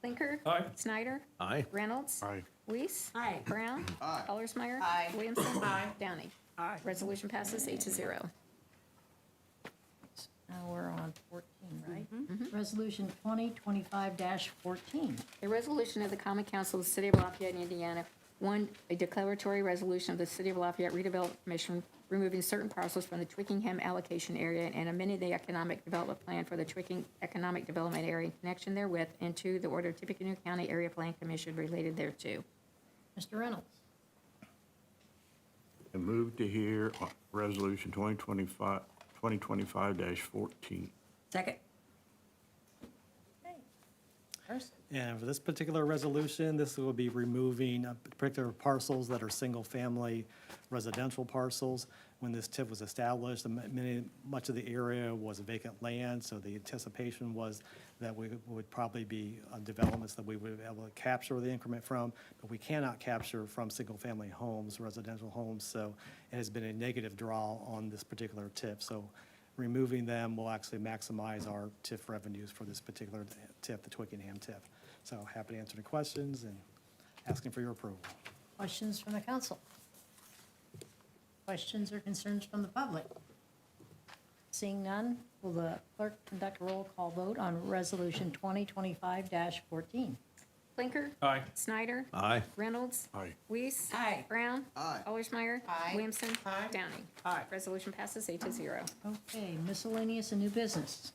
Blinker. Aye. Snyder. Aye. Reynolds. Aye. Weiss. Aye. Brown. Aye. Allersmeyer. Aye. Williamson. Aye. Downing. Aye. Resolution passes 8-0. Now we're on 14, right? Resolution 2025-14. A resolution of the Common Council of the City of Lafayette, Indiana, one, a declaratory resolution of the City of Lafayette Redevelopment Commission removing certain parcels from the Twickenham allocation area and amending the economic development plan for the Twickenham economic development area in connection therewith, and 2, the order of Tippecanoe County Area Plan Commission related thereto. Mr. Reynolds. I move to hear Resolution 2025-14. Second. Carson. And for this particular resolution, this will be removing particular parcels that are single-family residential parcels. When this TIF was established, much of the area was vacant land, so the anticipation was that we would probably be developments that we would be able to capture the increment from, but we cannot capture from single-family homes, residential homes, so it has been a negative draw on this particular TIF. So removing them will actually maximize our TIF revenues for this particular TIF, the Twickenham TIF. So happy to answer any questions and asking for your approval. Questions from the council? Questions or concerns from the public? Seeing none, will the clerk conduct a roll call vote on Resolution 2025-14? Blinker. Aye. Snyder. Aye. Reynolds. Aye. Weiss. Aye. Brown. Aye. Allersmeyer. Aye. Williamson. Downing. Aye. Resolution passes 8-0. Okay, miscellaneous and new business.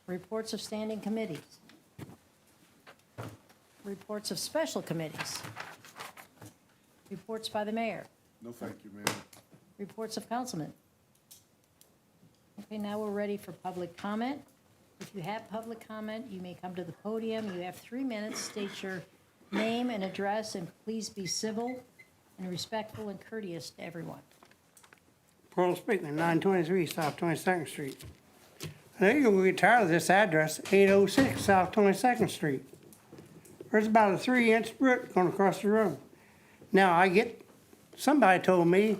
Reports of standing committees. Reports of special committees. Reports by the mayor. No, thank you, ma'am. Reports of councilmen. Okay, now we're ready for public comment. If you have public comment, you may come to the podium. You have 3 minutes. State your name and address, and please be civil and respectful and courteous to everyone. Pearl Speakman, 923 South 22nd Street. I know you're gonna get tired of this address, 806 South 22nd Street. There's about a 3-inch brook going across the road. Now, somebody told me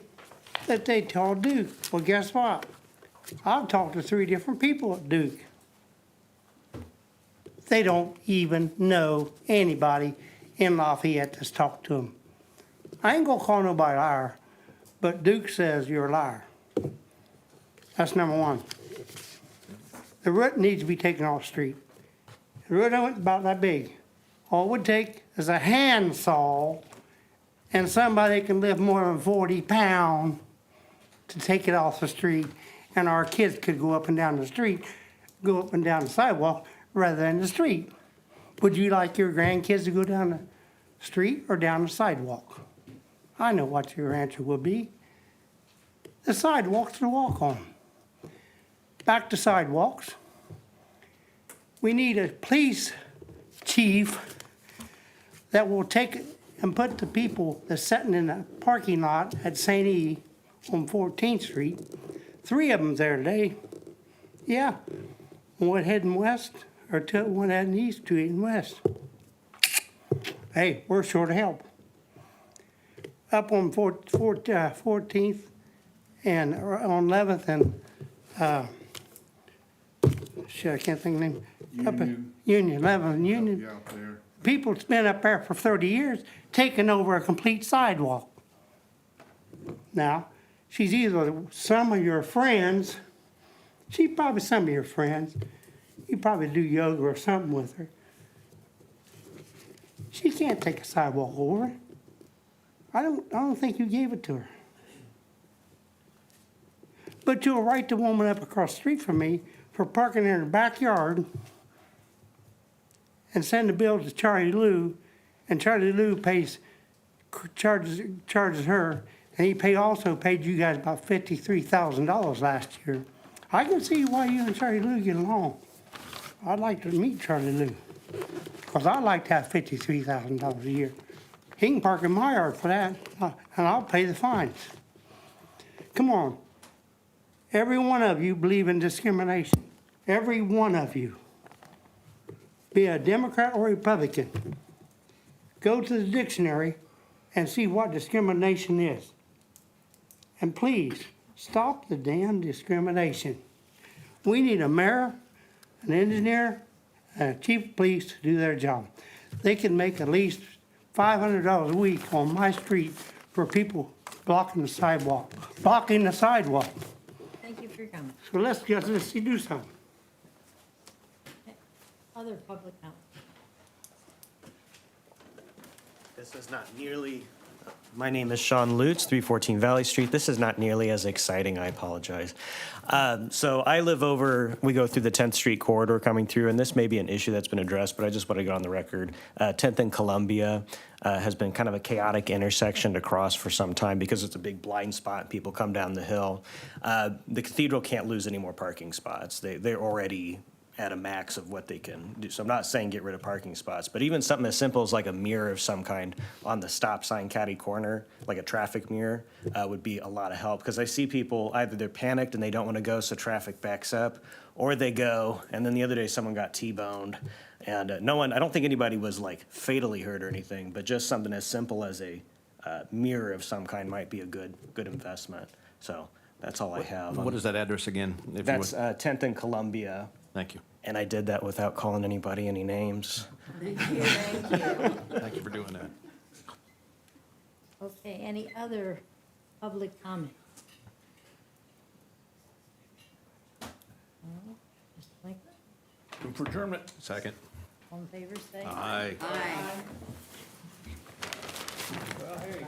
that they told Duke. Well, guess what? I've talked to 3 different people at Duke. They don't even know anybody in Lafayette that's talked to them. I ain't gonna call nobody a liar, but Duke says you're a liar. That's number one. The root needs to be taken off the street. The root of it's about that big. All it would take is a handsaw and somebody can lift more than 40 pounds to take it off the street, and our kids could go up and down the street, go up and down the sidewalk rather than the street. Would you like your grandkids to go down the street or down the sidewalk? I know what your answer would be. The sidewalks to walk on. Back to sidewalks. We need a police chief that will take and put the people that's sitting in the parking lot at St. E on 14th Street. 3 of them there today. Yeah, one heading west, or one heading east, 2 heading west. Hey, we're short of help. Up on 14th and on 11th and, shit, I can't think of the name. Union, 11th and Union. Yeah, out there. People's been up there for 30 years, taking over a complete sidewalk. Now, she's either some of your friends, she's probably some of your friends. You probably do yoga or something with her. She can't take a sidewalk over. I don't think you gave it to her. But you'll write the woman up across the street from me for parking in her backyard and send the bill to Charlie Lou, and Charlie Lou charges her, and he also paid you guys about $53,000 last year. I can see why you and Charlie Lou get along. I'd like to meet Charlie Lou, because I'd like to have $53,000 a year. He can park in my yard for that, and I'll pay the fines. Come on. Every one of you believe in discrimination. Every one of you. Be a Democrat or Republican. Go to the dictionary and see what discrimination is. And please, stop the damn discrimination. We need a mayor, an engineer, and a chief of police to do their job. They can make at least $500 a week on my street for people blocking the sidewalk. Blocking the sidewalk. Thank you for your comment. So let's do something. Other public comment. This is not nearly, my name is Sean Lutz, 314 Valley Street. This is not nearly as exciting, I apologize. So I live we go through the 10th Street corridor coming through, and this may be an issue that's been addressed, but I just want to get on the record. 10th and Columbia has been kind of a chaotic intersection to cross for some time because it's a big blind spot. People come down the hill. The cathedral can't lose any more parking spots. They're already at a max of what they can do. So I'm not saying get rid of parking spots, but even something as simple as like a mirror of some kind on the stop sign caddy corner, like a traffic mirror, would be a lot of help. Because I see people, either they're panicked and they don't want to go so traffic backs up, or they go, and then the other day someone got T-boned. And I don't think anybody was like fatally hurt or anything, but just something as simple as a mirror of some kind might be a good investment. So that's all I have. What is that address again? That's 10th and Columbia. Thank you. And I did that without calling anybody any names. Thank you. Thank you. Thank you for doing that. Okay, any other public comment? No? Mr. Lincoln, Move for adjournment. Second. all in favor, say Aye. Aye. Well, hey.